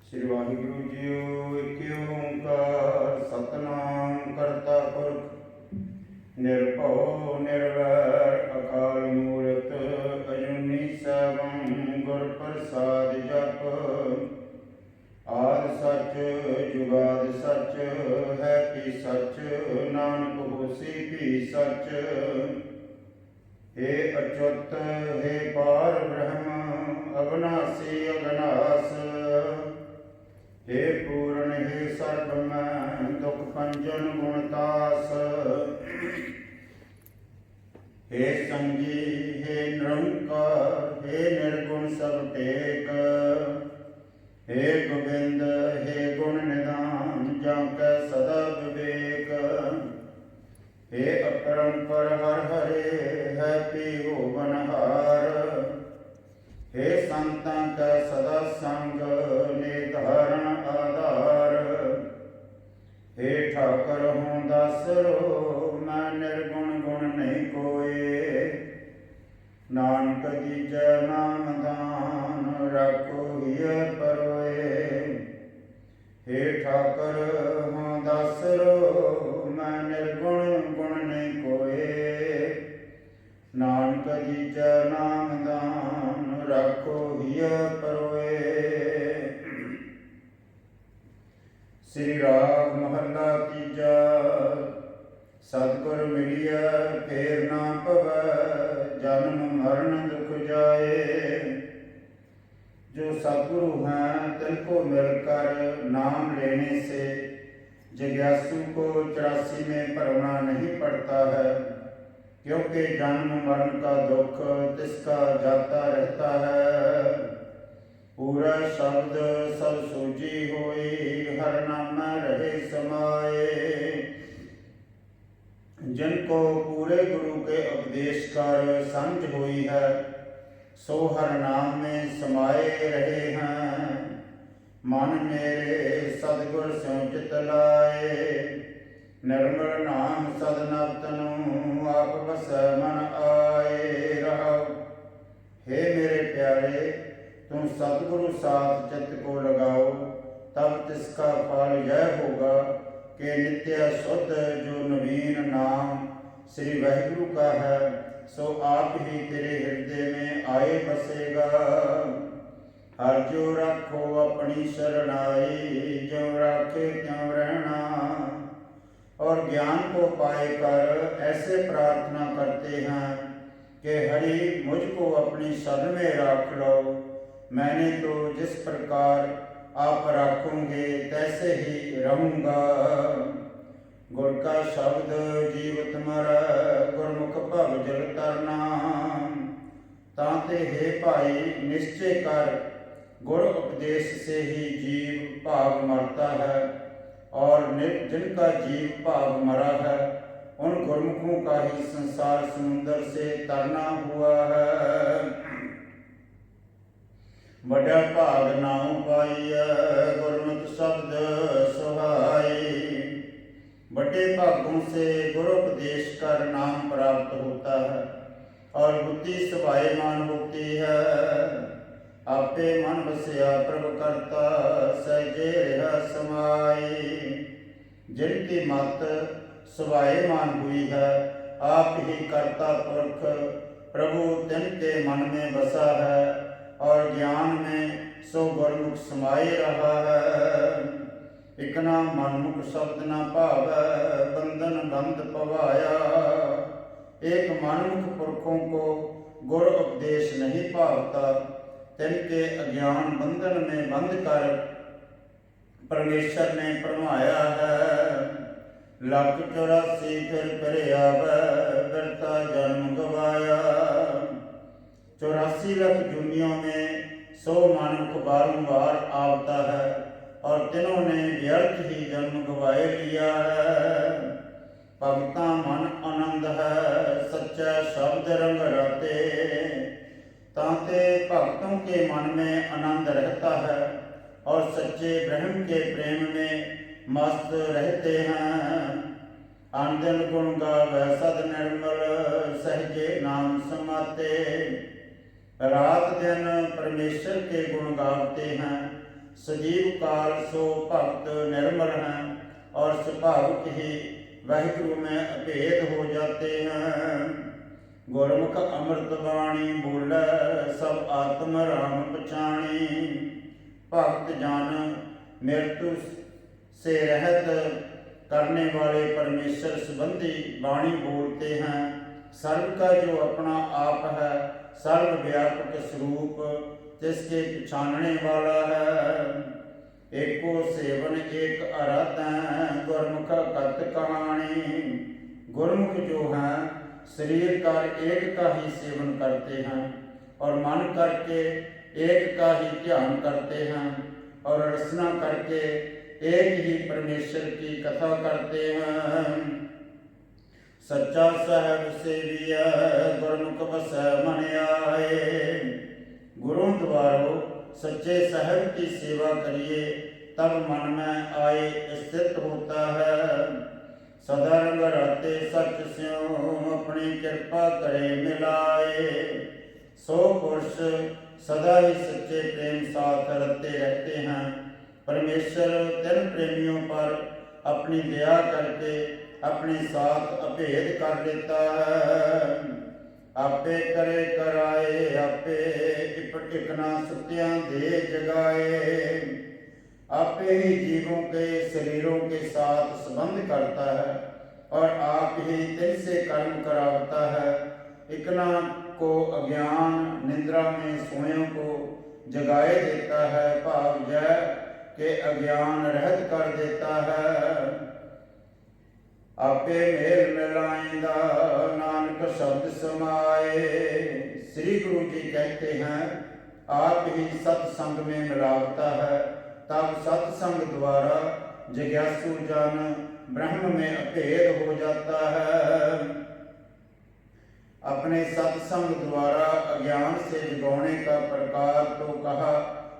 ਸ੍ਰੀ Waheguru JIO. ਇੱਕ ਓੰਕਾਰ ਸਤਿਨਾਮ ਕਰਤਾ ਪੁਰਖ ਨਿਰਭਉ ਨਿਰਵੈਰ ਅਕਾਲ ਮੂਰਤ ਅਜੂਨੀ ਸੈਭੰ ਗੁਰ ਪ੍ਰਸਾਦ ਜਪ। ਆਦਿ ਸੱਚ ਜੁਗਾਦਿ ਸੱਚ ਹੈ ਭੀ ਸੱਚ ਨਾਨਕ ਹੋਸੀ ਭੀ ਸੱਚ। हे अच्युत हे पार ब्रह्म अविनाशी अविनाश। हे पूर्ण हे सर्वमय दुख पंजन गुणतास। हे संगी हे निरंकार हे निर्गुण सब टेक। हे गोविंद हे गुण निधान जाके सदा विवेक। हे अपरंपर हर हरे है पी होवनहार। हे संतां का सदा संग निधारण आधार। हे ठाकर हूँ दासरो मैं निर्गुण गुण नहीं कोय। नानक दीजै नाम दान राखो हिय परोए। हे ठाकर हूँ दासरो मैं निर्गुण गुण नहीं कोय। नानक दीजै नाम दान राखो हिय परोए। श्री राग महला तीजा। सतगुर मिलिया फेर ना पवै जन्म मरण दुख जाए। जो सतगुरु हैं तिनको मिलकर नाम लेने से जिज्ञासु को 84 में भरना नहीं पड़ता है, क्योंकि जन्म मरण का दुख तिसका जाता रहता है। पूरा शब्द सब सूझी होई हर नाम रहे समाये। जिनको पूरे गुरु के उपदेश कर समझ हुई है सो हर नाम में समाये रहे हैं। मन मेरे सतगुर स्यों चित लाए। निर्मल नाम सदनव तनु आप बसै मन आए रहो। हे मेरे प्यारे तुम सतगुरु साथ चित्त को लगाओ, तब तिसका फल यह होगा कि नित्य शुद्ध जो नवीन नाम श्री वाहिगुरु का है सो आप ही तेरे हृदय में आए बसेगा। हर जो रखो अपनी शरणाई जो राखे त्यों रहना। और ज्ञान को पाए कर ऐसे प्रार्थना करते हैं कि हरि मुझको अपनी शरण में राख लो। मैंने तो जिस प्रकार आप राखोगे तैसे ही रहूँगा। गुर का शब्द जीवत मर गुरमुख भव जल तरना। ताते हे भाई निश्चय कर गुर उपदेश से ही जीव भाव मरता है। और जिनका जीव भाव मरा है उन गुरमुखों का ही संसार समुद्र से तरना हुआ है। बड़ा भाग नाउ पाइय गुरमुख शब्द सुहाई। बड़े भागों से गुरु उपदेश कर नाम प्राप्त होता है और बुद्धि सभायमान होती है। आपे मन बसया प्रभ करता सहजे रहा समाई। जिनकी मत सभायमान हुई है आप ही करता पुरख प्रभु तिनके मन में बसा है। और ज्ञान में सो गुरमुख समाये रहा है। इकना मनमुख शब्द न भावै बंधन बंध पवाया। एक मनमुख पुरखों को गुर उपदेश नहीं भावता, तिनके अज्ञान बंधन में बंध कर परमेश्वर ने फरमाया है। लख 84 फिर आवै बिरता जन्म गवाया। 84 लाख दुनियों में 100 मानव बारंबार आवता है और तीनों ने व्यर्थ ही जन्म गवाए लिया है। भगता मन आनंद है सच्चा शब्द रंग राते। ताते भक्तों के मन में आनंद रहता है और सच्चे ब्रह्म के प्रेम में मस्त रहते हैं। आनंद गुण गावै सद निर्मल सहजे नाम समाते। रात दिन परमेश्वर के गुण गाते हैं सजीव काल सो भक्त निर्मल हैं, और स्वाभाविक ही वाहिगुरु में अभेद हो जाते हैं। गुरमुख अमृत वाणी बोले, सब आत्म राम पछाणी। भक्त जन मृत्यु से रहित करने वाले परमेश्वर संबंधी वाणी बोलते हैं। सर्व का जो अपना आप है, सर्वव्यापक स्वरूप जिसके पछानने वाला है। एको सेवन एक अरहत, गुरमुख कत कहानी। गुरमुख जो हैं शरीर का एक का ही सेवन करते हैं, और मन करके एक का ही ध्यान करते हैं, और रचना करके एक ही परमेश्वर की कथा करते हैं। सच्चा साहब सेविया, गुरमुख बस मन आए। गुरु द्वारो सच्चे साहब की सेवा करिए, तब मन में आए स्थित होता है। सदा रंग रहते सच स्यों, अपनी कृपा करे मिलाए। सो पुरुष सदा ही सच्चे प्रेम साथ रखते रहते हैं। परमेश्वर तिन प्रेमियों पर अपनी दया करके अपने साथ अभेद कर देता है। आपे करे कराए, आपे टिकना सत्यां दे जगाए। आपे ही जीवों के शरीरों के साथ संबंध करता है, और आप ही तिन से कर्म करावता है। इकना को अज्ञान निद्रा में सोयों को जगाए देता है, भाव जय के अज्ञान रहित कर देता है। आपे मेल मिलाइंदा, नानक शब्द समाए। श्री गुरु जी कहते हैं, आप ही सत्संग में मिलावता है, तब सत्संग द्वारा जिज्ञासु जन ब्रह्म में अभेद हो जाता है। अपने सत्संग द्वारा अज्ञान से जगाने का प्रकार तो कहा,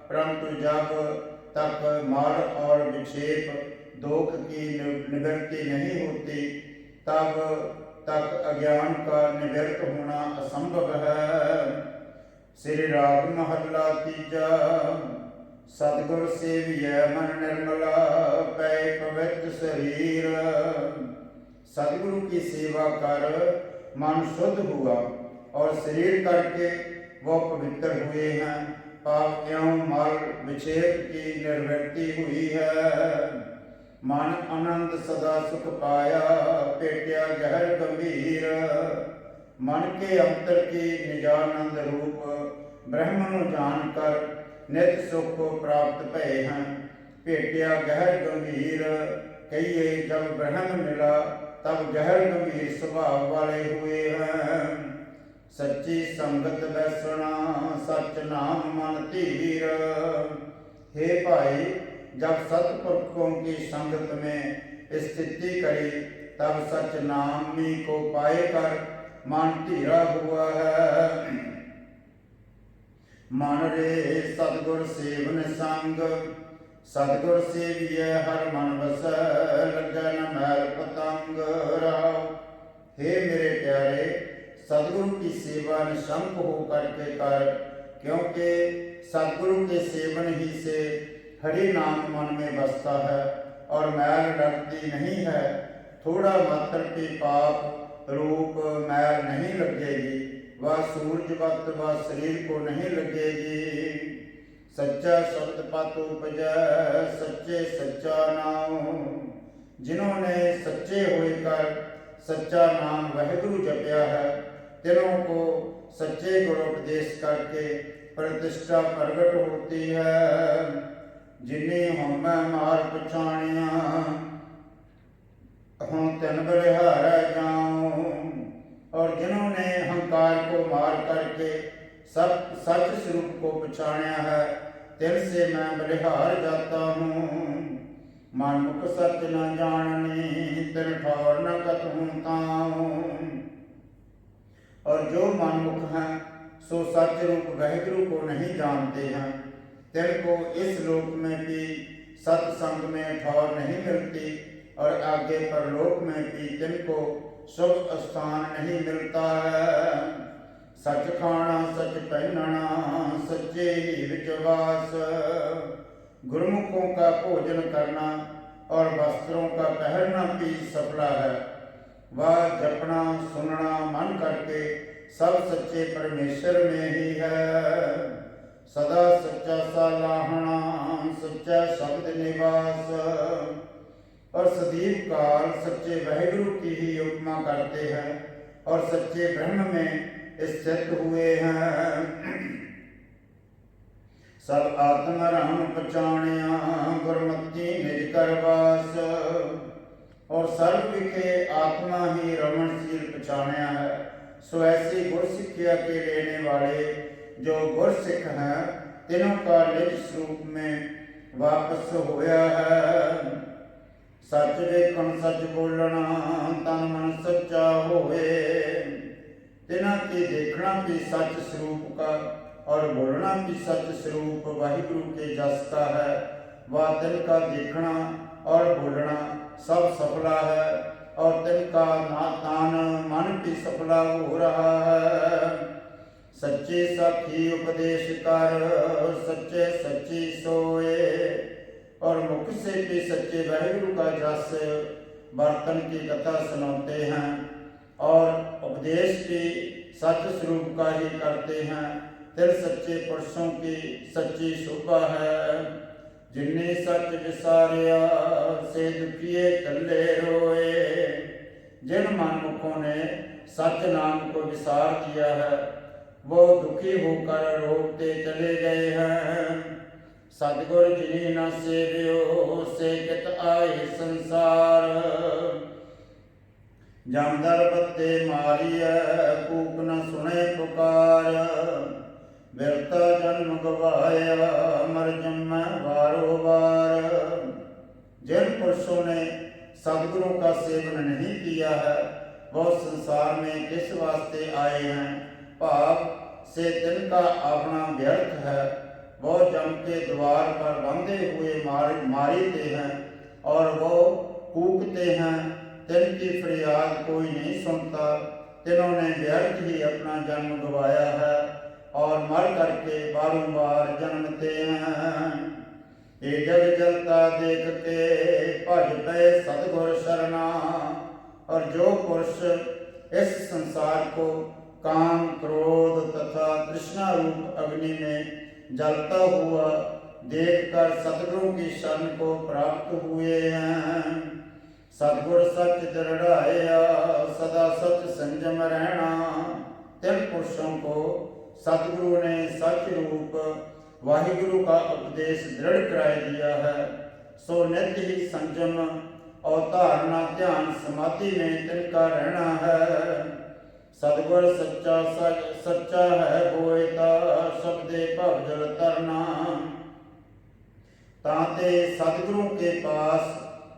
परंतु जब तक मल और विक्षेप दोख की निवृत्ति नहीं होती, तब तक अज्ञान का निवृत्त होना असंभव है। श्री राग महला तीजा, सतगुर सेवियै मन निर्मला, पै पवित्र शरीर। सतगुरु की सेवा कर मन शुद्ध हुआ, और शरीर करके वो पवित्र हुए हैं। पाप क्यों मल विक्षेप की निवृत्ति हुई है। मन आनंद सदा सुख पाया, पेटिया गहर गंभीर। मन के अंतर की निजानंद रूप ब्रह्म नु जानकर नित सुख को प्राप्त भये हैं। पेटिया गहर गंभीर कहिए, जब ब्रह्म मिला तब गहर गंभीर स्वभाव वाले हुए हैं। सच्ची संगत बैसना, सच नाम मन धीर। हे भाई, जब सतपुरखों की संगत में स्थिति करी, तब सच नामी को पाए कर मन धीरा हुआ है। मन रे सतगुर सेवन संग, सतगुर सेवियै हर मन बसै, लगे न मैल पतंग राव। हे मेरे प्यारे, सतगुरु की सेवा निशंक हो करके कर, क्योंकि सतगुरु के सेवन ही से हरि नाम मन में बसता है, और मैल लगती नहीं है। थोड़ा मात्र भी पाप रूप मैल नहीं लगेगी, वह सूरजवत वह शरीर को नहीं लगेगी। सच्चा शब्द पत उपजै, सच्चे सच्चा नाम। जिन्होंने सच्चे होकर सच्चा नाम वाहिगुरु जपया है, तिनों को सच्चे गुरु उपदेश करके प्रतिष्ठा प्रगट होती है। जिन्हें होमै मार पछाणिया, हों तिन बलिहारै जाऊं। और जिन्होंने अहंकार को मार करके सब सच स्वरूप को पछाणया है, तिन से मैं बलिहार जाता हूँ। मनमुख सच न जाननी, तिन ठौर न कतहूँ ताऊं। और जो मनमुख हैं सो सच रूप वाहिगुरु को नहीं जानते हैं, तिनको इस लोक में भी सत्संग में ठौर नहीं मिलती, और आगे परलोक में भी तिनको शुभ स्थान नहीं मिलता है। सच खाना सच पहनना, सच्चे ही विचवास। गुरुमुखों का भोजन करना और वस्त्रों का पहनना भी सफला है। वह जपना सुनना मन करके सब सच्चे परमेश्वर में ही है। सदा सच्चा सालाहना सच्चा शब्द निवास, और सदैव काल सच्चे वाहिगुरु की ही उपमा करते हैं और सच्चे ब्रह्म में स्थित हुए हैं। सब आत्म राम पछाणिया गुरमति निज कर वास, और सर्व विखे आत्मा ही रमणशील पछाणिया है। सो ऐसी गुर शिक्षा के लेने वाले जो गुर सिख हैं तीनों का निज स्वरूप में वापस होया है। सच देखण सच बोलना तन मन सच्चा होवे, तिना के देखना भी सच स्वरूप का और बोलना भी सच स्वरूप वाहिगुरु के जस का है। वह तिनका देखना और बोलना सब सफला है, और तिनका तान मन भी सफला हो रहा है। सच्चे साखी उपदेश कर सच्चे सच्ची सोए, और मुख से भी सच्चे वाहिगुरु का जस बर्तन की कथा सुनाते हैं और उपदेश भी सच स्वरूप का ही करते हैं। तिल सच्चे पुरुषों की सच्ची शोभा है। जिन्हें सच विसारिया से दुखिए कल्ले रोए, जिन मनमुखों ने सच नाम को विसार दिया है वो दुखी होकर रोते चले गए हैं। सतगुर जिन्हें न सेवियो से कित आए संसार, जमदर बत्ते मारिया कूक न सुने पुकार। बिरता जन्म गवाया मर जन्म बारो बार, जिन पुरुषों ने सदगुरु का सेवन नहीं किया है वह संसार में किस वास्ते आए हैं। पाप से तिनका अपना व्यर्थ है, वह जम के द्वार पर बंधे हुए मारीते हैं और वो कूकते हैं। तिनकी फरियाद कोई नहीं सुनता। तिन्होंने व्यर्थ ही अपना जन्म गवाया है और मर करके बारंबार जन्मते हैं। ये जग जलता देख के भज पे सतगुर शरणा, और जो पुरुष इस संसार को काम क्रोध तथा तृष्णा रूप अग्नि में जलता हुआ देखकर सतगुरु की शरण को प्राप्त हुए हैं। सतगुर सच दृढ़ाया सदा सच संयम रहना, तिन पुरुषों को सतगुरु ने सच रूप वाहिगुरु का उपदेश दृढ़ कराए दिया है। सो नित्य ही संयम और धारणा ध्यान समाधि में तिनका रहना है। सतगुर सच्चा सच्चा है बोएता शब्दे भव जल तरना, ताते सतगुरु के पास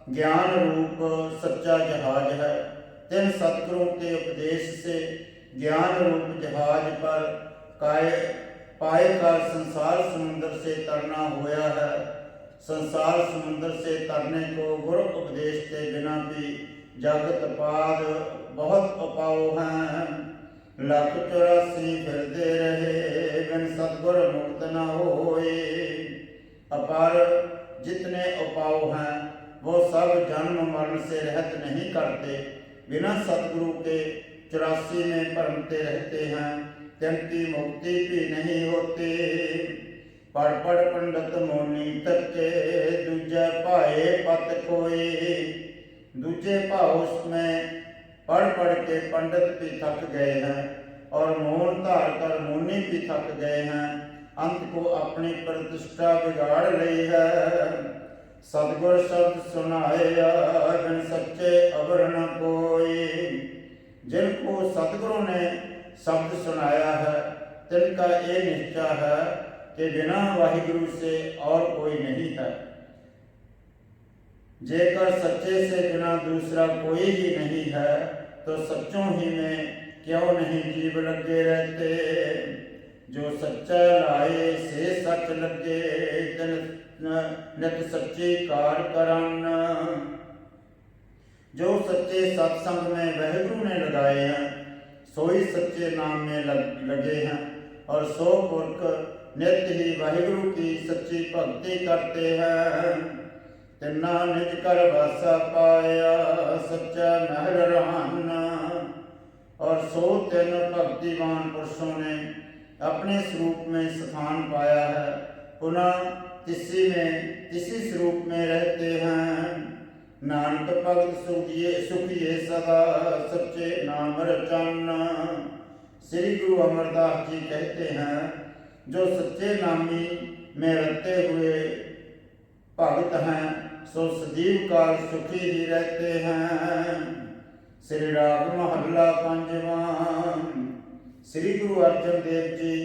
ज्ञान रूप सच्चा जहाज है। तिन सतगुरु के उपदेश से ज्ञान रूप जहाज पर पाए कर संसार समुद्र से तरना होया है। संसार समुद्र से तरने को गुरु उपदेश के बिना भी जगत पाद बहुत उपाओ हैं। 184 फिरते रहे बिन सतगुर मुक्त न होए, अपार जितने उपाओ हैं वो सब जन्म मरण से रहित नहीं करते, बिना सतगुरु के 84 में परमते रहते हैं। तिनकी मुक्ति भी नहीं होती। पढ़ पढ़ पंडित मोनी तके दूजे भाए पत खोए, दूजे भाव में पढ़ पढ़ के पंडित भी थक गए हैं और मौन धार कर मुनि भी थक गए हैं। अंत को अपनी प्रतिष्ठा बिगाड़ ली है। सतगुर शब्द सुनाया बिन सच्चे अवर न कोई, जिनको सतगुरु ने शब्द सुनाया है तिनका ये निश्चय है कि बिना वाहिगुरु से और कोई नहीं है। जेकर सच्चे से बिना दूसरा कोई ही नहीं है तो सच्चों ही में क्यों नहीं जीव लगे रहते। जो सच्चा लाए से सच लगे नित सच्ची कार करन, जो सच्चे सत्संग में वाहिगुरु ने लगाए हैं सोई सच्चे नाम में लगे हैं। और सो पुरख नित ही वाहिगुरु की सच्ची भक्ति करते हैं। तिन्ना निज कर वासा पाया सच्चा महल रहाना। और सो तिन भक्तिवान पुरुषों ने अपने स्वरूप में स्थान पाया है, पुनः तिसी स्वरूप में रहते हैं। नानक भगत सुखिए सदा सच्चे नाम रचना। श्री गुरु अमरदास जी कहते हैं, जो सच्चे नामी में रहते हुए भगत हैं सो सजीव काल सुखी ही रहते हैं। श्री राग महला पंजवां। श्री गुरु अर्जन देव जी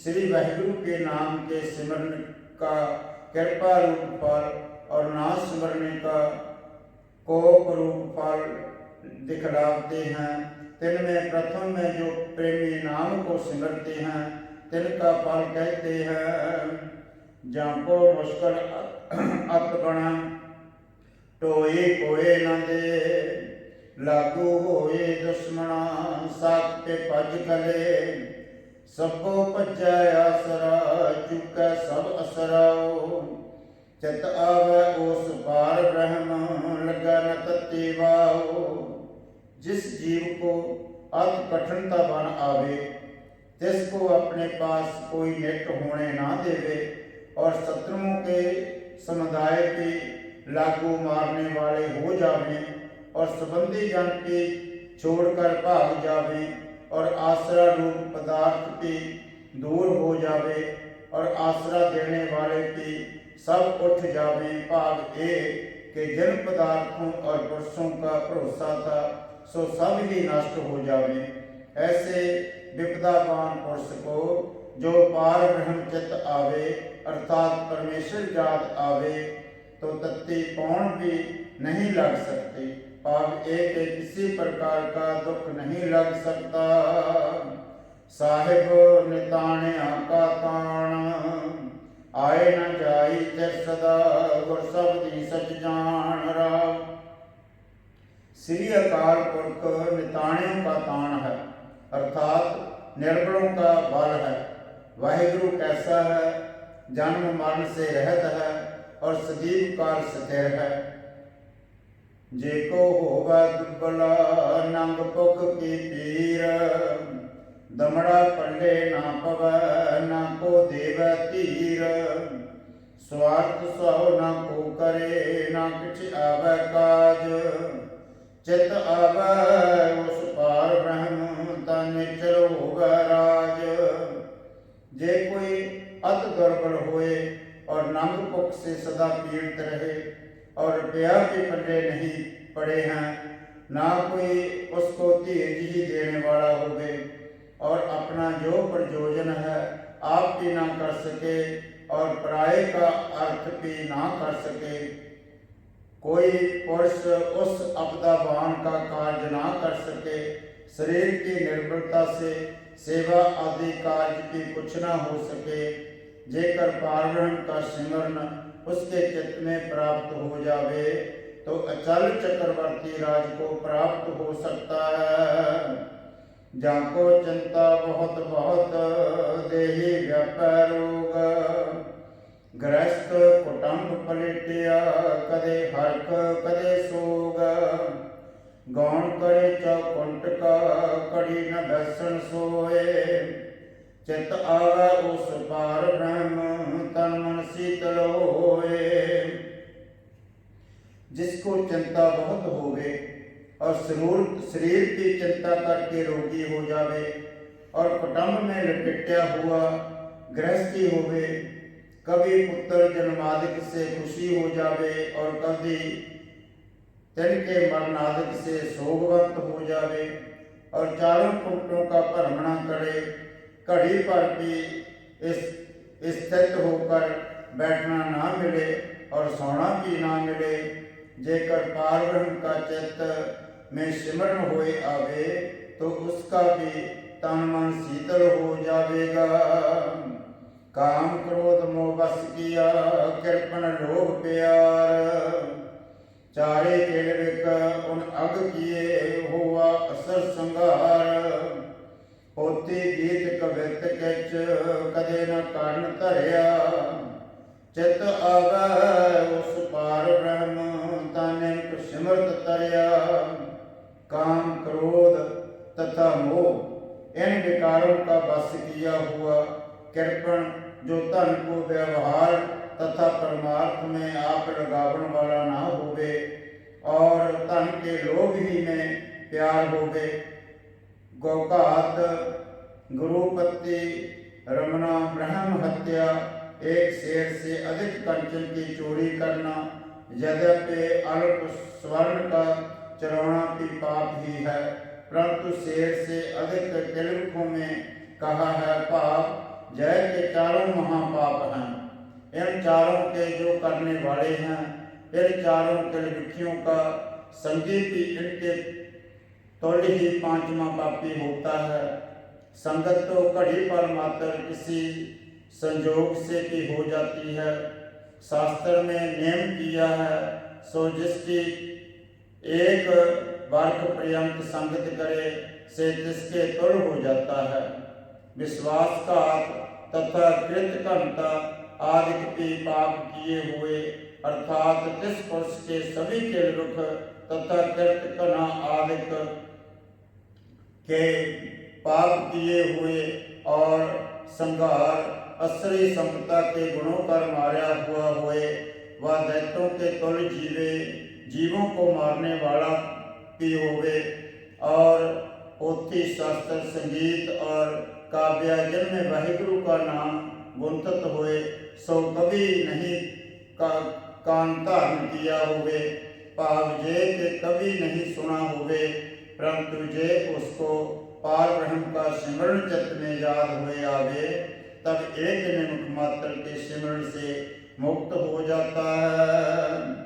श्री वाहिगुरु के नाम के सिमरन का कृपा रूप फल और ना स्मरने का कोप रूप फल दिखलाते हैं। तिनमें प्रथम में जो प्रेमी नाम को सिमरते हैं तिनका फल कहते हैं। जाको मुश्किल अत बना टोए कोए न दे। लागू होए दुश्मना साथ पे भज गले। सबको भजै आसरा चुकै सब असराओ। चित आवे उस पार ब्रह्म लगा न तत्ती वाओ। जिस जीव को अत कठिनता बन आवे तिसको अपने पास कोई निट होने ना देवे और शत्रुओं के समुदाय के लागू मारने वाले हो जावे और संबंधी जन के छोड़कर भाग जावे और आसरा रूप पदार्थ की दूर हो जावे और आसरा देने वाले की सब उठ जावे। भाग ए कि जिन पदार्थों और पुरुषों का भरोसा था सो सब ही नष्ट हो जावे। ऐसे विपदावान पुरुष को जो पार ब्रह्मचित आवे अर्थात परमेश्वर जात आवे तो तत्ती कौन भी नहीं लग सकती। भाव एक किसी प्रकार का दुख नहीं लग सकता। साहिब निताण्या का ताण आए न जाई तिर सदा गुर शब्दी सच जान राव। श्री अकाल पुरख निताणियों का ताण है अर्थात निर्बलों का बल है। वाहिगुरु कैसा है? जन्म मरण से रहित है और सजीव काल स्थिर है। जेको होगा दुबला नंग पुख की पीर। दमड़ा पल्ले ना पवै ना को देव तीर। स्वार्थ सौ ना को करे ना किछ आवे काज। चित आवे उस पार ब्रह्म तन चलो राज। जे कोई अत दुर्बल होए और नंग पुख से सदा पीड़ित रहे और रुपया के पल्ले नहीं पड़े हैं, ना कोई उसको धीरज ही देने वाला होवे और अपना जो प्रयोजन है आप भी ना कर सके और पराये का अर्थ भी ना कर सके। कोई पुरुष उस आपदावान का कार्य ना कर सके। शरीर की निर्बलता से सेवा आदि कार्य की कुछ ना हो सके। जेकर पारब्रह्म का सिमरन उसके चित्त में प्राप्त हो जावे तो अचल चक्रवर्ती राज को प्राप्त हो सकता है। जाको चिंता बहुत बहुत देहि व्यापै रोग। गृहस्थ कुटुंब पलटिया कदे हर्ख कदे सोग। गौण करे चौकुंठ का कड़ी न बैसन सोए। चित आवे उस पार ब्रह्म तन मन शीतल होए। जिसको चिंता बहुत होवे और शरीर की चिंता करके रोगी हो जावे और कुटुंब में लपेटा हुआ गृहस्थी होवे। कभी पुत्र जन्मादिक से खुशी हो जावे और कभी तिनके मरणादिक से शोकवंत हो जावे और चारों पुत्रों का भ्रमण करे। घड़ी पर भी स्थित होकर बैठना ना मिले और सोना भी ना मिले। जेकर पारब्रह्म का चित्त में सिमरन होए आवे तो उसका भी तन मन शीतल हो जावेगा। काम क्रोध मोह बस किया कृपण लोभ प्यार। चारे केलविक उन अग किए हुआ असर संगार। होती गीत कवित के कदे न कारण धरिया। चित आवै उस पार ब्रह्म तानिक सिमरत तरिया। काम क्रोध तथा मोह इन विकारों का वश किया हुआ कृपण जो धन को व्यवहार तथा परमार्थ में आप लगावन वाला ना होवे और धन के लोभ ही में प्यार होवे। गौघात, गुरुपत्ति, रमना, ब्रह्म हत्या, एक शेर से अधिक कंचन की चोरी करना, यद्यपि अल्प स्वर्ण का चरौना भी पाप ही है, परंतु शेर से अधिक तिलकों में कहा है पाप। जय के चारों महापाप हैं। इन चारों के जो करने वाले हैं, इन चारों तिलविखियों का संगीत भी इनके तुल्य ही पांचवा पापी होता है। संगत तो घड़ी पर मात्र किसी संजोग से भी हो जाती है। शास्त्र में नियम किया है, सो जिसकी एक वर्ष पर्यंत संगत करे से जिसके तुल हो जाता है। विश्वासघात तथा कृतघ्नता आदि भी पाप किए हुए, अर्थात जिस पुरुष के सभी के रुख तथा कृतघ्ना आदि के पाप किए हुए और संहार असली संपदा के गुणों पर मारा हुआ हुए, वह दैत्यों के तुल्य जीवों को मारने वाला भी होवे। और पोथी शास्त्र संगीत और काव्य जिनमें वाहिगुरु का नाम गुंतत हुए, सो कभी नहीं कान धारण किया हुए, भाव जे के कभी नहीं सुना हुए, परंतु जे उसको पार ब्रह्म का सिमरण चित्त में याद हुए आवे, तब एक निमित्त मात्र के सिमरण से मुक्त हो जाता है।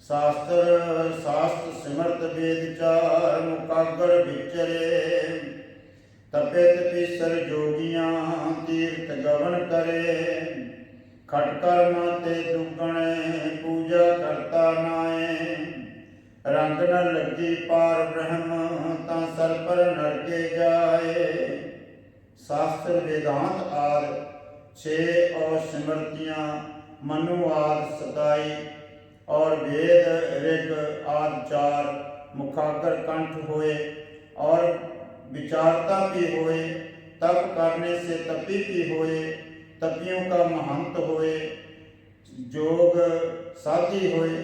शास्त्र सिमरत वेद चार मुकाग्र विचरे, तपित पिसर जोगियां तीर्थ गवन करे। खटकर्म ते दुगणे पूजा करता नाए, रंग न लगी पार ब्रह्म ता सर पर नरके जाए। शास्त्र वेदांत आदि 6 और स्मृतियाँ मनु आदि 27 और वेद ऋग आदि 4 मुखाग्र कंठ हुए और विचारता भी हुए। तप करने से तपी भी हुए, तपियों का महंत हुए, जोग साधी हुए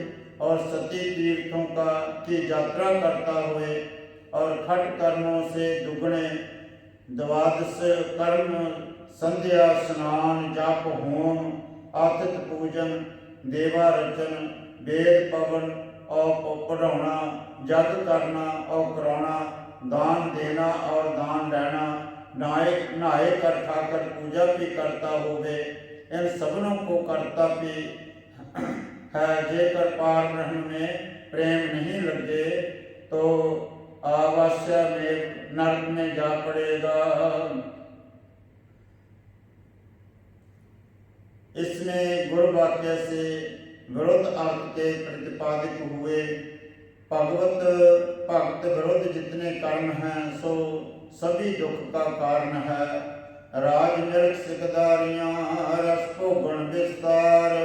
और सती तीर्थों की यात्रा करता हुए और खट कर्मों से दुगने द्वादश कर्म संध्या स्नान जाप होम आतिथ्य पूजन देवा रचन वेद पवन और पढ़ाना जग करना और कराना दान देना और दान लेना नहाए कर खाकर पूजा भी करता होवे। इन सबनों को करता भी है। जेकर पार ब्रह्म में प्रेम नहीं लगे तो अवश्य में नरक में जा पड़ेगा। इसमें गुरु वाक्य से विरुद्ध अर्थ के प्रतिपादित हुए। भगत विरुद्ध जितने कर्म हैं सो सभी दुख का कारण है। राज मिर्ग सिकदारियां रस को गुण विस्तार,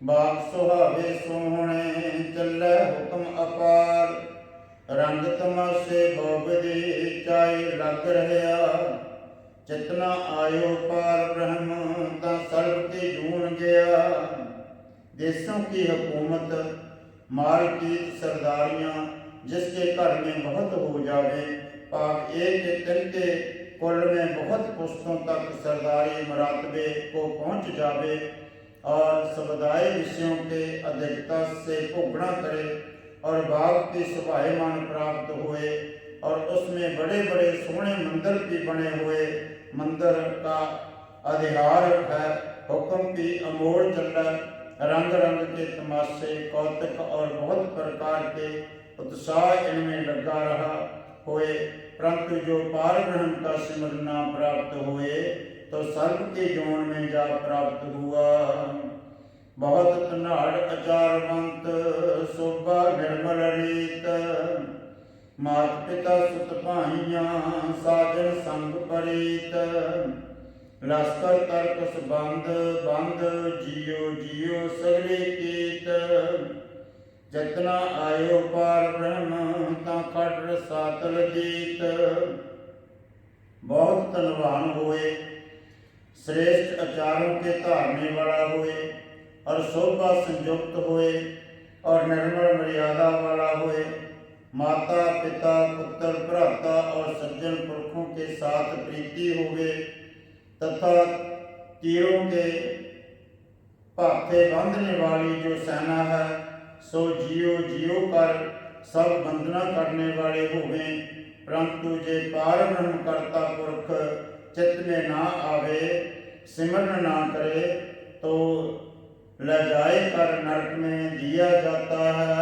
बाग सुहावे सोहणे चले हुक्म अपार। रंग तमाशे बोबदी चाई लग रहा, चितना आयो पार ब्रह्म ता सर्व की जून गया। देशों की हुकूमत मालकीत सरदारियां जिसके घर में बहुत हो जावे, पाप एक दिन के कुल में बहुत पुस्तों तक सरदारी मरातबे को पहुँच जावे और समुदाय विषयों के अधिकता से भोगना करे और बाग की शोभायमान प्राप्त हुए और उसमें बड़े बड़े सोहने मंदिर भी बने हुए। मंदिर का अधिहार है हुक्म की अमोल चल, रंग रंग के तमाशे कौतुक और बहुत प्रकार के उत्साह इनमें लगा रहा हुए। परंतु जो पार ब्रह्म का सिमरना प्राप्त हुए तो सर्व के जोन में जा प्राप्त हुआ। बहुत तनाड़ अचारवंत शोभा निर्मल रीत, मात पिता सुत भाइयां साजन संग परीत। लश्कर तरकस बंद बंद जियो जियो सगले कीत जतना आयो पार ब्रह्म ता खट रसातल जीत। बहुत धनवान होए, श्रेष्ठ आचारों के धारने वाला होए और शोभा संयुक्त होए और निर्मल मर्यादा वाला होए, माता पिता पुत्र भ्राता और सज्जन पुरखों के साथ प्रीति होवे तथा तीरों के भाथे बांधने वाली जो सेना है सो जियो जियो कर सब बंदना करने वाले होवे। परंतु जे पार ब्रह्म करता पुरख चित्त में ना आवे, सिमरन ना करे तो ले जाए कर नरक में दिया जाता है।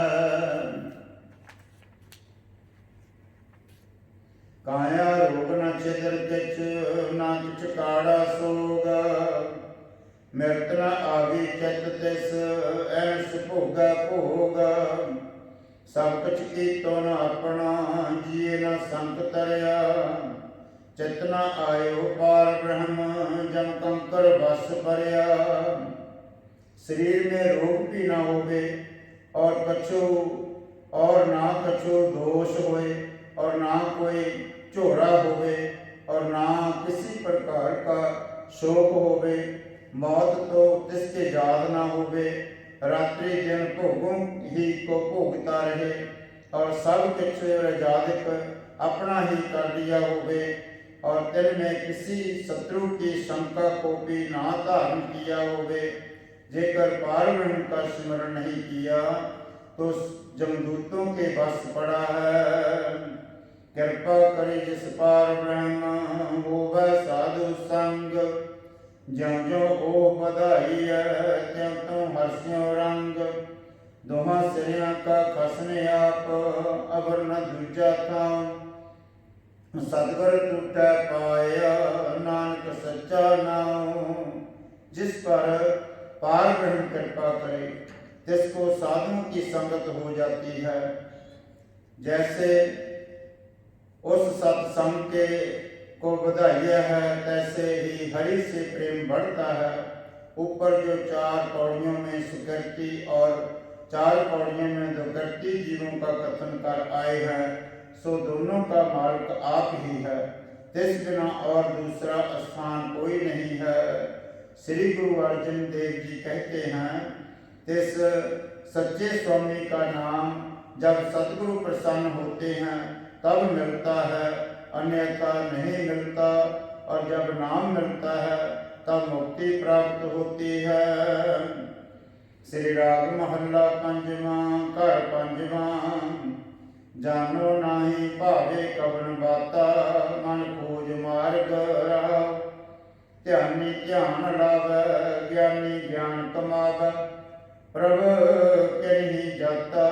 काया रोग न छिद्र किच न किच काड़ा सोग, मृत न आगी चित तिस ऐस भोगा भोग। सब कुछ कीतो न अपना जिए न संत तरया, चित न आयो पार ब्रह्म जम कंकर बस भरया। शरीर में रोग भी ना होवे और कछु और ना कछु दोष होए और ना कोई झोरा होवे और ना किसी प्रकार का शोक होवे। मौत तो तिसके याद ना होवे, रात्रि दिन भोगों ही को भोगता रहे और सब कुछ रजादिक अपना ही कर लिया होवे और दिल में किसी शत्रु की शंका को भी ना धारण किया होवे। जेकर पार ब्रह्म का स्मरण नहीं किया तो जमदूतों के बस पड़ा है। कृपा करे जिस पार ब्रह्म होवे साधु संग, ज्यों ज्यों ओ बधाई है त्यों त्यों हर्ष्यों रंग। दोहां सिरियां का खसने आप अबर न दूजा था, सतगुर टूटा पाया नानक सच्चा नाम। जिस पर पार ब्रह्म कृपा करे तिसको साधुओं की संगत हो जाती है। जैसे उस सत्संग के को बधाई है तैसे ही हरि से प्रेम बढ़ता है। ऊपर जो 4 पौड़ियों में सुकृति और 4 पौड़ियों में दुर्गति जीवों का कथन कर आए हैं सो दोनों का मार्ग आप ही है। तिस बिना और दूसरा स्थान कोई नहीं है। श्री गुरु अर्जन देव जी कहते हैं, तिस सच्चे स्वामी का नाम जब सतगुरु प्रसन्न होते हैं तब मिलता है, अन्यथा नहीं मिलता। और जब नाम मिलता है तब मुक्ति प्राप्त होती है। श्री राग महला पंजवां घर पंजवां, जानो नाही भावे कवन बाता मन खोज मार्ग राव। ध्यानी ध्यान लावै ज्ञानी ज्ञान कमावै, प्रभ किन्ही जाता।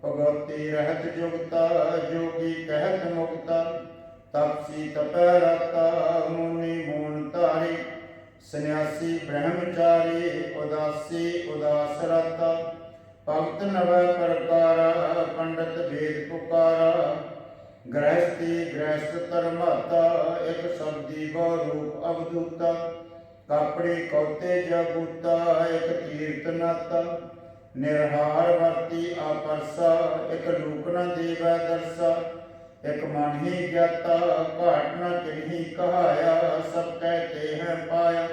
भगवती रहत जुगता जोगी कहत मुक्ता, तपसी तपै रता मुनि मून धारी। सन्यासी ब्रह्मचारी उदासी उदास रता, भगत नवै प्रकारा पंडित भेद पुकारा। गृहस्थी गृहस्थ धर्माता एक शब्दी बहुरूप अवधूता। कापड़ी कौते जगूता एक तीर्थ नाता। निरहार वर्ती आपरसा एक लूक न देवै दरसा। एक मन ही ज्ञाता घाट न किन्हीं कहाया, सब कहते हैं पाया।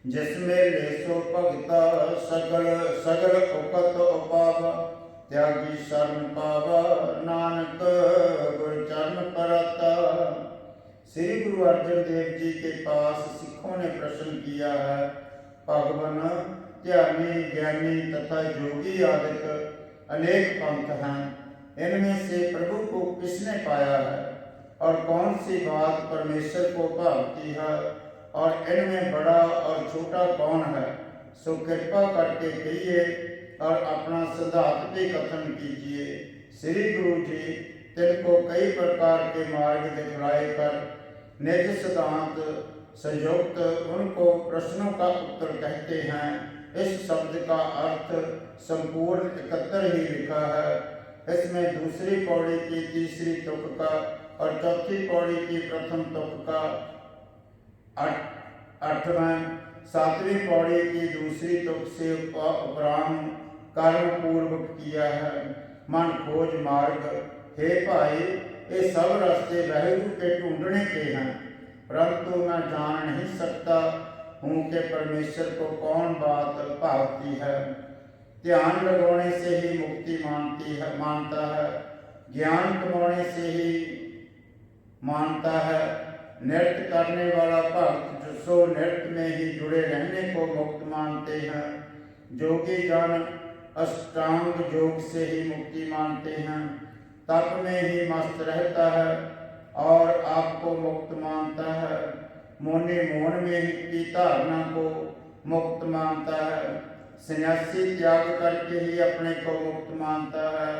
जिसमें ले सो भगता सगल सगल उकत उपावा। त्यागी शरण पावा नानक गुर चरण परता। श्री गुरु अर्जन देव जी के पास सिखों ने प्रश्न किया है, भगवान ध्यानी ज्ञानी तथा योगी आदि अनेक पंथ हैं, इनमें से प्रभु को किसने पाया है और कौन सी बात परमेश्वर को भावती है और इनमें बड़ा और छोटा कौन है? सो कृपा करके कहिए और अपना सिद्धांत भी कथन कीजिए। श्री गुरु जी तिनको कई प्रकार के मार्ग दिखलाए कर निज सिद्धांत संयुक्त उनको प्रश्नों का उत्तर कहते हैं। इस शब्द का अर्थ संपूर्ण 71 ही लिखा है। इसमें दूसरी पौड़ी की 3री तुक का और चौथी पौड़ी की प्रथम तुक का आठवां 7वीं पौड़ी की दूसरी तुक से उपराम कर्म पूर्वक किया है। मन खोज मार्ग, हे भाई ये सब रास्ते वाहिगुरु के ढूंढने के हैं, परंतु मैं जान नहीं सकता हूँ कि परमेश्वर को कौन बात भावती है। ध्यान लगाने से ही मुक्ति मानता है, ज्ञान कमाने से ही मानता है। नृत्य करने वाला भक्त सो नृत्य में ही जुड़े रहने को मुक्त मानते हैं। जोगी जन अष्टांग योग से ही मुक्ति मानते हैं, तप में ही मस्त रहता है और आपको मुक्त मानता है। मौनी मौन में ही की धारणा को मुक्त मानता है। सन्यासी त्याग करके ही अपने को मुक्त मानता है।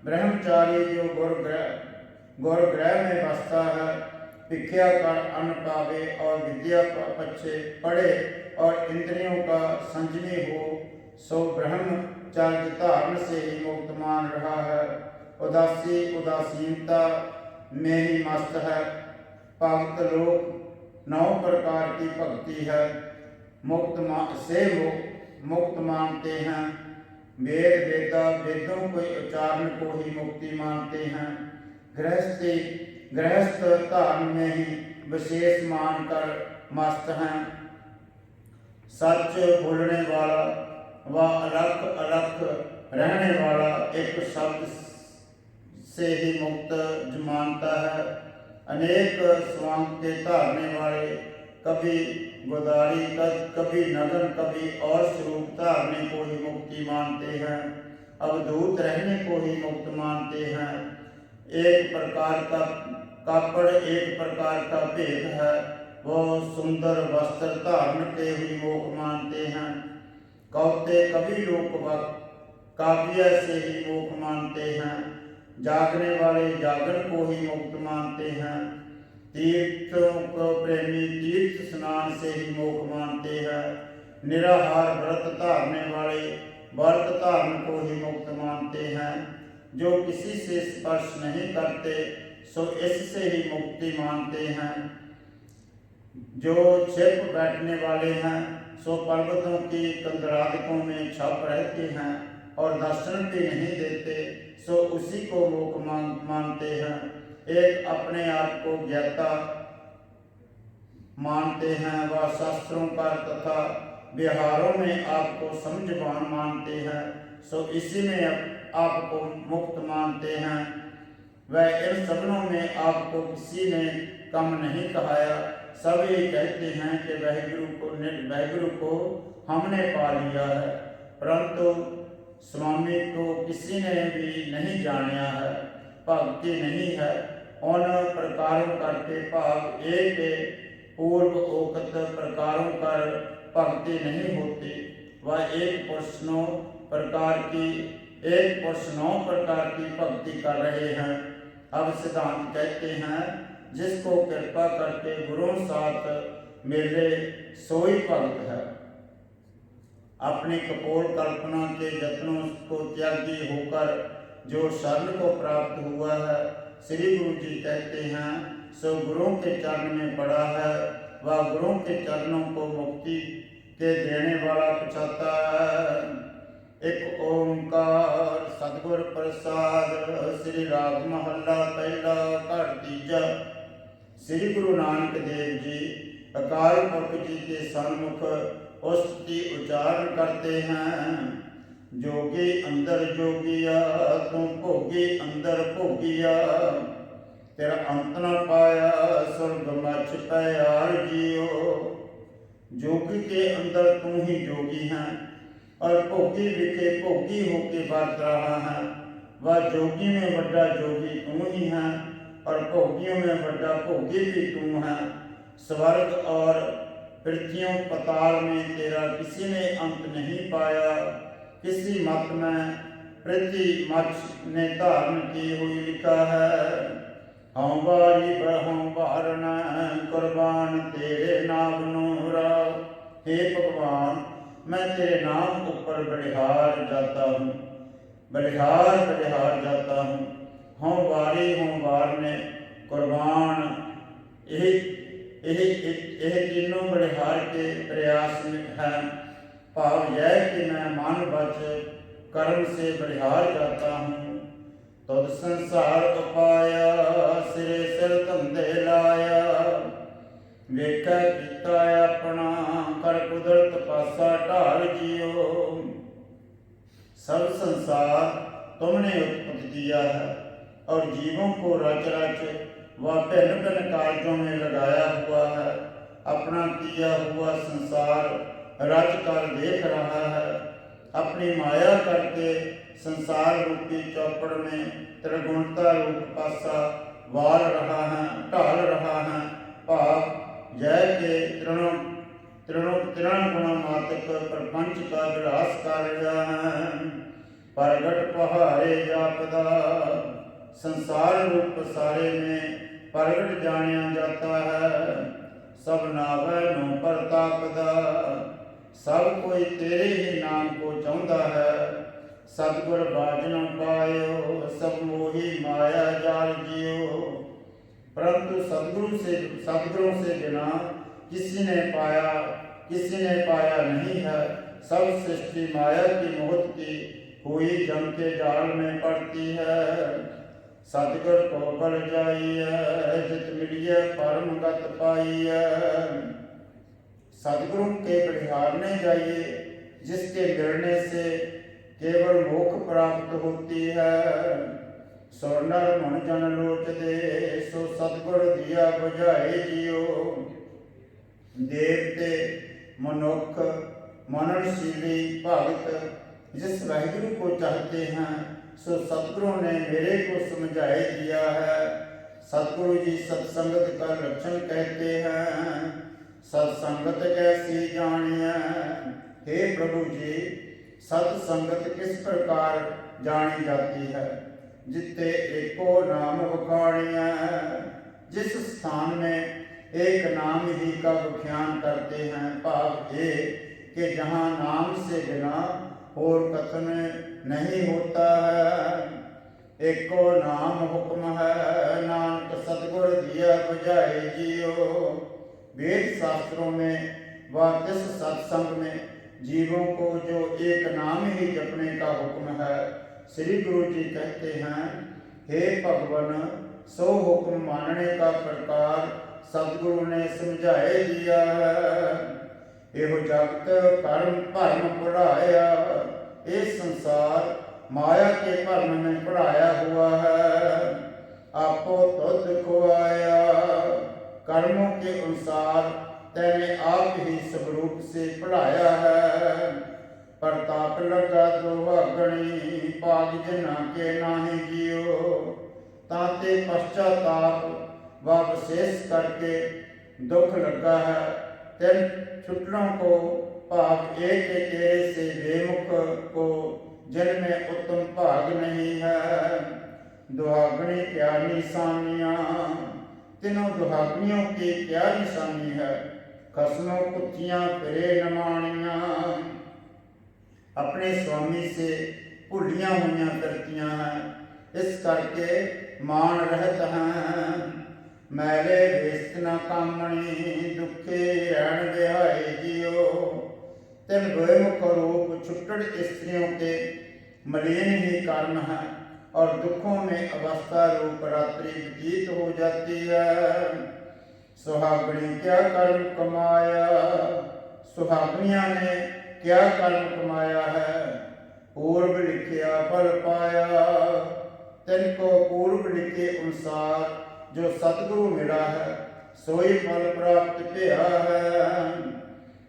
ब्रह्मचारी जो गुरुगृह में बसता है, भिक्षा कर अन्न पावे और विद्या पक्षे पढ़े और इंद्रियों का संयमी हो, सो ब्रह्मचर्य धारण से ही मुक्त मान रहा है। उदासी उदासीनता में ही मस्त है। भक्त लोग 9 प्रकार की भक्ति है, मुक्त मानते हैं। वेदों के उच्चारण को ही मुक्ति मानते हैं। गृहस्थ धर्म में ही विशेष मानकर मस्त हैं। सच बोलने वाला व अलग रहने वाला एक शब्द से ही मुक्त मानता है। अनेक स्वांग के धारने वाले कभी गोदारी कभी नगन कभी और स्वरूप धारने को ही मुक्ति मानते हैं। अवधूत रहने को ही मुक्त मानते हैं। एक प्रकार का कापड़ एक प्रकार का भेद है, वो सुंदर वस्त्र धारण के ही मोक्ष मानते हैं। कौते कभी लोक काव्य से ही मोक्ष मानते हैं। जागने वाले जागरण को ही मुक्त मानते हैं। तीर्थों को प्रेमी तीर्थ स्नान से ही मोक्ष मानते हैं। निराहार व्रत धारने वाले व्रत धारण को ही मुक्त मानते हैं। जो किसी से स्पर्श नहीं करते सो इससे ही मुक्ति मानते हैं। जो छिप बैठने वाले हैं सो पर्वतों की कंदरादकों में छप रहते हैं और दर्शन भी नहीं देते, सो उसी को मोक्ष मानते हैं। एक अपने आप को ज्ञाता मानते हैं, वह शास्त्रों का तथा व्यवहारों में आपको समझवान मानते हैं, सो इसी में आपको मुक्त मानते हैं। वह इन सबनों में आपको किसी ने कम नहीं कहाया। सब ये कहते हैं कि वाहिगुरु को हमने पा लिया है, परंतु स्वामी को किसी ने भी नहीं जाना है। भक्ति नहीं है। उन प्रकारों करके भाव एक पूर्व उक्त प्रकारों कर भक्ति नहीं होती। वह एक पुरुष 9 प्रकार की भक्ति कर रहे हैं। अब सिद्धांत कहते हैं, जिसको कृपा करके गुरु साथ मिले सोई भक्त है। अपनी कपोल कल्पना के यत्नों को त्यागी होकर जो शरण को प्राप्त हुआ है, श्री गुरु जी कहते हैं, सो गुरु के चरण में पड़ा है। वह गुरु के चरणों को मुक्ति के देने वाला पछाता है। एक ओंकार सतगुर प्रसाद। श्री राग महला पहला घर तीजा। श्री गुरु नानक देव जी अकाल पुरख जी के सन्मुख उस्तुति उच्चारण करते हैं। जोगी अंदर जोगिया तू भोगी अंदर भोगिया, तेरा अंत न पाया स्वर्ग मच प्यार जियो। जोगी के अंदर तू ही जोगी है और भोगी विखे भोगी होके बरत रहा है। वह जोगी में बड़ा जोगी तू ही है और भोगियों में बड़ा भोगी भी तू है। स्वर्ग और पृथ्वियों पताल में तेरा किसी ने अंत नहीं पाया। किसी मत में पृथ्वी मच ने धारण की हुई लिखा है। हम बारी हम बारण कुर्बान तेरे नाम नूरा। हे भगवान, मैं तेरे नाम ऊपर बलिहार जाता हूँ, बलिहार जाता हूँ। हम बारी हम बार ने कुर्बान ਇਹ तीनों बलिहार के प्रयास में है। भाव यह कि मैं मन वच कर्म से बलिहार जाता हूँ। तुद संसार उपाया सिरे सिर धंधे लाया। वेखै कीता अपना कर कुदरत पासा ढाल जियो। सब संसार तुमने उत्पत्ति किया है और जीवों को रच रच व भिन्न भिन्न कार्यों में लगाया हुआ है। अपना किया हुआ संसार रच कर देख रहा है। अपनी माया करके संसार रूपी चौपड़ में त्रिगुणता रूप पासा वाल रहा है, ढाल रहा है। भाव जय के तृण गुणात्मक प्रपंच का विलास कर रहा है। प्रगट पहाड़े जापदा संसार रूप सारे में प्रगट जानिया जाता है। सब नावै नो प्रतापदा सब कोई तेरे ही नाम को चाहता है। सतगुर बाज न पायो सब मोही माया जाल जियो। परंतु सतगुरों से बिना किसी ने पाया नहीं है। सब सृष्टि माया की मोह की हुई जम के जाल में पड़ती है। सतगुर को बल जाइए जित मिलिए परम गत पाइए। सतगुरु के बलिहारने जाइए जिसके गिरने से केवल मोक्ष प्राप्त होती है। सो नर मन जन लोचदे सो सतगुर दिया बुझाए जियो। देवते मनुख मननशीली भगत जिस वाहिगुरु को चाहते हैं सो सतगुरु ने मेरे को समझाए दिया है। सतगुरु जी सत्संगत का लक्षण कहते हैं। सत्संगत कैसी जानिए। हे प्रभु जी सत्संगत किस प्रकार जानी जाती है। जिते एको नाम बखानिया। जिस स्थान में एक नाम ही का व्याख्यान करते हैं। भाव ये कि जहाँ नाम से बिना और कथन नहीं होता है। एको नाम हुक्म है नानक सतगुर दिया बुझाए जियो। वेद शास्त्रों में व इस सत्संग में जीवों को जो एक नाम ही जपने का हुक्म है। श्री गुरु जी कहते हैं हे भगवान सो हुक्म मानने का प्रकार सतगुरु ने समझाए दिया है। एहो जगत कर्म भरम पढ़ाया। ये संसार माया के भरम में पढ़ाया हुआ है। आपो तुद खुआया। कर्मों के अनुसार तेने आप ही स्वरूप से पढ़ाया है। प्रताप लगा दुहागणी पाग जना के नाहि जियो। ताते पश्चाताप व विशेष करके दुख लगा है। तेन छुटनों को भाग एक तेरे से बेमुख को जिनमें उत्तम भाग नहीं है। दुहागणी क्या निशानियाँ। तीनों दुहागनियों की क्या निशानी है। खसमों कुत्तियाँ फिरे नमानियाँ। अपने स्वामी से भुलियाँ हुई करतियाँ हैं। इस करके मान रहत हैं। मैले वेस्त न कामणी दुखे रैन बिहाए जियो। तिन द्वैमुख रूप छुट्टड़ स्त्रियों के मलिन ही कारण है और दुखों में अवस्था रूप रात्रि व्यतीत हो जाती है। सुहागणी क्या कर्म कमाया। सुहागनिया ने क्या कर्म कमाया है। पूर्व लिखिया फल पाया। तिनको पूर्व लिखे अनुसार जो सतगुरु मिला है सोई फल प्राप्त किया है।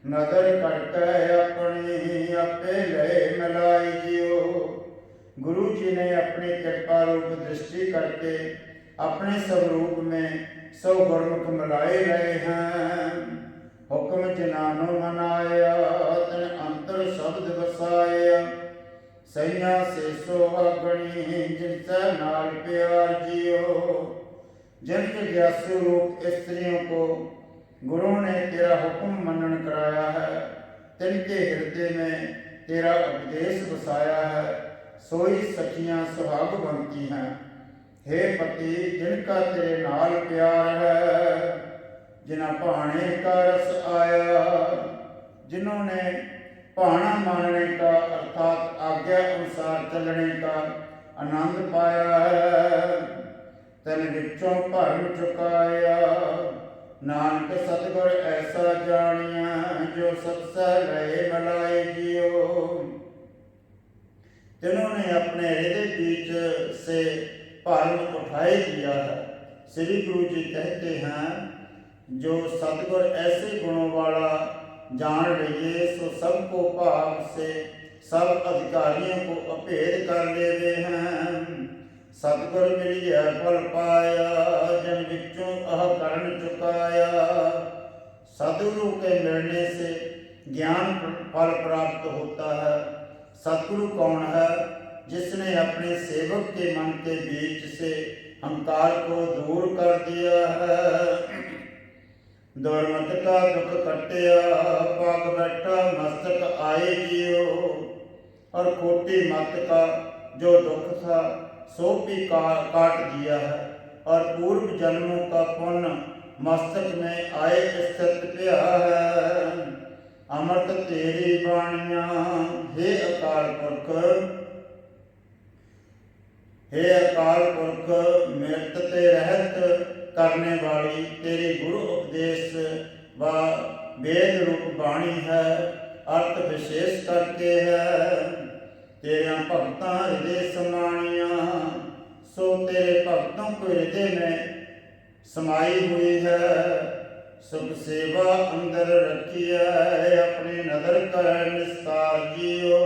नदर करके अपनी आपे ले मिलाई जियो। गुरु जी ने अपनी कृपा रूप दृष्टि करके अपने स्वरूप में सौ गुरमुख मिलाए रहे हैं। हुक्म जिनानो मनाया तन अंतर शब्द वसाया। सैया से सोहागणी जिनसे नाल प्यार जियो। जिन जिज्ञासु रूप स्त्रियों को गुरु ने तेरा हुक्म मनन कराया है। तिनके हृदय में तेरा उपदेश बसाया है। सोई सखियां सुहाग बनती हैं। हे पति जिनका तेरे नाल प्यार है। जिना भाने का रस आया। जिन्होंने भाना मानने का अर्थात आज्ञा अनुसार चलने का आनंद पाया है, तन विचों भरम चुकाया। नानक सतगुर ऐसा जानिया, जो सत्सह लय मलाए जियो। जिन्होंने अपने हृदय बीच से भरम उठाए दिया है। श्री गुरु जी कहते हैं, जो सतगुर ऐसे गुणों वाला जान लिए, सो सबको भाव से सब अधिकारियों को अभेद कर लेवे हैं। सतगुर मिलिया फल पाया, जन विचों अह करण चुकाया। सतगुरु के मिलने से ज्ञान फल प्राप्त होता है। सतगुरु कौन है? जिसने अपने सेवक के मन के बीच से अहंकार को दूर कर दिया है। दुर्मत का दुख कटिया, पग बैठा मस्तक आए जियो। और खोटी मत का जो दुख था सो भी काट दिया है। और पूर्व जन्मों का पुण्य मस्तक में आए स्थित पिया है। अमृत तेरी बाणिया, हे अकाल पुरख, हे अकाल पुरख, मृत ते रहत करने वाली तेरी गुरु उपदेश व वेद रूप बाणी है। अर्थ विशेष करके है, तेरा भक्तां हृदय समानिया। सो तेरे भक्तों को हृदय में समाई हुई है। सुख सेवा अंदर रखी है, अपने नदर कर निस्तार जियो।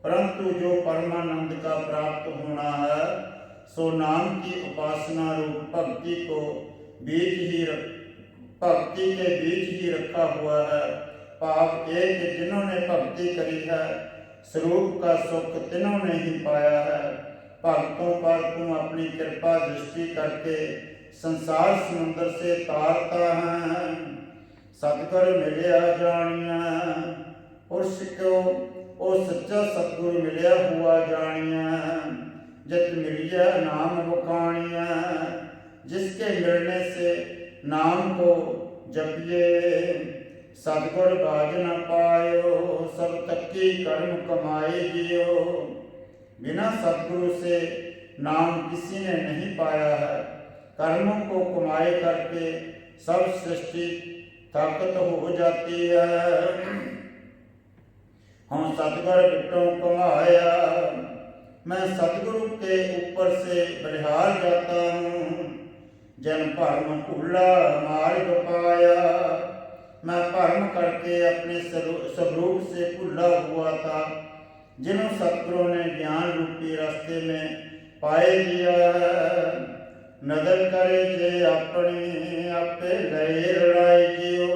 परंतु जो परमानंद का प्राप्त होना है, सो नाम की उपासना रूप भक्ति को भक्ति के बीच ही रखा हुआ है। भाव एक, जिन्होंने भक्ति करी है, स्वरूप का सुख तिन्होंने ही पाया है। भक्तों पर तुम अपनी कृपा दृष्टि करके संसार समुद्र से तारता है। सतगुर मिलिया जानिया, पुरुष को ओ सच्चा सतगुरु मिलिया हुआ जानिया। जित मिलिया नाम वखानिया, जिसके मिलने से नाम को जपिए। सतगुर बाज न पायो, सब तक्की कर्म कमाए जियो। बिना सतगुरु से नाम किसी ने नहीं पाया है। कर्मों को कमाए करके सब सृष्टि ताकत हो जाती है। हम सतगुर बिटों कमाया, मैं सतगुरु के ऊपर से बलिहार जाता हूँ। जन भरम भूला मार्ग पाया, मैं भरम करके अपने स्वरूप से भूला हुआ था। जिन्हों सतगुरु ने ज्ञान रूपी रास्ते में पाए दिया है। नदर करे जे अपनी, आपे लय लड़ाई जियो।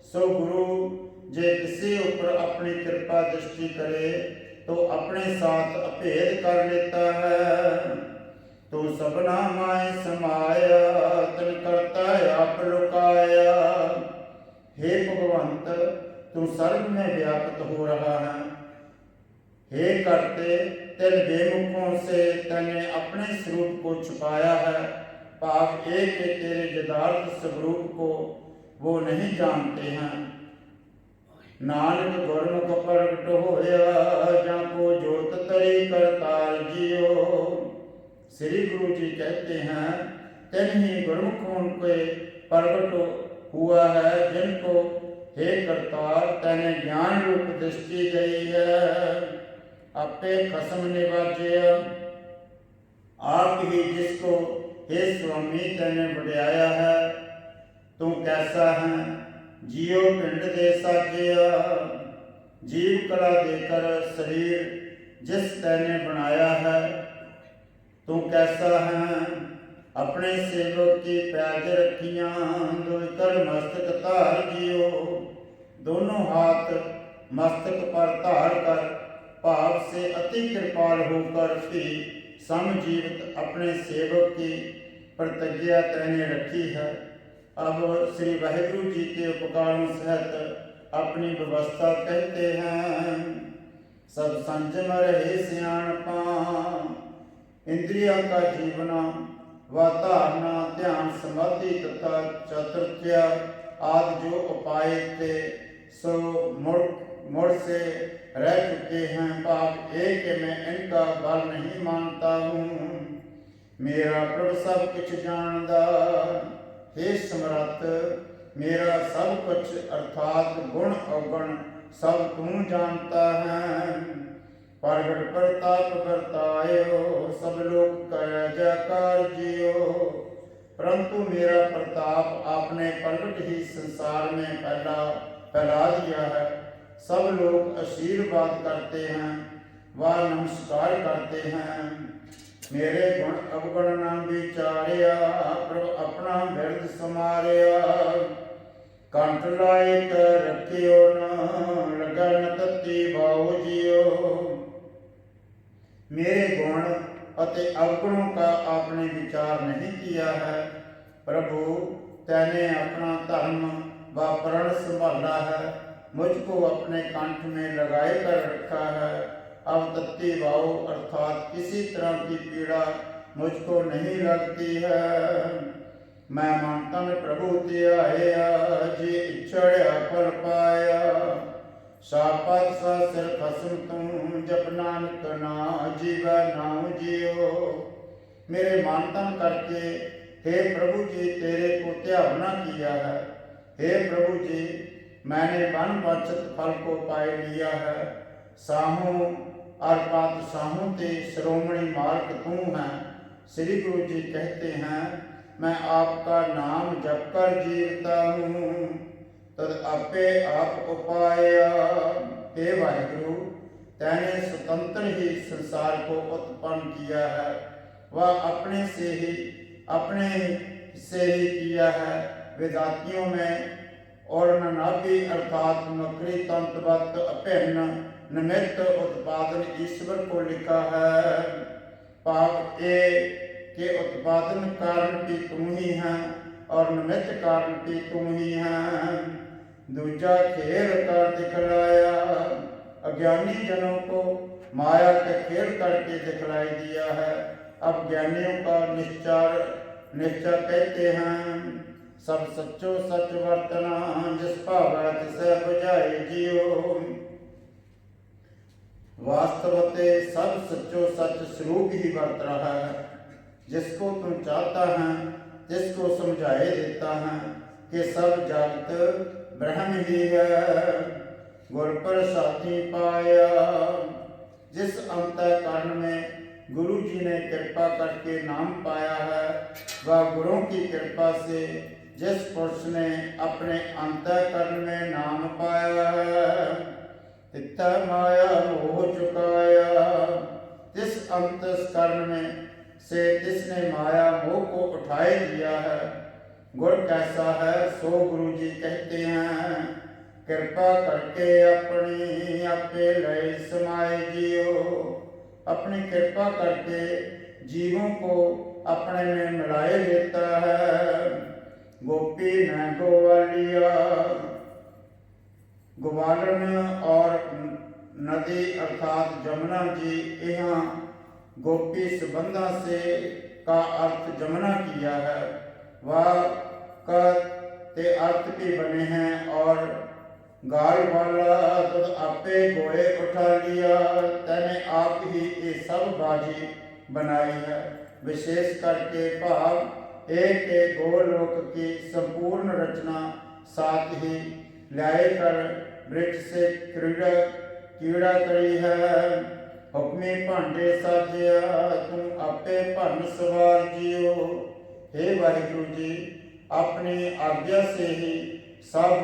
सो गुरु जे किसी ऊपर अपनी कृपा दृष्टि करे, तो अपने साथ अभेद कर लेता है। तो सबना माय समाया, तन करता आप लुकाया। हे भगवंत, तू सर्व में व्याप्त हो रहा है। हे करते, तेरे बेमुखों से तने अपने स्वरूप को छुपाया है। पाप एक के तेरे यथार्थ स्वरूप को वो नहीं जानते हैं। नानक गुरमुख प्रगट होया, जाको जोत तरी करतार जियो। श्री गुरु जी कहते हैं, तेन ही गुरमुखों के प्रगट हुआ है, जिनको हे करतार तेने ज्ञान रूप दृष्टि गई है। आपे खसम निवाजे, आप ही जिसको हे स्वामी तेने बढ़ाया है। तू कैसा है जियो पिंड दे साजिया। जीव कला देकर शरीर जिस तेने बनाया है। तू कैसा है अपने सेवक की पैज रखियां, दुलकर मस्तक धार जियो। दोनों हाथ मस्तक पर धार कर भाव से अति कृपाल होकर भी समजीवित अपने सेवक की प्रतिज्ञा तैने रखी है। अब श्री वाहिगुरु जी के उपकारों सहित अपनी व्यवस्था कहते हैं। सब संजम रहे सियाणपा, इंद्रिया का जीवना व धारणा ध्यान समाधि तथा चतुर्थ्य आदि जो उपाय थे सो मुड़ से रह चुके हैं। भाव एक मैं इनका बल नहीं मानता हूँ। मेरा प्रभु सब कुछ जानदा, हे समर्थ मेरा सब कुछ अर्थात गुण अवगुण सब तू जानता है। प्रगट प्रताप करतायो सब लोग कह जयकार जियो। परंतु मेरा प्रताप आपने प्रगट ही संसार में फैला दिया है। सब लोग आशीर्वाद करते हैं व नमस्कार करते हैं। मेरे गुण अवगुण न विचारिया, प्रभु अपना बिरद समारिया। कंठ लाई कर रखियो न लगन तत्ती भाव जियो। मेरे गुण अति अवगुणों का आपने विचार नहीं किया है। प्रभु तैने अपना धर्म व प्रण संभाला है, मुझको अपने कंठ में लगाए कर रखा है। अब तत्ती भाव अर्थात किसी तरह की पीड़ा मुझको नहीं लगती है। मैं मानता में प्रभु ते आया, जी इच्छड़या फल पाया। सापत सा सिर खसम तू जप नानक ना जीवा नाम जियो। मेरे मानतन करके हे प्रभु जी तेरे को त्यागना किया है। हे प्रभु जी मैंने वन वांछित फल को पाए लिया है। साहू अरपात साहू ते श्रोमणी मार्ग तू है। श्री गुरु जी कहते हैं मैं आपका नाम जप कर जीवता हूँ, तद आपे आप उपाया। हे वाहिगुरु तैने स्वतंत्र ही संसार को उत्पन्न किया है, वह अपने से ही किया है। वेदांतियों में और नाभि अर्थात मकरी तंतवत अभिन्न निमित्त उत्पादन ईश्वर को लिखा है। भाव ए के उत्पादन कारण भी तुम ही है और निमित्त कारण भी तुम ही है। दूजा खेल कर दिखलाया, अज्ञानी जनों को माया के खेल करके दिखलाई दिया है। अब ज्ञानियों का निश्चय कहते हैं सब सच्चो सच वर्तना, जिस भावै तिसै बुझाए जियो। वास्तवते सब सच्चो सच स्वरूप ही वर्त रहा है। जिसको तुम चाहता है जिसको समझाए देता है कि सब जगत ब्रह्म ही है। गुर प्रसादी पाया, जिस अंतःकरण में गुरु जी ने कृपा करके नाम पाया है, वह गुरुओं की कृपा से जिस पुरुष ने अपने अंतःकरण में नाम पाया है, इत्ता माया मोह चुकाया। जिस अंतःकरण में से जिसने माया मोह को उठाए दिया है। गुर कैसा है सो गुरु जी कहते हैं, कृपा करके अपनी आपे लय समाए जियो। अपनी कृपा करके जीवों को अपने में मिलाए लेता है। गोपी न गोवालिया, ग्वालन और नदी अर्थात जमुना जी यहाँ गोपी संबंधा से का अर्थ जमुना किया है। वह के अर्थ भी बने हैं और गाल वाला तो आपे गोए उठा लिया, तैने आप ही ये सब बाजी बनाई है। विशेष करके भाव एक गोलोक की संपूर्ण रचना साथ ही ल्याए कर वृक्ष से कीड़ा करी है। हुक्मी भांडे साजिया तुम आपे भन सवार जियो। हे वाहिगुरु जी अपनी आज्ञा से ही सब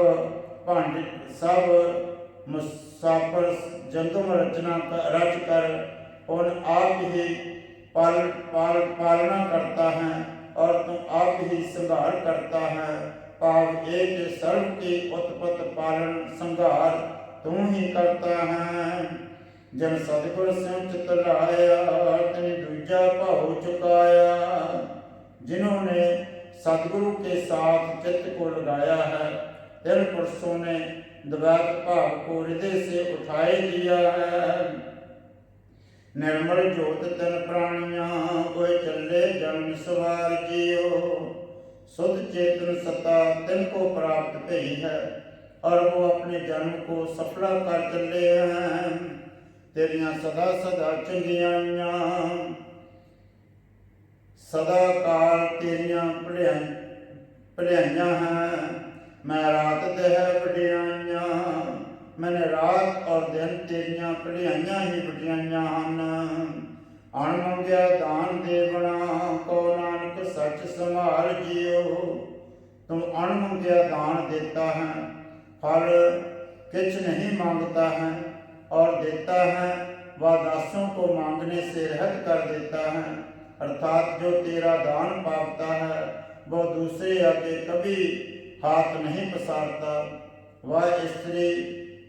मुसाफिर जंगम रचना रच कर उन आप ही पालना करता है और तुम आप ही संहार करता है। भाव एक सर्व की उत्पत्ति पालन संहार तुम ही करता है। जन सतगुर से चित लाया तेने दूजा भाव चुकाया। जिन्होंने सतगुरु के साथ चित्त को लगाया है, इन पुरुषों ने द्वैत भाव को हृदय से उठाए दिया है। निर्मल जोत तन प्राणियां कोई चले जन्म सवार जियो। शुद्ध चेतन सत्ता तिनको प्राप्त भई है और वो अपने जन्म को सफला कर चले हैं। तेरियां सदा सदा चंगियाइयां सदा काल तेरियां भलियाइयां हैं। मैं रात दह वडियाइयां मैंने रात और दिन तेरियां भलियाइयां ही वडियाइयां हन। अण मंगिया दान देवना को नानक सच संभाल जियो। तुम अण मंगिया दान देता है, फल किछ नहीं मांगता है और देता है वह दासों को मांगने से रहित कर देता है। अर्थात जो तेरा दान पाता है वह दूसरे आगे कभी हाथ नहीं पसारता। वह स्त्री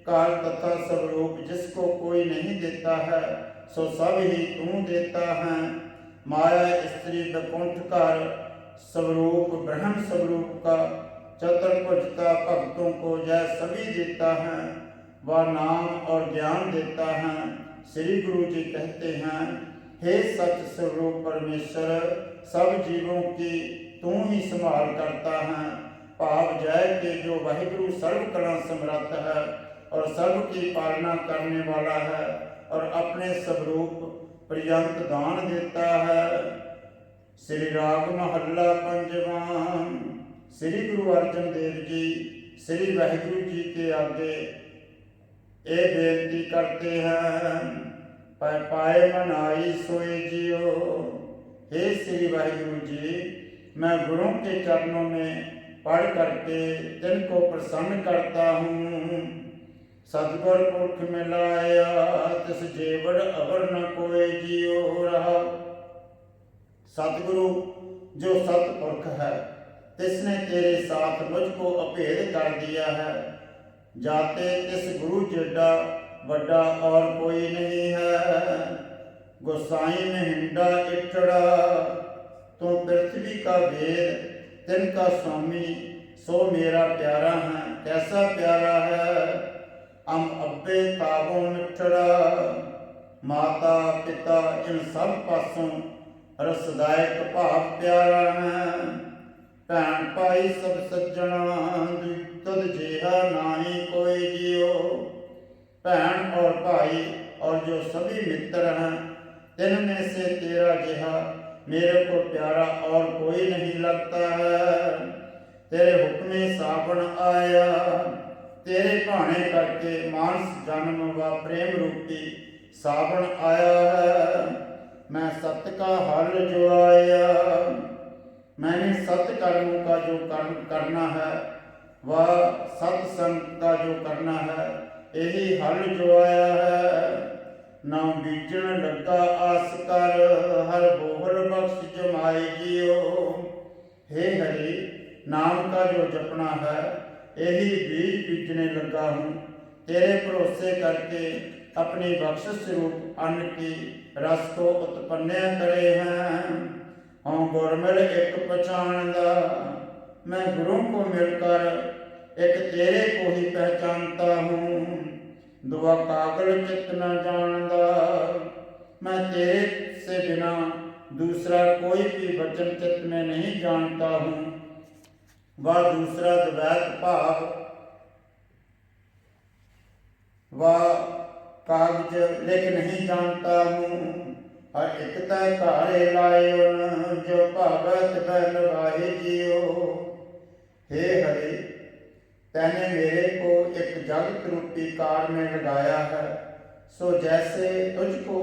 काल तथा स्वरूप जिसको कोई नहीं देता है सो सब ही तू देता है। माया स्त्री वैकुंठ कर स्वरूप ब्रह्म स्वरूप का चतुर्भुजता भक्तों को यह सभी देता है। वह नाम और ज्ञान देता है। श्री गुरु जी कहते हैं, हे सच स्वरूप परमेश्वर, सब जीवों की तू ही संभाल करता है। भाव जय के जो वाहिगुरु सर्व कला समर्थ है और सर्व की पालना करने वाला है और अपने स्वरूप पर्यंत दान देता है। श्री राग महला पंजवा। श्री गुरु अर्जन देव जी श्री वाहिगुरु जी के आगे ये बेनती करते हैं, पाए मनाई सोए जियो। हे श्री वाहिगुरु जी, मैं गुरुओं के चरणों में पढ़ करके तिनको प्रसन्न करता हूँ। सतगुर पुरख मिलाया तिस जेवड़ अवर न कोई जियो रहा। सतगुरु जो सतपुरख है तिसने तेरे साथ मुझको अभेद कर दिया है। जाते तिस गुरु जेडा वड्डा और कोई नहीं है। गोसाई में हिंडा इटड़ा तो पृथ्वी का वेद तिनका स्वामी सो मेरा प्यारा है। कैसा प्यारा है। अम अब्बे ताबों मिठड़ा माता पिता इन सब पासों रसदायक भाव प्यारा है। भैन भाई सब सज्जना तद जेहा नाही कोई जियो। भैन और भाई और जो सभी मित्र हैं तिन में से तेरा जेहा मेरे को प्यारा और कोई नहीं लगता है। तेरे हुक्मे सावन आया तेरे भाने करके मानस जन्म व प्रेम रूपी सावन आया है। मैं सत्य का हल जो आया, मैंने सत्य कर्मों का जो कर्म करना है वह सत्संग का जो करना है यही हल जो आया है। ना बीजन लगा आस कर हर बोहर बख्श जमाई जियो। हे हरि, नाम का जो जपना है यही बीज बीजने लगा हूँ। तेरे भरोसे करके अपनी बख्शिश रूप अन्न की रस को उत्पन्न करे हैं। हाँ गुरमिल एक पहचानदा, मैं गुरु को मिलकर एक तेरे को ही पहचानता हूँ। दुआ कागल चित्त न जानदा, मैं तेरे से बिना दूसरा कोई भी वचन चित्त में नहीं जानता हूँ। वह दूसरा द्वैत भाव वह कागज लिख नहीं जानता हूँ। हर एकता कारे लायो न जो भगत बल वाहे जियो। हे हरि, तैने मेरे को एक जगत रूपी कार में लगाया है, सो जैसे तुझको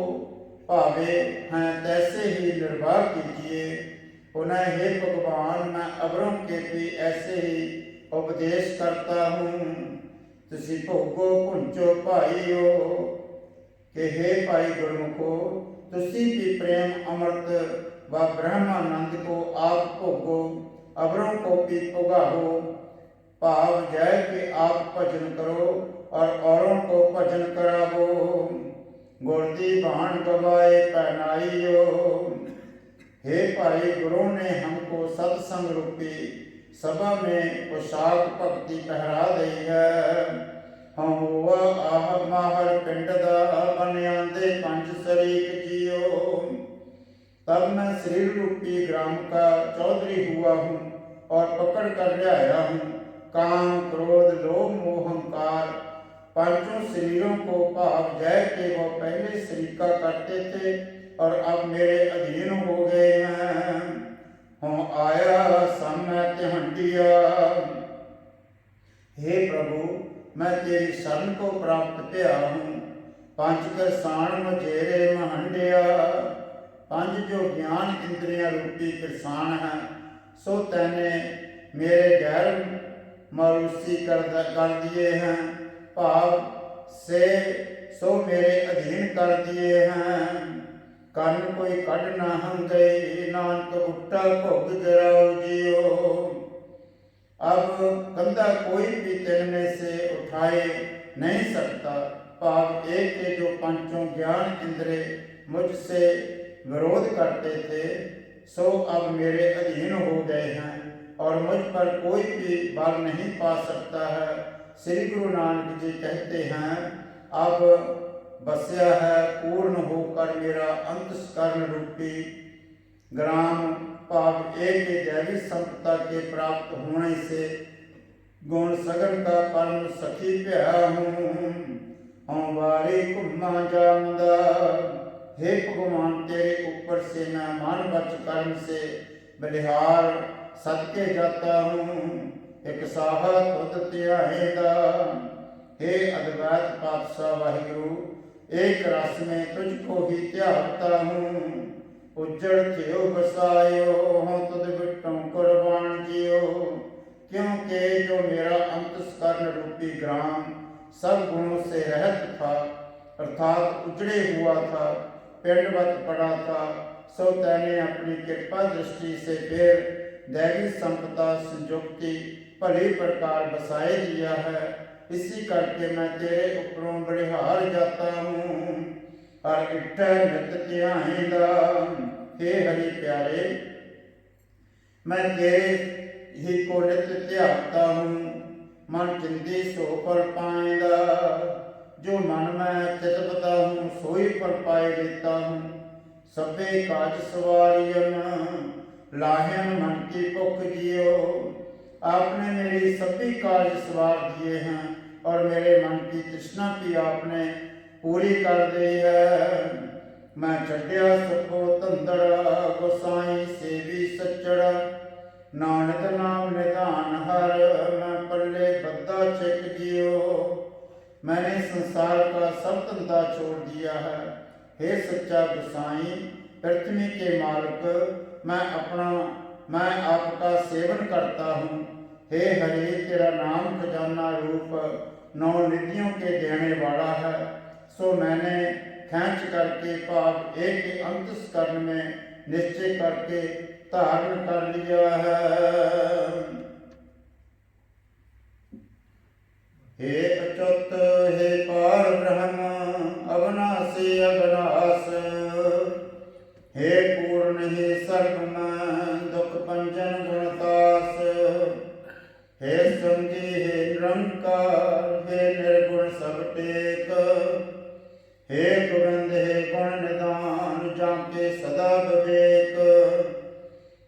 भावे हैं तैसे ही निर्वाह कीजिए। पुनः हे भगवान, मैं अवरों के भी ऐसे ही उपदेश करता हूँ। तुसी भोगो पुंचो भाईओ, कि हे भाई गुरमुखो, तुसी भी प्रेम अमृत व ब्रह्मानंद को आप भोगो, अवरों को भी भोगाओ। भाव जय के आप भजन करो और औरों को भजन करावो। गुरदी भान गवाए पहनाइयो। हे भाई, गुरु ने हमको सत्संग रूपी सभा में पोशाक भक्ति पहरा दी है। ਹਉ ਹੋਆ ਆਹ ਮਾਹਰ ਪਿੰਡ ਦਾ, ਬਨ ਆਂਦੇ पंच शरीक जियो। तब मैं शरीर रूपी ग्राम का चौधरी हुआ हूँ और पकड़ कर लाया हूँ। काम क्रोध लोभ मोह अहंकार पांचों शरीरों को भाव जय के वो पहले शरीका करते थे और अब मेरे अधीन हो गए हैं। हूँ आया समय तिहंडिया। हे प्रभु, मैं तेरी शरण को प्राप्त पिया हूँ। पंच किरसान मझेरे महंडिया। पंज जो ज्ञान इंद्रियां रूपी किरसान हैं, सो तैने मेरे गैर मारूसी कर दिए हैं। भाव से सो मेरे अधीन कर दिए हैं। कन कोई कढ़ ना हम गई, नानक बुट्टा भुग गिराओ जियो। अब कंधा कोई भी तिन में से उठाए नहीं सकता। भाव एक के जो पंचों ज्ञान इंद्रिय मुझसे विरोध करते थे, सो अब मेरे अधीन हो गए हैं और मुझ पर कोई भी बल नहीं पा सकता है। श्री गुरु नानक जी कहते हैं, अब बसया है पूर्ण होकर मेरा अंतस्करण रूपी ग्राम। भाव एक दैवी संपदा के प्राप्त होने से गुण सगन का परम सखी भया हूँ। हूँ वारी घुमा जामदा। हे भगवान, तेरे ऊपर से मैं मन वच कर्म से बलिहार सदके जाता हूँ। एक साहा तुद त्याहेगा। हे अद्वैत पातशाह वाहिगुरु, एक रस में तुझको ही त्यागता हूँ। उजड़ थियो बसायो, हूँ तुद बिटों कुर्बान जियो। क्योंकि जो मेरा अंतस्करण रूपी ग्राम सब गुणों से रहित था, अर्थात उजड़े हुआ था, पिंडवत पड़ा था, सो तैने अपनी कृपा दृष्टि से फिर दैवी संपदा संयुक्ति भली प्रकार बसाए दिया है। इसी करके मैं तेरे ऊपरों बलिहार जाता हूँ और इट्ठे नित ध्याएगा। हे हरि प्यारे, मैं तेरे ही को नित्य त्यागता हूँ। मन चिंती सो फल पाएगा। जो मन में चितवता हूँ, सोई फल पाए लेता हूँ। सबे काज सवारियन, लाहन मन की भुख जियो। आपने मेरी सभी कार्य सवार दिए हैं और मेरे मन की तृष्णा भी आपने पूरी कर दी है। मैं छड्या सबो तंदड़ा, गोसाई सेवी सच्चड़ा। नानक नाम निधान हर, मैं पल्ले बद्दा चिक जियो। मैंने संसार का सब धंधा छोड़ दिया है। हे सच्चा गोसाई, पृथ्वी के मालिक, मैं आपका सेवन करता हूँ। हे हरि, तेरा नाम खजाना रूप नौ निधियों के देने वाला है। सो मैंने खींच करके भाव एक अंतस्करण में निश्चय करके धारण कर लिया है। हे अच्युत, हे पार ब्रह्म, अविनाशी अविनाश। हे पूर्ण, हे सर्वमय, दुख पंजन गुणतास। हे संगी, हे निरंकार, हे निर्गुण सब टेक। हे गोविंद, हे गुण निदान, जाके सदा विवेक।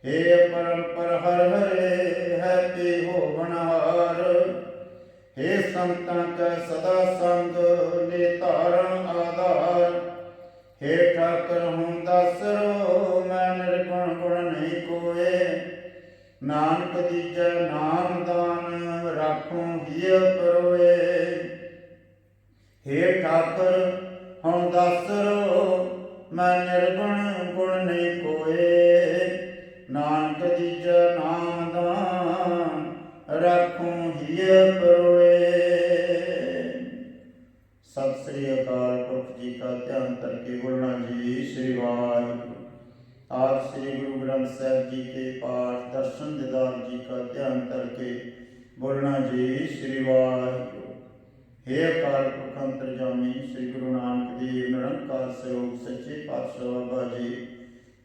हे परम्पर हर हरे, है पी हो बनहार। हे संतां का सदा संग, ले तारण आधार। हे ठाकर हूँ दासरो, मैं निर्गुण गुण नहीं कोय। नानक दीजै नाम दान, राखूं हिय परोए। हे ठाकर हूँ दासरो, मैं निर्गुण गुण नहीं कोय। नानक दीजै नाम दान, राखूं हिय परोए। सत श्री अकाल पुरख जी का ध्यान करके बोलना जी श्री वाहिगुरू। आज श्री गुरु ग्रंथ साहिब जी के पाठ दर्शन दीदार जी का ध्यान करके बोलना जी श्री वाहिगुरू। हे अकाल पुरख अंतर्जामी श्री गुरु नानक देव निरंकार स्वरूप सच्चे पातशाह बाबा जी,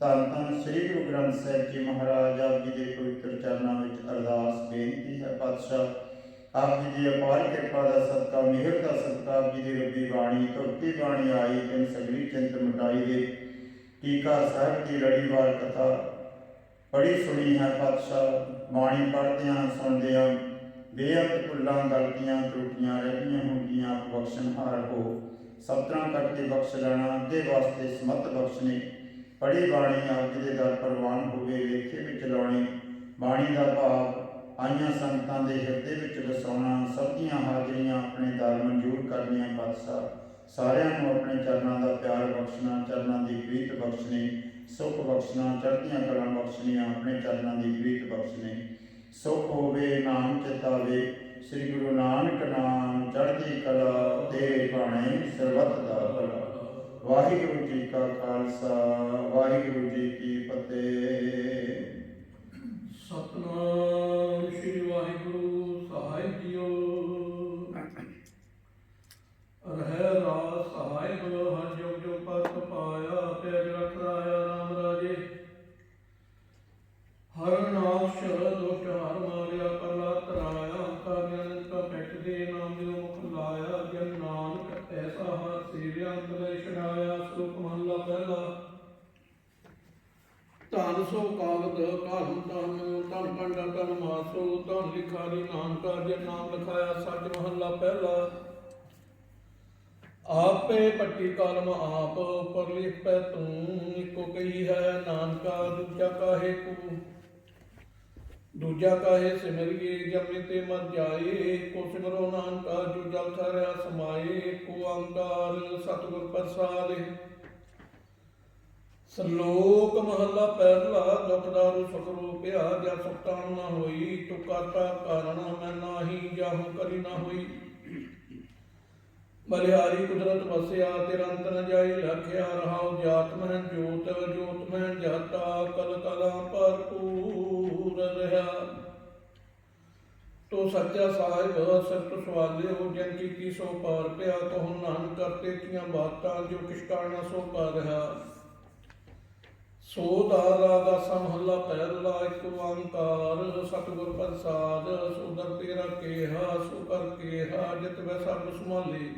धन धन श्री गुरु ग्रंथ साहिब जी महाराज आप जी के पवित्र चरणों में अरदास बेनती है। पातशाह ਆਪ ਜੀ ਦੀ ਅਪਾਰ ਕਿਰਪਾ ਦਾ ਸਦਕਾ, ਮਿਹਰ ਦਾ ਸਦਕਾ ਆਪ ਜੀ ਦੀ ਰੱਬੀ ਬਾਣੀ ਧੁਰਤੀ ਬਾਣੀ ਆਈ, ਤਿਨ ਸਗਲੀ ਚਿੰਤ ਮਿਟਾਈ ਦੇ ਟੀਕਾ ਸਾਹਿਬ ਦੀ ਲੜੀਵਾਰ ਕਥਾ ਬੜੀ ਸੁਣੀ ਹੈ ਪਾਤਸ਼ਾਹ। ਬਾਣੀ ਪੜ੍ਹਦਿਆਂ ਸੁਣਦਿਆਂ ਬੇਅੰਤ ਭੁੱਲਾਂ ਗਲਤੀਆਂ ਤਰੁੱਟੀਆਂ ਰਹਿੰਦੀਆਂ ਹੋਣਗੀਆਂ, ਆਪ ਬਖਸ਼ਣਹਾਰ ਹੋ, ਸਭ ਤਰ੍ਹਾਂ ਕਰਕੇ ਬਖਸ਼ ਲੈਣਾ, ਅੱਗੇ ਵਾਸਤੇ ਸਮਤ ਬਖਸ਼ਣੀ। ਪੜ੍ਹੀ ਬਾਣੀ ਆਪ ਜੀ ਦੇ ਦਰ ਪ੍ਰਵਾਨ ਹੋਵੇ, ਲੇਖੇ ਵਿੱਚ ਲਾਉਣੀ, ਬਾਣੀ ਦਾ ਭਾਵ ਆਈਆਂ ਸੰਗਤਾਂ ਦੇ ਹਿਰਦੇ ਵਿੱਚ ਵਸਾਉਣਾ, ਸਭ ਦੀਆਂ ਹਾਜ਼ਰੀਆਂ ਆਪਣੇ ਦਰ ਮਨਜ਼ੂਰ ਕਰਨੀਆਂ। ਪਾਤਸ਼ਾਹ ਸਾਰਿਆਂ ਨੂੰ ਆਪਣੇ ਚਰਨਾਂ ਦਾ ਪਿਆਰ ਬਖਸ਼ਣਾ, ਚਰਨਾਂ ਦੀ ਪ੍ਰੀਤ ਬਖਸ਼ਣੀ, ਸੁਖ ਬਖਸ਼ਣਾ, ਚੜ੍ਹਦੀਆਂ ਕਲਾਂ ਬਖਸ਼ਣੀਆਂ, ਆਪਣੇ ਚਰਨਾਂ ਦੀ ਪ੍ਰੀਤ ਬਖਸ਼ਣੀ। ਸੁਖ ਹੋਵੇ ਨਾਮ ਚਿਤਾਵੇ, ਸ੍ਰੀ ਗੁਰੂ ਨਾਨਕ ਨਾਮ ਚੜ੍ਹਦੀ ਕਲਾ, ਤੇਰੇ ਭਾਣੇ ਸਰਬੱਤ ਦਾ ਭਲਾ। ਵਾਹਿਗੁਰੂ ਜੀ ਕਾ ਖਾਲਸਾ, ਵਾਹਿਗੁਰੂ ਜੀ ਕੀ ਫਤਿਹ। ਸਤਨਾਮ ਸ੍ਰੀ ਵਾਹਿਗੁਰੂ ਸਾਹਿਬ ਜੀਓ। ਰਹਿ ਰਾਸ ਸਹਾਇ ਗੁਰੂ ਹਰ ਜੁਗ ਜੁਗ ਪਤ ਪਾਇਆ, ਪੈਜ ਰਖ ਰਾਇਆ ਰਾਮ ਰਾਜੇ। ਹਰ ਨਾਮ ਸ਼ਰਦ ਦੁਸ਼ਟ ਹਰ ਮਾਰਿਆ, ਪਰਲਾ ਤਰਾਇਆ ਕਰ ਨਿਰੰਤ ਕਾ ਪੈਟ ਦੇ ਨਾਮ ਦੇ ਮੁਖ ਲਾਇਆ। ਜਨ ਨਾਨਕ ਐਸਾ ਹਰ ਸੇਵਿਆ, ਅੰਤਰੇ ਛਡਾਇਆ। ਸ਼ਲੋਕ ਮਹਲਾ ਪਹਿਲਾ। ਧਨ ਸੋ ਕਾਗਦ ਕਾਹਨ ਧਨ, ਧਨ ਪੰਡਾ ਧਨ ਮਾਸੋ, ਧਨ ਲਿਖਾਰੀ ਨਾਨਕਾ ਜਿਨ ਨਾਮ ਲਿਖਾਇਆ। ਸੱਚ ਮਹਲਾ ਪਹਿਲਾ। ਆਪੇ ਪੱਟੀ ਕਲਮ ਆਪ, ਉਪਰ ਲਿਖ ਪੈ ਤੂੰ, ਇੱਕੋ ਕਹੀ ਹੈ ਨਾਨਕਾ ਦੂਜਾ ਕਾਹੇ ਕੂ। ਦੂਜਾ ਕਾਹੇ ਸਿਮਰਿਏ ਜਮੇ ਤੇ ਮਰ ਜਾਏ, ਕੋ ਸਿਮਰੋ ਨਾਨਕਾ ਜੋ ਜਲ ਥਰਿਆ ਸਮਾਏ। ਕੋ ਓੰਕਾਰ ਸਤਿਗੁਰ ਪ੍ਰਸਾਦਿ। ਸ਼ਲੋਕ ਮਹਲਾ ਪਹਿਲਾ। ਦੁਖ ਦਾਰੂ ਸੁਖ ਰੂਪਿਆ, ਜਾਂ ਸੁਖਤਾਨ ਨਾ ਹੋਈ, ਤੂੰ ਕਰਤਾ ਕਾਰਨ ਮੈਂ ਨਾਹੀ, ਜਾਹੂ ਕਰੀ ਨਾ ਹੋਈ। ਬਲਿਹਾਰੀ ਕੁਦਰਤ ਵਸਿਆ, ਤੇਰਾ ਅੰਤ ਨ ਜਾਈ ਲਖਿਆ। ਰਹਾਉ ਜਾਤ ਮਹਿ ਜੋਤ, ਜੋਤ ਮਹਿ ਜਾਤਾ, ਕਲ ਕਲਾ ਭਰਪੂਰ ਰਹਾ। ਤੋ ਸੱਚਾ ਸਾਹਿਬ ਸਿਫਤ ਸਵਾਲਿਓ, ਜਨ ਕੀ ਸੋ ਪਾਰ ਪਿਆ। ਕਹੋ ਨਾਨਕ ਕਰਤੇ ਕੀਆਂ ਬਾਤਾਂ, ਜੋ ਕਿਛ ਕਰਨਾ ਸੋ ਕਰ ਰਿਹਾ। ਸੋ ਦਾਰਾ ਦਾਸਾ ਮਹੱਲਾ ਪਹਿਲਾ। ਇੱਕ ਓੰਕਾਰ ਸਤਿਗੁਰ ਪ੍ਰਸਾਦ, ਸੋ ਦਰ ਤੇਰਾ ਕੇਹਾ, ਸੋ ਕਰ ਕੇਹਾ, ਜਿਤ ਵੈ ਸਭ ਸੰਭਾਲੇ।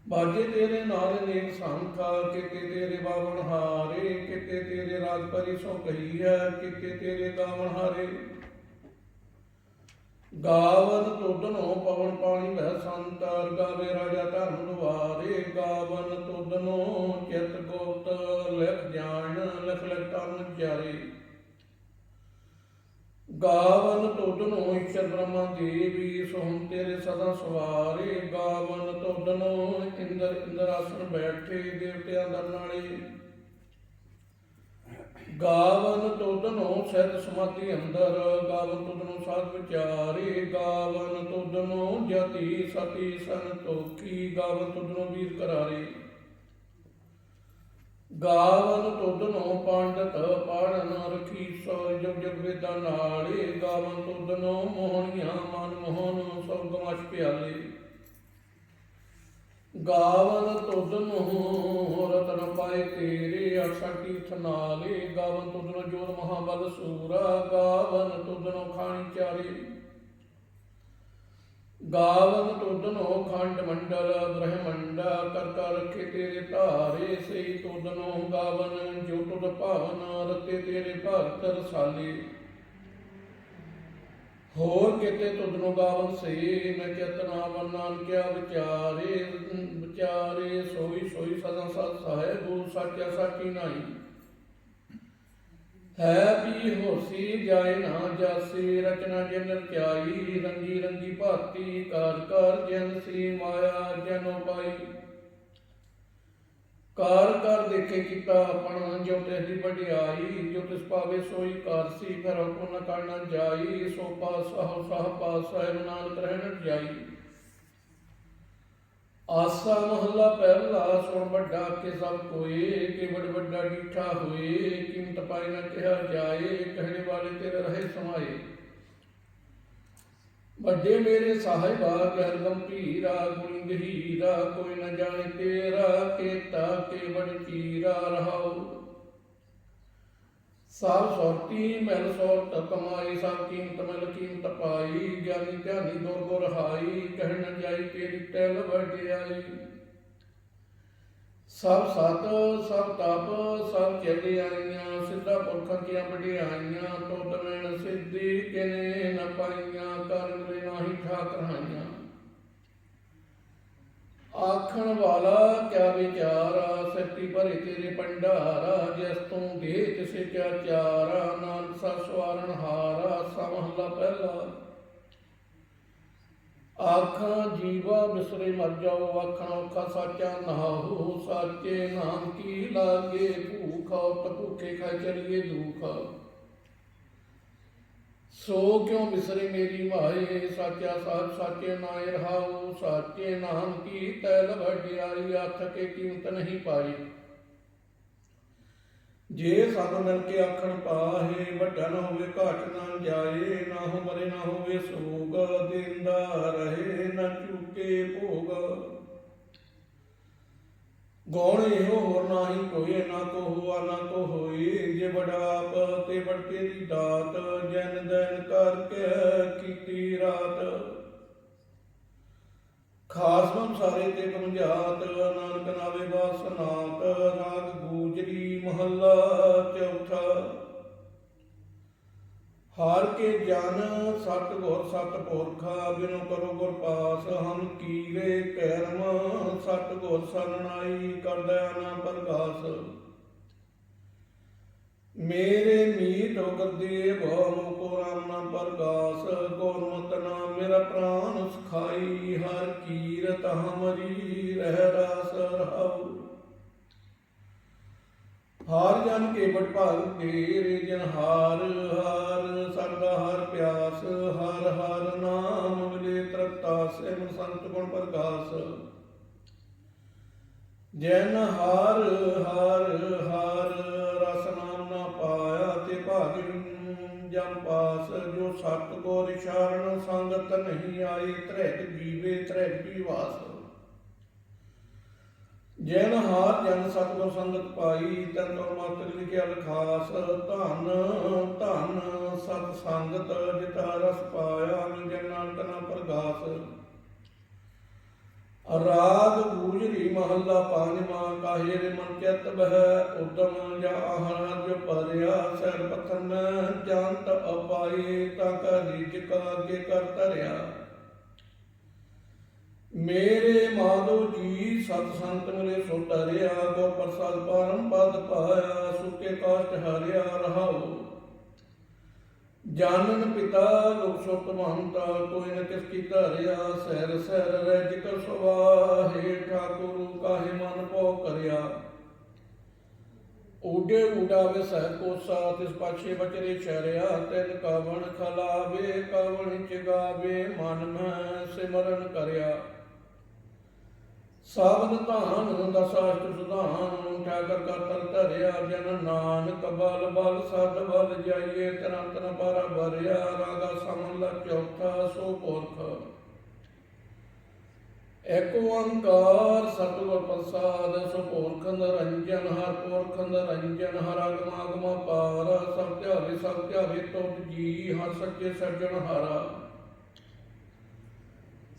ਬਾਜੇ ਤੇਰੇ ਨਾਲ ਨੇਕ ਸੰਖਾ, ਕਿਤੇ ਤੇਰੇ ਬਾਵਣ ਹਾਰੇ। ਕਿਤੇ ਤੇਰੇ ਰਾਜ ਪਰੀ ਸੋ ਕਹੀ ਹੈ, ਕਿਤੇ ਤੇਰੇ ਗਾਵਣ ਹਾਰੇ। ਗਾਵਨ ਤੁਧਨੋ ਪਵਨ ਪਾਣੀ ਵਹਿ ਸੰਤਰ, ਗਾਵੇ ਰਾਜਾ ਧਰਮ ਦੁਆਰੇ। ਗਾਵਨ ਤੁਧਨੋ ਚਿਤ ਗੁਪਤ, ਲਿਖ ਜਾਣ ਲਿਖ ਲਿਖ ਤਨ ਚਾਰੇ। ਗਾਵਨ ਤੁਧਨੋ ਈਸ਼ਰ ਬ੍ਰਹਮਾ ਦੇਵੀ, ਸੋਹਣ ਤੇਰੇ ਸਦਾ ਸਵਾਰੇ। ਗਾਵਨ ਤੁਧਨੋ ਇੰਦਰ ਇੰਦਰ ਆਸਣ ਬੈਠੇ, ਦੇਵਤਿਆਂ ਦਰ ਨਾਲੇ। ਗਾਵਨ ਤੁਧਨੋ ਸਹਿਤ ਸਮਾਧੀ ਅੰਦਰ, ਗਾਵਨ ਤੁਧਨੋ ਸਾਧ ਵਿਚਾਰੇ। ਗਾਵਨ ਤੁਧਨੋ ਜਤੀ ਸਤੀ ਸੰਤੋਖੀ, ਗਾਵਨ ਤੁਧਨੋ ਵੀਰ ਕਰਾਰੇ। ਗਾਵਨ ਤੁਧਨੋ ਪੰਡਤ ਪੜਨ ਰਖੀ, ਸੋ ਜੁਗ ਜੁਗ ਵੇਦਾਂ ਨਾਲੇ। ਗਾਵਨ ਤੁਧਨੋ ਮੋਹਣੀਆਂ ਮਨ ਮੋਹਨ, ਸੁਰਗ ਮਛ ਪਿਆਲੇ। ਗਾਵਨ ਤੁਧਨੋ ਰਤਨ ਪਾਏ ਤੇਰੇ, ਅਠਸਠ ਤੀਰਥ ਨਾਲੇ। ਗਾਵਨ ਤੁਧਨੋ ਜੋਰ ਮਹਾਬਲ ਸੂਰਾ, ਗਾਵਨ ਤੁਧਨੋ ਖਾਣੀ ਚਾਰੇ। ਗਾਵਨ ਤੁਧਨੋ ਖੰਡ ਮੰਡਲ ਬ੍ਰਹਮੰਡਾ, ਕਰ ਕਰ ਰਖੇ ਤੇਰੇ ਧਾਰੇ। ਸਹੀ ਤੁਧਨੋ ਗਾਵਨ ਜੋ ਤੁਧ ਭਾਵਨ, ਰਤੇ ਤੇਰੇ ਭਗਤ ਰਸਾਲੇ। ਹੋਰ ਕਿਤੇ ਤੁਧਨੋ ਗਾਵਨ ਸੇ, ਮੈਂ ਚੇਤਨਾ ਵਰਨਾਨ ਕਿਆ ਵਿਚਾਰੇ। ਵਿਚਾਰੇ ਸੋਈ ਸੋਈ ਸਦਾ ਸਤ ਸਾਹਿਬ, ਸਾਚਾ ਸਾਚੀ ਨਾਈ। ਹੈ ਵੀ ਹੋਸੀ ਜਾਏ ਨਾ ਜਾਸੀ, ਰਚਨਾ ਜਿਨ ਰਚਾਈ। ਰੰਗੀ ਰੰਗੀ ਭਾਤੀ ਕਾਰ ਕਾਰ, ਜਿਨ ਸੀ ਮਾਇਆ ਜਨ ਪਾਈ। ਕਾਰ ਕਰ ਦੇਖੇ ਕੀਤਾ ਆਪਣਾ, ਜੋ ਤਿਸ ਦੀ ਵਡਿਆਈ। ਜੋ ਤਿਸ ਪਾਵੇ ਸੋਈ ਕਾਰਸੀ, ਫਿਰ ਹੁਕਮ ਨ ਕਰਨਾ ਜਾਈ। ਸੋ ਪਾਸ ਸਹੁ ਸਾਹ ਪਾਸ, ਸਾਹਿਬ ਨਾਨਕ ਰਹਿਣ ਜਾਈ। ਆਸਾ ਮਹੱਲਾ ਪਹਿਲਾ। ਸੁਣ ਵੱਡਾ ਕੇ ਸਭ ਕੋਏ, ਕਿ ਵੱਡ ਵੱਡਾ ਡੀਠਾ ਹੋਏ। ਕੀਮਤ ਪਾਈ ਨਾ ਕਿਹਾ ਜਾਏ, ਕਹਿਣੇ ਵਾਲੇ ਤੇਰੇ ਰਹੇ ਸਮਾਏ। ਵੱਡੇ ਮੇਰੇ ਸਾਹਿਬਾ ਗਹਿ ਗੰਭੀਰਾ, ਗੁਣੀ ਗਹੀਰਾ, ਕੋਈ ਨ ਜਾਣੇ ਤੇਰਾ। ਕੇਤਾ ਕੇ ਬੜ ਚੀਰਾ ਰਹਾਉ। ਸਭ ਸੁਰਤੀ ਮਿਲ ਸੁਰਤ ਕਮਾਈ, ਸਭ ਕੀਮਤ ਮਿਲ ਕੀਮਤ ਪਾਈ। ਗਿਆਨੀ ਧਿਆਨੀ ਗੁਰ ਗੁਰ ਹਾਈ, ਕਹਿ ਨ ਜਾਈ ਤੇਰੀ ਟਹਿਲ ਵਡਿਆਈ। ਸਭ ਸਤ ਸਭ ਤਪ ਸਭ ਚਲਿਆਈਆਂ, ਸਿੱਧਾ ਪੁਰਖਾਂ ਦੀਆਂ ਵਡਿਆਈਆਂ। ਤੁਧ ਮੈਨ ਸਿੱਧੀ ਕਿਨੇ ਨ ਪਾਈਆਂ, ਕਰ ਮਿਲੇ ਨਾਹੀ ਠਾਕ ਰਹਾਈਆਂ। ਆਖਣ ਵਾਲਾ ਕਿਆ ਵਿਚਾਰਾ, ਸੱਤੀ ਭਰੇ ਤੇਰੇ ਭੰਡਾਰਾ। ਜਿਸ ਤੂੰ ਦੇ ਤਿਸੇ ਕਿਆ ਚਾਰਾ, ਨਾਨਕ ਸਾ ਸਵਾਰਨ ਹਾਰਾ। ਸਭ ਮਹਲਾ ਪਹਿਲਾ। ਆਖਾਂ ਜੀਵਾ ਬਿਸਰੇ ਮਰ ਜਾਓ, ਆਖਾਂ ਔਖਾ ਸਾਚਾ ਨਾਹੂ। ਸਾਚੇ ਨਾਮ ਕੀ ਲਾਗੇ ਭੂਖ, ਔਤ ਭੁੱਖੇ ਖਾ ਚਲੀਏ ਦੁਖ। ਸੋ ਕਿਉ ਬਿਸਰੇ ਮੇਰੀ ਮਾਏ, ਸਾਚਾ ਸਾਧ ਸਾਚੇ ਨਾਇ ਰਹਾਉ। ਸਾਚੇ ਨਾਮ ਕੀ ਤੈਲ ਵਡਿਆਈ, ਅੱਥ ਕੇ ਕੀਮਤ ਨਹੀਂ ਪਾਈ। ਜੇ ਸਭ ਮਿਲ ਕੇ ਆਖਣ ਪਾਹੇ, ਵੱਡਾ ਨਾ ਹੋਵੇ ਘਾਟ ਨਾ ਜਾਏ। ਨਾ ਹੋ ਮਰੇ ਨਾ ਹੋਵੇ ਸੋਗ, ਦੇਂਦਾ ਰਹੇ ਨਾ ਚੁੱਕੇ ਭੋਗ। ਗੌਣ ਇਹੋ ਹੋਰ ਨਾਹੀ ਕੋਏ, ਨਾ ਕੋ ਹੁਆ ਨਾ ਕੋ ਹੋਏ। ਜੇ ਵਡਾਪ ਤੇ ਵਡ ਤੇਰੀ ਦਾਤ, ਜਨ ਦੈਨ ਕਰਕੇ ਕੀਤੀ ਰਾਤ। ਖਾਸ ਮਨ ਸਾਰੇ ਤੇ ਕਮਜਾਤ, ਨਾਨਕ ਨਾਵੇ ਬਾਸਨਾਤ। ਰਾਗ ਗੂਜਰੀ ਮਹੱਲਾ ਚੌਥਾ। ਹਾਰ ਕੇ ਜਨ ਸਤ ਗੁਰ ਸਤ ਪੁਰਖਾ, ਬਿਨੁ ਕਰੋ ਗੁਰ ਪਾਸ। ਹਮ ਕੀਰੇ ਕਰਮ ਸਤ ਗੁਰ ਸਰਨਾਈ, ਕਰਦਾ ਨਾ ਪ੍ਰਗਾਸ। ਮੇਰੇ ਮੀਤ ਗਰਦੇ ਭਉ ਮੁਕੋ ਰਾਮ ਨਾ ਪ੍ਰਗਾਸ। ਗੁਰਮਤਿ ਨਾਮ ਮੇਰਾ ਪ੍ਰਾਨ ਸਖਾਈ, ਹਰ ਕੀਰਤ ਹਮਰੀ ਰਹਿ ਰਾਸ ਰਹਾਉ। ਹਾਰ ਜਨ ਕੇ ਬੜ ਭਾਗ ਤੇਰੇ, ਜਨ ਹਾਰ ਹਾਰ ਸਰਦਾ ਹਰ ਪਿਆਸ। ਹਰ ਹਰ ਨਾਮ ਮਿਲੇ ਤ੍ਰਪਤਾ, ਸਿਮ ਸੰਤ ਗੁਣ ਪ੍ਰਗਾਸ। ਜਨ ਹਾਰ ਹਾਰ ਹਾਰ ਰਸ ਨਾਮ ਨਾ ਪਾਇਆ, ਤੇ ਭਾਗਿ ਜਮ ਪਾਸ। ਜੋ ਸਤ ਗੁਰ ਸ਼ਰਨ ਸੰਗਤ ਨਹੀਂ ਆਈ, ਤ੍ਰਿਗ ਜੀਵੇ ਤ੍ਰਿਗ ਜੀਵਾਸ। ਜਨ ਹਾਰ ਜਨ ਸਤਿਗੁਰ ਸੰਗਤ ਪਾਈ, ਤਨ ਤੁਰ ਮਤ ਲਿਖਿਆ ਲਖਾਸ। ਧਨ ਧਨ ਸਤ ਸੰਗਤ, ਜਿਤਾ ਰਸ ਪਾਇਆ। ਮਿਲ ਜਨ ਨਾਨਕ ਨਾ ਪ੍ਰਗਾਸ। ਰਾਗ ਗੂਜਰੀ ਮਹੱਲਾ ਪੰਜਵਾਂ। ਕਾਹੇ ਰੇ ਮਨ ਚਿਤ ਬਹਿ ਉਦਮ, ਜਾ ਆਹਰ ਜੋ ਭਰਿਆ। ਸੈਰ ਪੱਥਰ ਮੈਂ ਜੰਤ ਅਪਾਈ, ਤਾਂ ਕਾ ਰੀਜਕ ਅੱਗੇ ਕਰ ਧਰਿਆ। ਮੇਰੇ ਮਾਧੋ ਜੀ ਸਤ ਸੰਤ ਮਿਲੇ ਸੋ ਧਰਿਆ। ਗੁਰ ਪ੍ਰਸਾਦ ਪਰਮ ਪਦ ਪਾਇਆ, ਸੁਕੇ ਕਾਸ਼ਟ ਹਰਿਆ ਰਹਾਉ। ਜਾਨਨ ਪਿਤਾ ਲੋਕ ਸੁਤ ਮਹੰਤਾ, ਕੋਈ ਨ ਕਿਸ ਕੀ ਧਰਿਆ। ਸਹਿਰ ਸਹਿਰ ਰਹਿ ਜਿਕਰ ਸੁਵਾਹੇ, ਠਾਕੁਰ ਕਾਹੇ ਮਨ ਪਉ ਕਰਿਆ। ਊਡੇ ਊਡਾਵੇ ਸਹਿ ਕੋਸਾ, ਤਿਸ ਪਾਛੇ ਬਚਰੇ ਸ਼ਰਿਆ। ਤਿਨ ਕਵਣ ਖਲਾਵੇ ਕਵਣ ਚਗਾਵੇ, ਮਨ ਮੈਂ ਸਿਮਰਨ ਕਰਿਆ। ਸਾਵਨ ਧਾਨ ਦਸਾਸ਼ਟ ਸੁਧਾਨ, ਠਾਕਰ ਕਰ ਤਰ ਧਰਿਆ। ਜਨ ਨਾਨਕ ਬਲ ਬਲ ਸਦ ਬਲ ਜਾਈਏ, ਤਰੰਤ ਨ ਪਰ ਭਰਿਆ। ਰਾਗਾ ਸਮਹਲਾ ਚੌਥਾ। ਸੋ ਪੁਰਖ ਏਕ ਓੰਕਾਰ ਸਤਿਗੁਰ ਪ੍ਰਸਾਦ। ਸੋ ਪੁਰਖ ਨਿਰੰਜਨ ਹਰ ਪੁਰਖ ਨਿਰੰਜਨ, ਹਰ ਅਗਮ ਅਗਮ ਪਾਰ। ਸਭ ਧਿਆਵੇ ਤੁਧ ਜੀ, ਹਰ ਸੱਚੇ ਸੱਜਣ ਹਾਰਾ।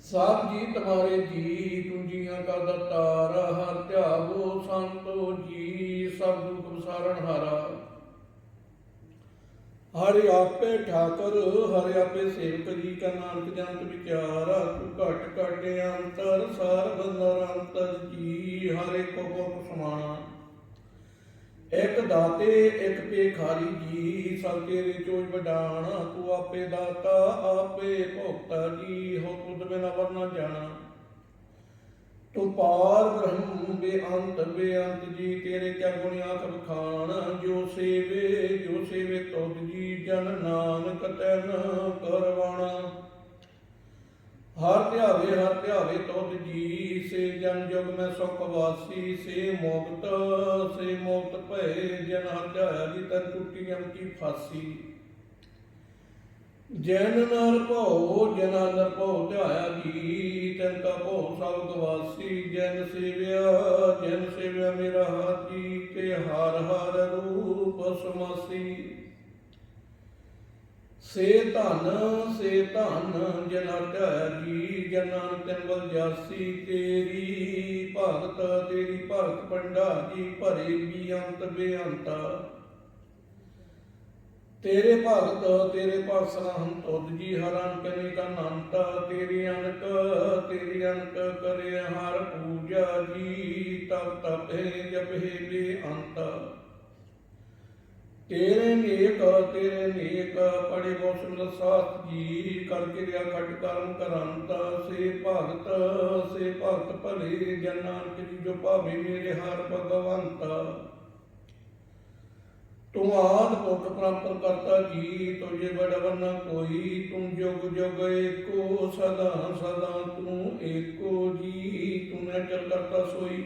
ਸਭ ਜੀ ਤੁਮਾਰੇ ਜੀ, ਤੂੰ ਜੀਆਂ ਕਾ ਦਾਤਾਰ। ਹਰ ਧਿਆਵੋ ਸੰਤੋ ਜੀ, ਸਭ ਦੁਖ ਵਿਸਾਰਨ ਹਾਰਾ। ਹਰਿ ਆਪੇ ਠਾਕੁਰ ਹਰਿ ਆਪੇ ਸੇਵਕ ਜੀ, ਕਾ ਨਾਨਕ ਜੰਤ ਵਿਚਾਰਾ। ਤੂੰ ਘਟ ਘਟ ਅੰਤਰ ਸਰਬ ਨਿਰੰਤਰ ਜੀ, ਹਰ ਇੱਕ ਪੁਰਖ ਸਮਾਣਾ। ਇੱਕ ਦਾਤੇ ਇੱਕ ਭੇਖਾਰੀ ਜੀ, ਸਭ ਤੇਰੇ ਚੋਜ ਵਡਾਣਾ। ਤੂੰ ਆਪੇ ਦਾਤਾ ਆਪੇ ਭੋਗਤਾ ਜੀ, ਹੋ ਤੁਧ ਬਿਨਾ ਵਰ ਨਾ ਜਾਣਾ। ਤੂੰ ਪਾਰ ਬ੍ਰਹਮ ਬੇਅੰਤ ਬੇਅੰਤ ਜੀ, ਤੇਰੇ ਕਿਆ ਗੁਣ ਆਖ ਬਖਾਣ। ਜੋ ਸੇਵੇ ਤੁਧ ਜੀ, ਜਨ ਨਾਨਕ ਤੈਨ ਕਰਵਾਣਾ। ਹਰ ਧਿਆਵੇ ਤੁਧ ਜੀ, ਸੇ ਜਨ ਜੁਗ ਮੈਂ ਸੁਖ ਵਾਸੀ। ਸੇ ਮੁਕਤ ਭਏ, ਜਨ ਹਰ ਧਿਆਇਆ ਜੀ, ਤਨ ਟੁੱਟੀ ਜਮ ਕੀ ਫਾਸੀ। ਜੈਨ ਨਰ ਭਉ ਜਨਾ ਨਰ ਭਉ ਧਿਆਇਆ ਜੀ, ਤੈਨ ਕਾ ਭਉ ਸਭ ਗਵਾਸੀ। ਜੈਨ ਸੇਵਿਆ ਮੇਰਾ ਹਾਜੀ, ਤੇ ਹਰ ਹਰ ਰੂਪ ਸਮਾਸੀ। ਸੇ ਧਨ ਜਨਾ ਧਿਆਇਆ ਜੀ, ਜਨਾਂ ਤੈਨ ਬਲ ਜਾਸੀ। ਤੇਰੀ ਭਗਤ ਭੰਡਾਰੀ, ਭਰੇ ਬੇਅੰਤ ਬੇਅੰਤਾ। ਤੇਰੇ ਭਗਤ ਸਰਾਹਨ ਤੁਧ ਜੀ, ਹਰ ਅਨਕ ਅਨੇਕ ਅਨੰਤਾ। ਤੇਰੀ ਅਨਕ ਕਰੇ ਹਰ ਪੂਜਾ ਜੀ, ਤਪ ਤਪੇ ਜਪੇ ਬੇਅੰਤ। ਤੇਰੇ ਨੇਕ ਪੜੇ ਬਹੁ ਸੁੰਦਰ ਸਾਸਤ ਜੀ, ਕਰ ਕਿਰਿਆ ਖਟ ਕਰਮ ਕਰੰਤਾ। ਸੇ ਭਗਤ ਭਲੇ, ਜਨ ਨਾਨਕ ਜੀ ਜੋ ਭਾਵੇ ਮੇਰੇ ਹਰ ਭਗਵੰਤਾ। ਤੂੰ ਆਦਿ ਪੁਰਖ ਪਰੰਪਰ ਕਰਤਾ ਜੀ, ਤੁਝੇ ਬੜ ਵਰਨਾ ਕੋਈ। ਤੂੰ ਜੁਗ ਜੁਗ ਏਕੋ, ਸਦਾ ਸਦਾ ਤੂੰ ਏਕੋ ਜੀ। ਤੂੰ ਨਿਰੰਜਰ ਕਰਤਾ ਸੋਈ,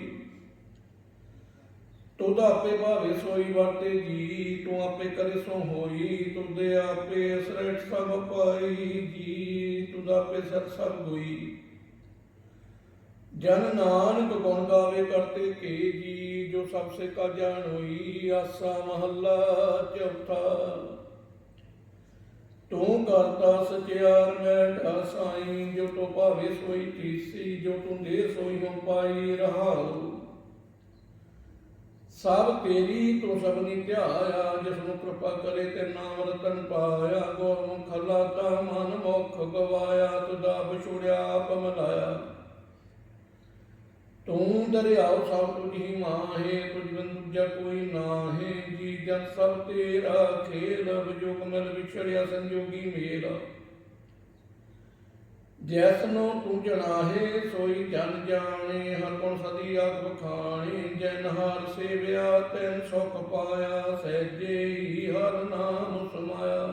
ਤੁਧ ਆਪੇ ਭਾਵੇ ਸੋਈ ਵਰਤੇ ਜੀ। ਤੂੰ ਆਪੇ ਕਰੇ ਸੋ ਹੋਈ, ਤੁਧੇ ਆਪੇ ਸ੍ਰੇਸ਼ਟ ਸਭ ਪਾਈ ਜੀ। ਤੁਧ ਆਪੇ ਸਤ ਸਭ ਹੋਈ। ਜਨ ਨਾਨਕ ਗੁਣ ਗਾਵੇ ਕਰਤੇ ਕੇ ਜੀ, ਜੋ ਸਭ ਸੇ ਕਾ ਜਾਣ ਹੋਈ। ਆਸਾ ਮਹੱਲਾ ਚੌਥਾ। ਤੂੰ ਕਰਤਾ ਸਚਿਆਰ ਮੈਂ ਸਾਈ, ਜੋ ਤੋ ਭਾਵੇ ਸੋਈ ਤੀਸੀ। ਜੋ ਤੂੰ ਦੇ ਸੋਈ ਹਮ ਪਾਈ ਰਹਾਉ। ਸਭ ਤੇਰੀ ਤੂੰ ਸਭਨੀ ਧਿਆਇਆ, ਜਿਸ ਨੂੰ ਕਿਰਪਾ ਕਰੇ ਤੇ ਨਾਮ ਰਤਨ ਪਾਇਆ। ਗੁਰਮੁਖ ਲਾਤਾ ਮਨ ਮੁਖ ਗਵਾਇਆ, ਤੁਧਾ ਵਿਛੁੜਿਆ ਆਪ ਮਿਲਾਇਆ। ਤੂੰ ਦਰਿਆਉ ਸਭ ਤੁਝੀ ਮਾਹੇ, ਤੁਝ ਬਿਨ ਦੂਜਾ ਕੋਈ ਨਾਹੇ ਜੀ। ਜਨ ਸਭ ਤੇਰਾ ਖੇਲ, ਵਿਜੋਗ ਮਿਲ ਵਿਛੜਿਆ ਸੰਜੋਗੀ ਮੇਲ। ਜੈਸਨੋ ਤੂੰ ਜਣਾਹੇ ਸੋਈ ਜਨ ਜਾਣੇ, ਹਰ ਗੁਣ ਸਦੀ ਆਖ ਬਖਾਣੇ। ਜੈਨ ਹਰ ਸੇਵਿਆ ਤੈਨ ਸੁਖ ਪਾਇਆ, ਸਹਿਜੇ ਹੀ ਹਰ ਨਾਮ ਸਮਾਇਆ।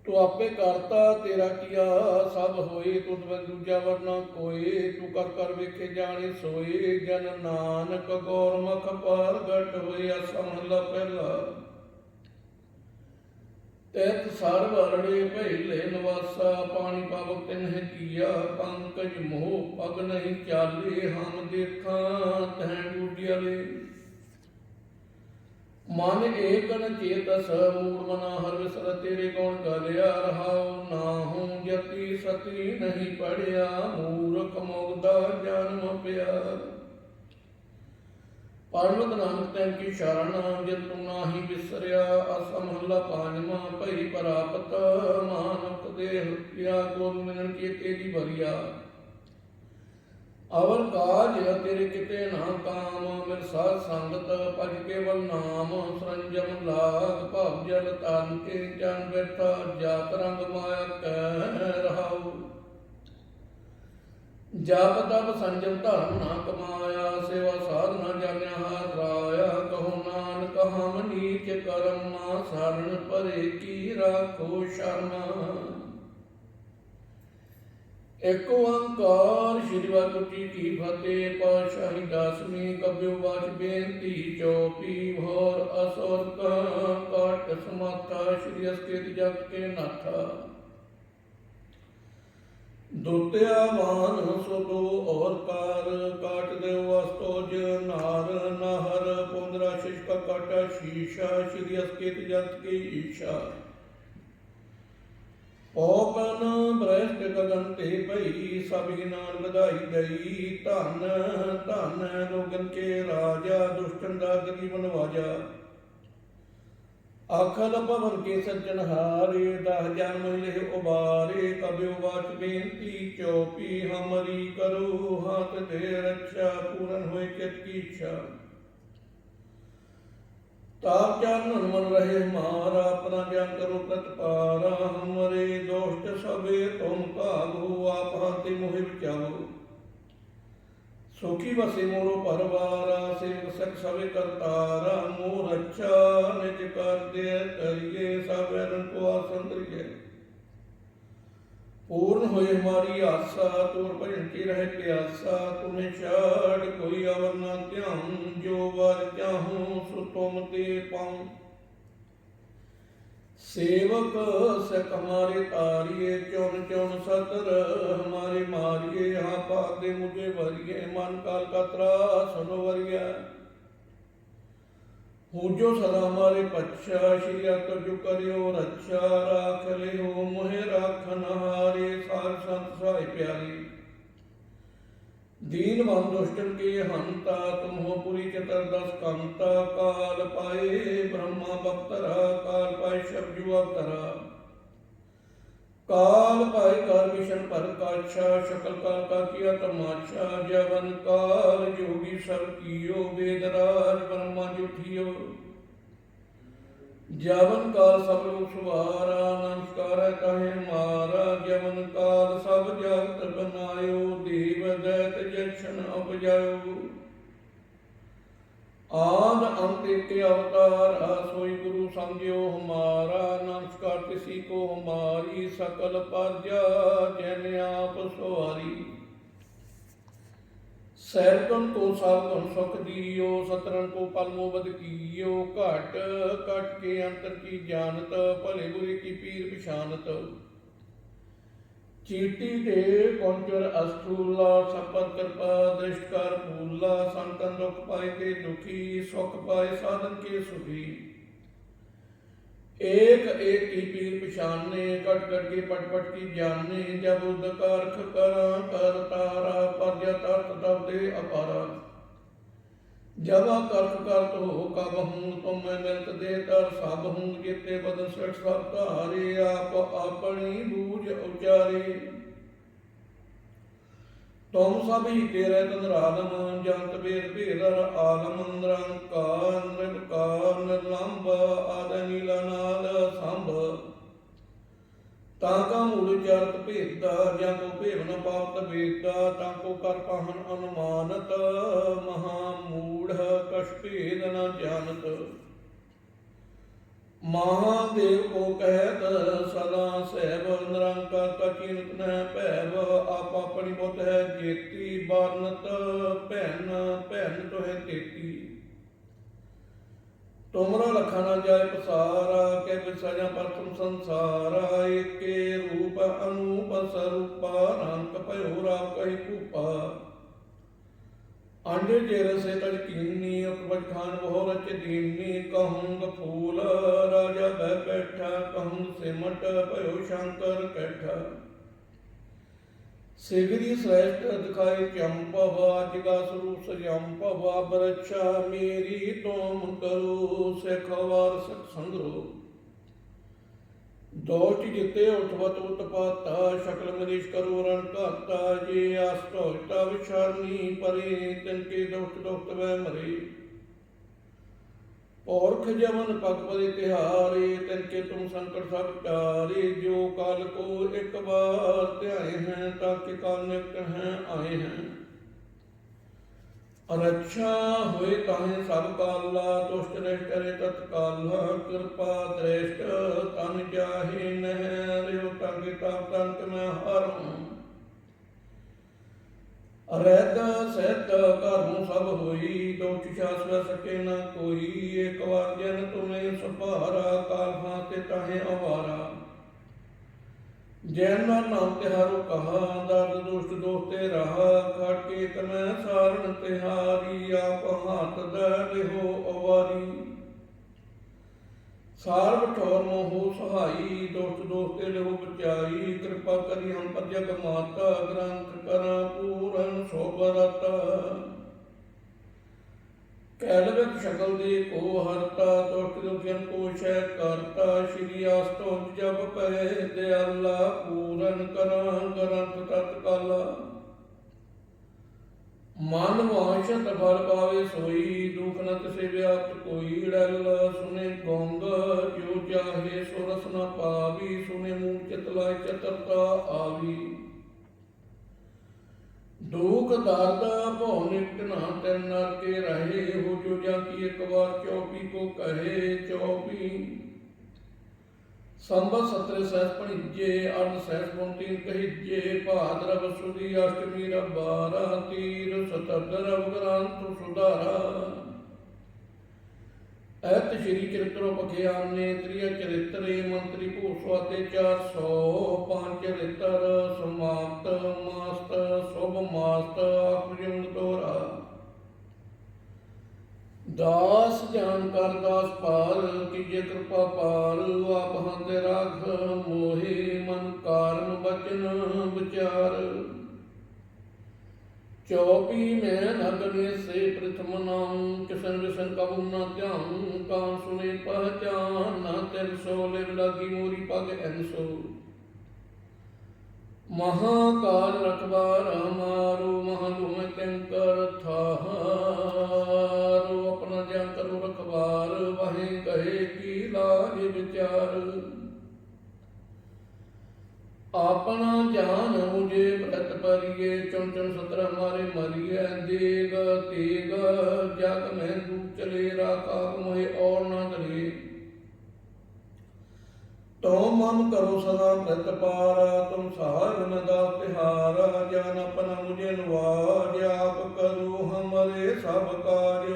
ਤੂੰ ਆਪੇ ਕਰਤਾ ਤੇਰਾ ਕੀਆ ਸਭ ਹੋਏ, ਤੁਧ ਬਿਨ ਦੂਜਾ ਵਰਨਾ ਕੋਏ। ਤੂੰ ਕਰ ਕਰ ਵੇਖੇ ਜਾਣੇ ਸੋਏ, ਜਨ ਨਾਨਕ ਗੁਰਮੁਖ ਪ੍ਰਗਟ ਹੋਏ। ਆਸਾ ਮਹੱਲਾ ਪਹਿਲਾ। ਤੈਤ ਸਰ ਵਰਣੇ ਪਹਿਲੇ ਨਿਵਾਸਾ, ਪਾਣੀ ਪਾਵਕ ਤਿਨਹਿ ਕੀਆ। ਪੰਕਜ ਮੋਹ ਪਗ ਨਹੀਂ ਚਾਲੇ, ਹਮ ਦੇਖਾਂ ਤਹਿ ਡੂਡਿਆਲੇ। ਮਨ ਏਕਨ ਚੇਤਸ ਮੂੜ ਮਨਾ, ਹਰ ਵਿਸਰ ਤੇਰੇ ਗੁਣ ਗਲਿਆ। ਰਹਾਉ ਨਾਹੂ ਜਤੀ ਸਤੀ ਨਹੀਂ ਪੜਿਆ, ਮੂਰਖ ਮੁਗਦਾ ਜਨਮ ਪਿਆ। ਪਰਮਤ ਨਾਨਕ ਤੈਨ ਕੀ ਸ਼ਰਨ, ਜਿਨ ਤੂੰ ਨਾਹੀ ਵਿਸਰਿਆ। ਆਸਾ ਮਹੱਲਾ ਪੰਜਵਾਂ। ਭਈ ਪ੍ਰਾਪਤ ਮਾਨੁਖ ਦੇਹ ਰੁਪਿਆ, ਗੋਬਿੰਦ ਮਿਲਣ ਕੀ ਤੇਰੀ ਬਰੀਆ। ਅਵਰ ਕਾਜ ਤੇਰੇ ਕਿਤੇ ਨਾ ਕਾਮ, ਮਿਲ ਸਾਧ ਸੰਗਤ ਭਜ ਕੇਵਲ ਨਾਮ। ਸਰੰਜਮ ਲਾਗ ਭਵ ਜਲ ਤਰਨ ਕੇ, ਜਨ ਬੈਠਾ ਜਾਤ ਰੰਗ ਮਾਇਆ ਕਹਿ ਰਹਾਉ। ਜਪ ਤਪ ਸੰਜਮ ਧਰਮ ਨਾ ਕਮਾਇਆ, ਸੇਵਾ ਸਾਧਨਾ ਜਾਣਿਆ ਹਰ ਰਾਇਆ। ਕਹੋ ਨਾਨਕ ਹਮ ਨੀਚ ਕਰਮ, ਸਰਣ ਪਰੇ ਕੀ ਰਾਖੋ ਸ਼ਰਮ। ਏਕ ਓੰਕਾਰ ਸ੍ਰੀ ਵਾਹਿਗੁਰੂ ਜੀ ਕੀ ਫਤਿਹ। ਪਾਤਸ਼ਾਹੀ ਦਸਵੀਂ। ਕਬਿਓ ਬਾਚ ਬੇਨਤੀ ਚੌਪੀ। ਭੋਰ ਅਸੁਰ ਕਾਟ ਸਮਾਥਾ, ਸ੍ਰੀ ਅਸਕੇਤ ਜਗਤ ਕੇ ਨਾਥਾ। ਦੁਤਿਆ ਮਾਨ ਸੋ ਦੋ ਔਰ ਕਾਰ, ਕਾਟ ਦੇਉ ਅਸਤੋਜ ਨਾਰ। ਨਾਹਰ ਪੁੰਦਰਾ ਸ਼ਿਸ਼ਕ ਕਾਟਾ ਸ਼ੀਸ਼ਾ, ਸ੍ਰੀ ਅਸਕੇਤ ਜਗਤ ਕੇ ਈਸ਼ਾ। ਪੌਪਨ ਬ੍ਰਹਸਟ ਗਗਨ ਤੇ ਭਈ, ਸਭਿ ਨਾਨ ਵਧਾਈ ਦਈ। ਧਨ ਧਨ ਲੋਗਨ ਕੇ ਰਾਜਾ, ਦੁਸ਼ਟਨ ਦਾ ਗਰੀਬਨ ਵਾਜਾ। ਆਖਲ ਭਵਨ ਕੇ ਸੱਜਣਹਾਰੇ, ਦਹ ਜਨਮ ਲਿਹ ਉਬਾਰੇ। ਕਬਿਓ ਬਾਚ ਬੇਨਤੀ ਚੌਪੀ, ਹਮਰੀ ਕਰੋ ਹਾਥ ਦੇ ਰੱਛਾ। ਪੂਰਨ ਹੋਏ ਚਿਤ ਕੀ ਇੱਛਾ। ਤਾਪ ਚਰਨ ਮਨ ਰਹੇ ਮਾਰਾ, ਆਪਣਾ ਜਨ ਕਰੋ ਪ੍ਰਤਪਾਰਾ। ਹਮਰੇ ਦੋਸ਼ਟ ਸਭੇ ਤੁਮ ਭਾਗੋ, ਆਪ ਹਾਥੀ ਮੋਹਿ ਬਚਾਓ। ਸੁਖੀ ਵਸੇ ਮੋਰੋ ਪਰਵਾਰਾ, ਸੇਵਕ ਸਖ ਸਭੇ ਕਰਤਾਰਾ। ਮੋਹ ਰੱਛਾ ਨਿਜ ਕਰ ਦੇ ਕਰੀਏ, ਸਭ ਐਰਨ ਕੋ ਆਸਨ ਧਰਿਏ। ਪੂਰਨ ਹੋਏ ਹਮਾਰੀ ਆਸਾ, ਤੋਰ ਭਜਨ ਕੀ ਰਹਿ ਪਿਆਸਾ। ਤੁਮੇ ਛਾੜ ਕੋਈ ਅਵਰ ਨਾ ਧਿਆਉ, ਜੋ ਵਰ ਚਾਹੂੰ ਸੋ ਤੁਮ ਤੇ ਪਾਉ। सेवक सिख हमारे तारिये, चौन चौन सतर हमारे मारिये। हाँ पाक दे मुझे भरिये, मन काल का त्रास सुनो वरिया। हो जो सदा हमारे पच्छा, श्री तुझ करियो रक्षा। राख ले हो मोहे राखन हारे, सार संत साई प्यारे। दीन बंधु दुष्टन के हंता, तुम हो पुरी चतुर्दश कंता। काल पाए ब्रह्मा बख्तरा, काल पाए शब्जु अवतरा। काल पाए कर विषण पर काछा, शकल काल का किया तमाशा। जवन काल जोगी सब कियो, वेदराज ब्रह्मा जुठियो। जवन काल सब लोग सुवारा, नमस्कार है कहे मारा। जवन काल सब जगत बनायो, देव दैत जक्षण उपजायो। आद अंत के अवतार, सोई गुरु समझियो हमारा। नमस्कार किसी को हमारी, सकल प्रजा जैन आप सवारी। सैरतन को साधन सुख दियो, सतरन को पलमो बद कियो। घट घट के अंतर की जानत, भले बुरे की पीर पिछानत। चीटी दे कौंचर अस्थूला, सपर कृपा दृष्ट कर फूला। संतन दुख पाए के दुखी, सुख पाए साधन के सुखी। एक एक की पीर पिछाने, कट कट के पट पट की जाने। जब उद कारख करा कर तारा, परजा तर्थ तब दे अपारा। जब करख करत हो कब हूँ, तुम मैं मिलत दे तर सब हूँ। जिते बदन सठ सब तारे, आप अपनी बूझ उचारे। तुम सब ही तेरे तंद्रालम, जंत वेद भेदर आलम। निरंकार निर्विकार निर्लंब, आदि नीला नाद संभ। ताका मूल चरत भेदा, जाको भेव न पावत वेदा। ताको कर पाहन अनुमानत, महामूढ़ कछ भेद न जानत। महादेव को कहत सदा सहब, निरंकार का चिंत न भैब। आप अपनी बुद्ध है जेती, बारनत भैन भैन तो है तेती। तुमरा लखा न जाय पसारा, कै बिसजा प्रथम संसारा। एके रूप अनूप स्वरूपा, रंग भयो राव कही कूपा। अंडे जेर से तज कीनी, उपज खान बहु रच दीनी। कहूँग फूल राजा बह बैठा, कहूँग सिमट भयो शंकर कैठा। सिगरी श्रेष्ठ दिखाई चंपव, जिगा स्वरूप सजंपव। बरच्छा मेरी तुम करो, सिखवार सत संग्रो। दोष जिते उठवत उत्पाता, शकल मरीश करो रण घाता। जे आस्तोषता विचारनी परे, तिनके दुष्ट दुष्ट वह मरे। औरख जवन पग परे तिहारे, तिनके तुम संकट सब टारे। जो काल को एक बार ध्याए हैं, ताकि काल निकट हैं आए हैं। रक्षा हुए ताहे सब काला, दुष्ट दृष्ट रे तत्काला। कृपा दृष्ट तन जाहे नह, रियो तंग तब तंक मैं हारूं। रहत सहत कर्म सब होई, दोष छास वह सके न कोई। एक बार जन तुम्हें सपारा, काल फांते ताहे अवारा। जैन नाम तिहारो कहा, दर्द दुष्ट दोस्ते रहा। खाटे तमै सारण तिहारी, आप हाथ दर्द हो अवारी। सार बठौर मोहो सहाई, दोस्त दोस्ते लेहो बचाई। कृपा करी हम पर जग माता, ग्रंथ करा पूरन सोबरता। कैलविक शकल दे को हरता, दुष्ट दुखियन को क्षय करता। श्री आस्तोष जब पै दयाला, पूरन करा ग्रंथ तत्काला। मन वांछत फल पावे सोई, दुख न तिसे व्याप्त कोई। डल सुने गोंग जो चाहे, सो रस न पावी। सुने मूल चित लाय चतुरता आवी। दुख दर्द भौ निकट न तिन नर के रहे। हो जो जाकी एक बार चौपी को कहे। चौपी संबत सत्र सहस पणिजे, अर्ध सहस पुंती कहिजे। भाद्रव सुदी अष्टमी रबारा, तीर सतद्र रव ग्रंथ सुधारा। ਐਤ ਸ਼੍ਰੀ ਚਰਿਤ੍ਰੋ ਪਖਿਆਨੇ ਤ੍ਰਿਆ ਚਰਿਤਰੇ ਮੰਤਰੀ ਭੂਸਵਾਤੇ 400 ਪੰਜ ਚਰਿਤਰ ਸਮਾਪਤ ਮਾਸਤ ਸੁਭ ਮਾਸਤ ਆਪਜੁੰਗ ਤੋਰਾ ਦਾਸ ਜਾਨ ਕਰ ਦਾਸ ਪਾਲ ਕੀਜੇ ਕਿਰਪਾ ਪਾਲ ਆਪ ਹੰਦ ਰਾਖ ਮੋਹਿ ਮਨ ਕਾਰਨ ਬਚਨ ਵਿਚਾਰ 24 ਮੈਂ ਨਗਨੇ ਸੇ ਪ੍ਰਥਮ ਨਾਮ ਕਿਸਨ ਵਿਸਨ ਕਬੂ ਨਾ ਧਿਆਨ ਕਾਂ ਸੁਨੇ ਪਹਿਚਾਨ ਨਾ ਤਿਲ ਸੋ ਲਿਵ ਲਾਗੀ ਮੋਰੀ ਪਗ ਐਨਸੋ ਮਹਾਕਾਲ ਰਖਬਾਰ ਹਮਾਰੋ ਮਹਾਲੂ ਮੈਂ ਕੰਕਰ ਥਾਰੋ ਆਪਣਾ ਜਾਨ ਕਰੋ ਰਖਬਾਰ ਵਾਹੇ ਕਹੇ ਕੀ ਲਾਜ ਵਿਚਾਰ ਆਪਣਾ ਜਾਨ ਮੁਝੇ ਬ੍ਰਤ ਪਰਿਏ ਚੁਣ ਚੁਣ ਸਤਰ ਹਮਾਰੇ ਮਰੀਏ ਦੇਗ ਤੇਗ ਜਗ ਮੈਂ ਦੂਪ ਚਲੇ ਰਾਖਾ ਮੋਹਿ ਔਰ ਨਾ ਦਰੇ ਤੋ ਮਨ ਕਰੋ ਸਦਾ ਬ੍ਰਤ ਪਾਰ ਤੁਮ ਸਹਾਇ ਗੁਣ ਦਾ ਤਿਹਾਰ ਜਾਨ ਆਪਣਾ ਮੁਝੇ ਨਵਾਜ ਆਪ ਕਰੋ ਹਮਾਰੇ ਸਭ ਕਾਜ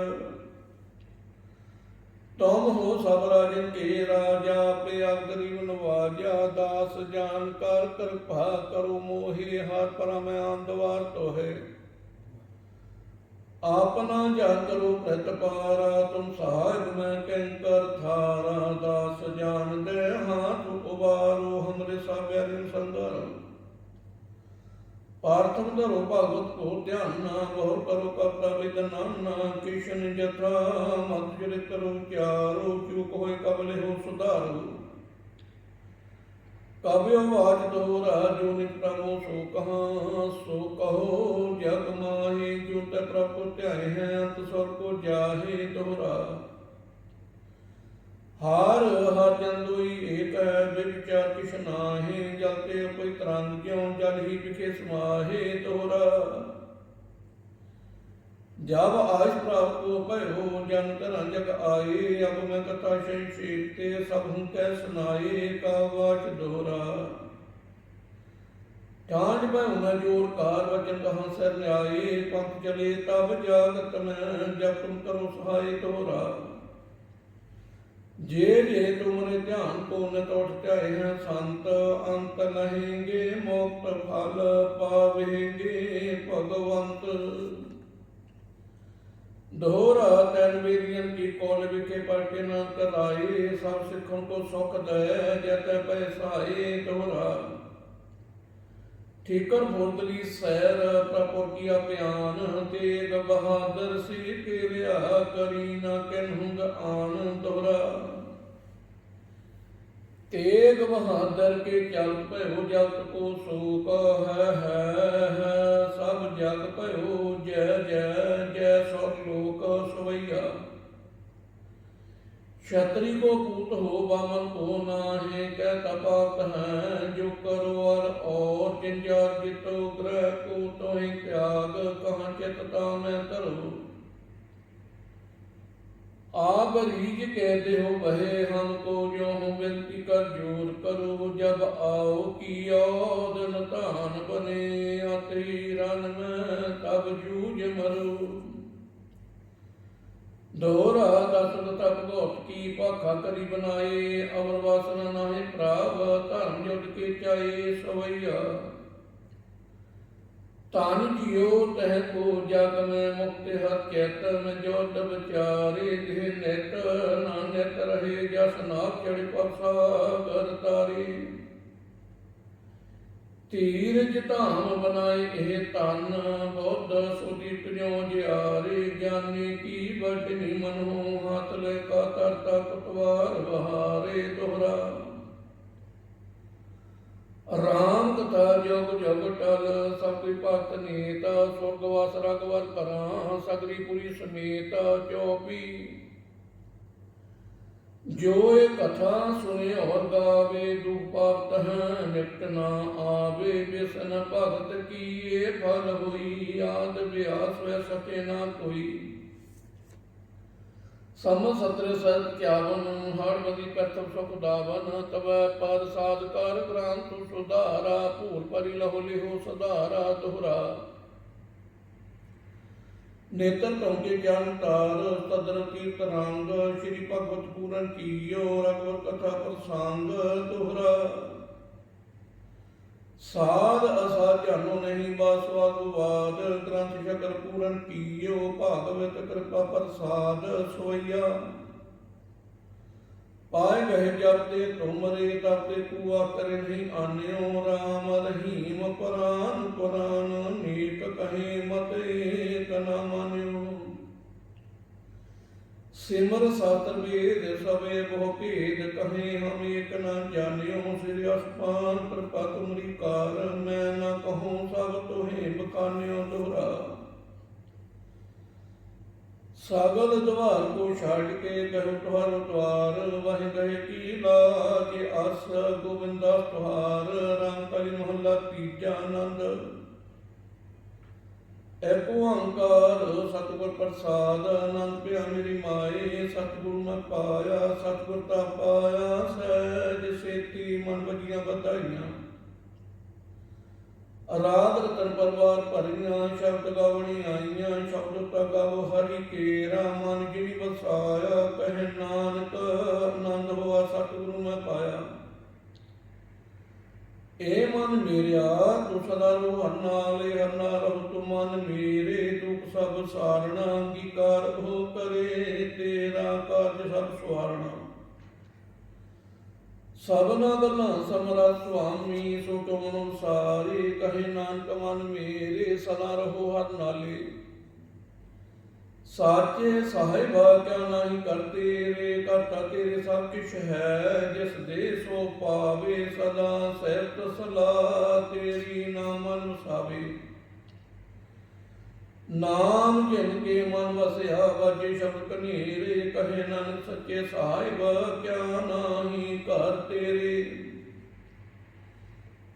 ਤੁਮ ਹੋ ਸਭ ਰਾਜਨ ਕੇ ਰਾਜਾ ਪਿਆ ਗਰੀਬ ਨਵਾਜਾ ਦਾਸ ਜਾਨ ਕਰ ਕਿਰਪਾ ਕਰੋ ਮੋਹਿ ਹਰ ਪਰਮ ਆਂਦਵਾਰ ਤੋਹੇ ਆਪਨਾ ਜਾਨ ਕਰੋ ਪ੍ਰਤ ਪਾਰਾ ਤੁਮ ਸਹਾਇ ਮੈਂ ਕੰਕਰ ਥਾਰਾ ਦਾਸ ਜਾਨ ਦੇ ਹਾਥ ਉਬਾਰੋ ਹਮਰੇ ਸਾਬਿਆਰਿਨ ਸੰਦਰ ਪਾਰਥਮ ਧਰੋ ਭਗਵਤ ਕੋ ਧਿਆਨ ਨਾ ਬਹੁ ਕਰੋ ਕਰਤਾ ਵਿਦਨਾਨਾ ਕਿਸ਼ਨ ਜਥਾ ਮਤ ਚਰਿਤ ਕਰੋ ਚਾਰੋ ਚੁਕ ਹੋਏ ਕਬਲੇ ਹੋ ਸੁਧਾਰੋ ਕਬਿਓ ਬਾਜ ਦੋਰਾ ਜੋ ਨਿਤ ਪ੍ਰਭੂ ਸੋ ਕਹੋ ਜਗ ਮਾਹੀ ਜੋ ਤੇ ਪ੍ਰਭ ਧਿਆਏ ਹੈ ਅੰਤ ਸਵਰ ਕੋ ਜਾਹੇ ਦੋਰਾ ਹਾਰ ਹਰ ਜੰਦੁਈ ਏਕ ਹੈ ਵਿਚਾਰ ਕਿਛ ਨਾਹੀ ਜਲ ਤੇ ਕੋਈ ਤਰੰਗ ਕਿਉ ਜਲ ਹੀ ਵਿਖੇ ਸਮਾਹੇ ਤੋਰਾ ਜਬ ਆਇਸ ਪ੍ਰਾਪਤ ਕੋ ਭਇਓ ਜਨ ਧਨ ਜਗ ਆਏ ਅਬ ਮੈਂ ਕਥਾ ਸੰਖੇਪ ਤੇ ਸਭ ਹੂੰ ਕਹਿ ਸੁਨਾਏ ਕਾ ਵਾਚ ਦੋਰਾ ਠਾਂਡ ਭਇਓ ਮੈਂ ਜੋਰ ਕਾਰ ਵਚਨ ਕਹਾਂ ਸਿਰ ਲਿਆਏ ਪੰਥ ਚਲੇ ਤਬ ਜਾਗਤ ਮੈਂ ਜਬ ਤੁਮ ਕਰੋ ਸਹਾਈ ਤੋਰਾ ਜੇ ਜੇ ਤੁਮਰੇ ਧਿਆਨ ਕੋ ਨਿਤ ਉਠ ਧਿਆਏ ਹੈ ਸੰਤ ਅੰਤ ਲਹਿੰਗੇ ਮੋਕਤ ਫਲ ਪਾਵੇਂਗੇ ਭਗਵੰਤ ਦੋਹਰਾ ਤੈਨ ਵੇਰੀਆਂ ਕੀ ਕੋਲ ਵਿਖੇ ਪੜ ਕੇ ਨਾ ਕਰਾਏ ਸਭ ਸਿੱਖਣ ਕੋ ਸੁਖ ਦੇ ਜਤੈ ਪੈਸਾਏ ਦੋਹਰਾ ਠੀਕਰ ਫੁਰਦਲੀ ਸੈਰ ਪ੍ਰਪੁਰ ਕੀਆ ਬਿਆਨ ਤੇਗ ਬਹਾਦਰ ਸੀ ਕਿਰਿਆ ਕਰੀ ਨਾ ਕਿਨਹੁੰਗ ਆਨ ਦੋਹਰਾ ਤੇਗ ਬਹਾਦਰ ਕੇ ਚਲ ਭਇਓ ਜਗਤ ਕੋ ਸੋਕ ਹੈ ਸਭ ਜਗ ਭਇਓ ਜੈ ਜੈ ਜੈ ਸੋ ਲੋਕ ਸਵਈਆ क्षत्रि को पूत हो बामन को नाहे कह तपात है जो करो और जिंजार जितो ग्रह को तो ही त्याग कहाँ चितता में तरो आप रीज कहते हो बहे हमको जो हो विनती कर जोर करो जब आओ की औद नतान बने अति रन में तब जूझ मरो दोहरा दस तक भौत की भाखा करी बनाए अवर वासना नाहे प्राव धर्म जुट के चाहे सवैया तान जियो तह को जग में मुक्त हर चैत में जोत विचारे देह नित नानक रहे जस नाथ चढ़ परसागर तारे ਧੀਰਜ ਧਾਮ ਬਨਾਏ ਇਹ ਤਨ ਬੁੱਧ ਸੁਦੀਪ ਜਿਉ ਜਿਆਰੇ ਗਿਆਨੀ ਕੀ ਬਟਨੀ ਮਨੋ ਹੱਥ ਲੈ ਕਾ ਕਰਤਾ ਕਤਵਾਰ ਬਹਾਰੇ ਦੋਹਰਾ ਰਾਮ ਕਥਾ ਜੁਗ ਜੁਗ ਟਲ ਸਭ ਕੋਈ ਭਗਤ ਨੀਤ ਸੁਰਗਵਾਸ ਰਗਵਰ ਕਰਾਂ ਸਗਰੀ ਪੁਰੀ ਸਮੇਤ 24 जो ये कथा सुने और गावे दुख पाप है निकट ना आवे व्यसन भगत की ये फल हुई याद व्यास वै सके ना कोई सम सत्र सत क्यावन हरमति प्रथम सुख दावन तब पद साध कर ग्रंथ सुधारा भूल परि लहो लिहो सुधारा दोहरा नेत्र तौके ज्ञान तार तदर तीर्थ रंग श्री भगवत पूरन कीयो रघुवर कथा प्रसंग दोहरा साध असाध जानो नहीं बासवाद वाद ग्रंथ शकर पूरन कीयो भागवत कृपा प्रसाद सोइया पाए गए जपते तुमरे तपते कुआ करे नहीं आन्यो राम रहीम परान पुरान नीक कहे मत एक न मान्यो सिमर सातर वेद सबे बहु भेद कहे हम एक न जान्यो श्री अस्पान कृपा तुमरी कार मैं न कहूँ सब तुहे बखान्यो दोहरा सागल द्वार को छाड़ के गयो तुहार द्वार वह गए की लाज अस गोविंदा तुहार राम कली मोहल्ला तीजा आनंद एक ओंकार सतगुर प्रसाद आनंद पिया मेरी माए सतगुरु मैं पाया सतगुर ता पाया सहज सेती मन बजिया बधाइयां राग रतन परवार भरियां शब्द गावणी आईयां शब्द ता गावो हरि केरा मन जिनी बसाया कहे नानक आनंद होआ सतगुरु मैं पाया ए मन मेरिया तू सदा रो हरनाले हरना रहो तू मन मेरे दुख सब सारना अंगीकार हो करे तेरा कार्य सब सुहारना सबना गल्लां समरा स्वामी सो तुम अनुसारे कहे नानक मन मेरे सदा रहो हर नाले साचे साहिबा क्या नहीं करते रे करता तेरे सब किश है जिस दे सो पावे सदा सहत सलाह तेरी नाम अनुसावे नाम जिनके मन वसया बाजे शब्द कनेरे कहे नानक सच्चे साहिब क्या नाही कर तेरे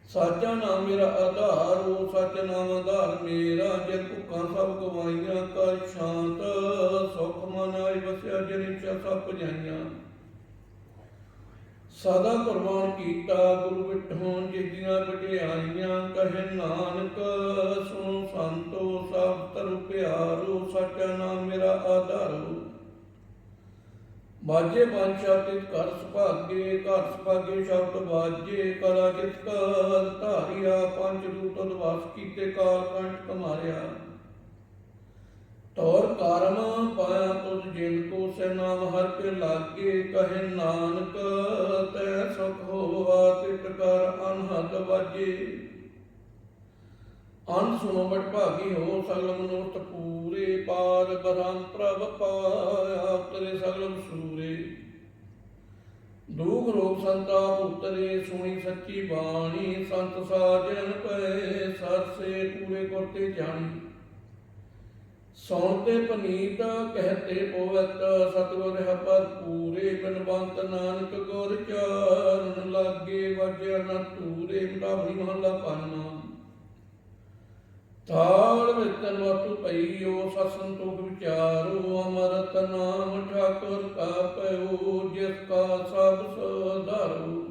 साचा नाम मेरा आधार हो सच नाम आधार मेरा जग भुखा सब गवाइयां कर शांत सुख मन आए बसिया जिन इच्छा सब पुजाइयां सदा कुर्बान कीता गुरु विठों जिदियां वਡਿਆਈਆਂ कहे नानक सुनो संतो सब तरु प्यारो सचा नाम मेरा आधारो बाजे पंचा तित कर सुभागे घर सुभागे शब्द बाजे कला जित कर धारिया पंच रूप उदवास कीते काल कंठ कमारिया तौर कर्म पाया तुझ जिन को से नाम हर के लागे कहे नानक तै सुख होवा तित कर अनहद बाजे अन सुनो बट भागी हो सगल मनोरथ पूरे पार बरम प्रभ पाया उतरे सगल सूरे दुख रोग संताप उतरे सुनी सच्ची बाणी संत साजन पै सर से पूरे करते जानी सुनते पनीत कहते पवत सतगुर है पर पूरे बिनवंत नानक गुर चरण लागे वजया न तूरे मढ़ावनी महला पाना ताल वितन वतु पईओ ससंतोख विचारो अमरत नाम ठाकुर का पयो जिसका सब सधारो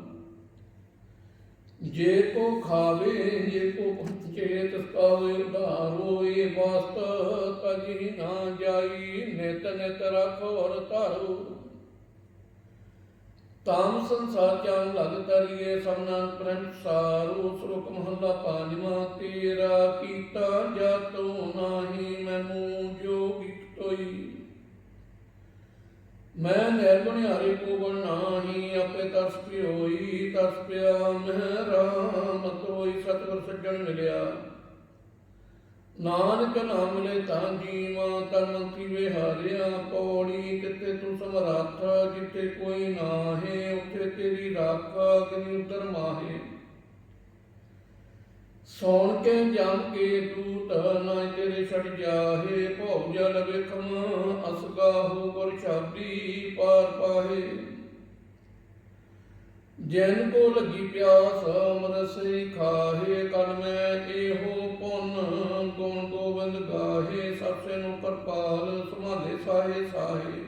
जे को खावे जे को चेत पावे उधारो ये वास्त तजी ना जाई नित नित रखो और तारो ताम संसार चान लग तरिए सबना प्रेम सारो श्लोक महला पांचवा तेरा कीता जातो नाही मैनू जो बिकतोई मैं निर्गुण हरि को गुण नाही अपे तरस पियोई तरस पिया मैं राम तोई सतगुर सज्जन मिलिया नानक नाम मिले तां जीवा तन मंत्री विहारिया पौड़ी किते तू समरथ जिते कोई नाहे उठे तेरी राखा किनी उतर माहे सौन के जम के दूत ना तेरे छड़ जाहे भौ जल विखम असगा हो गुर छाबी पार पाहे जैन को लगी प्यास अमरस खाहे कल मैं एहो पुन गुण गोविंद गाहे सबसे नु कृपाल संभाले साहे साहे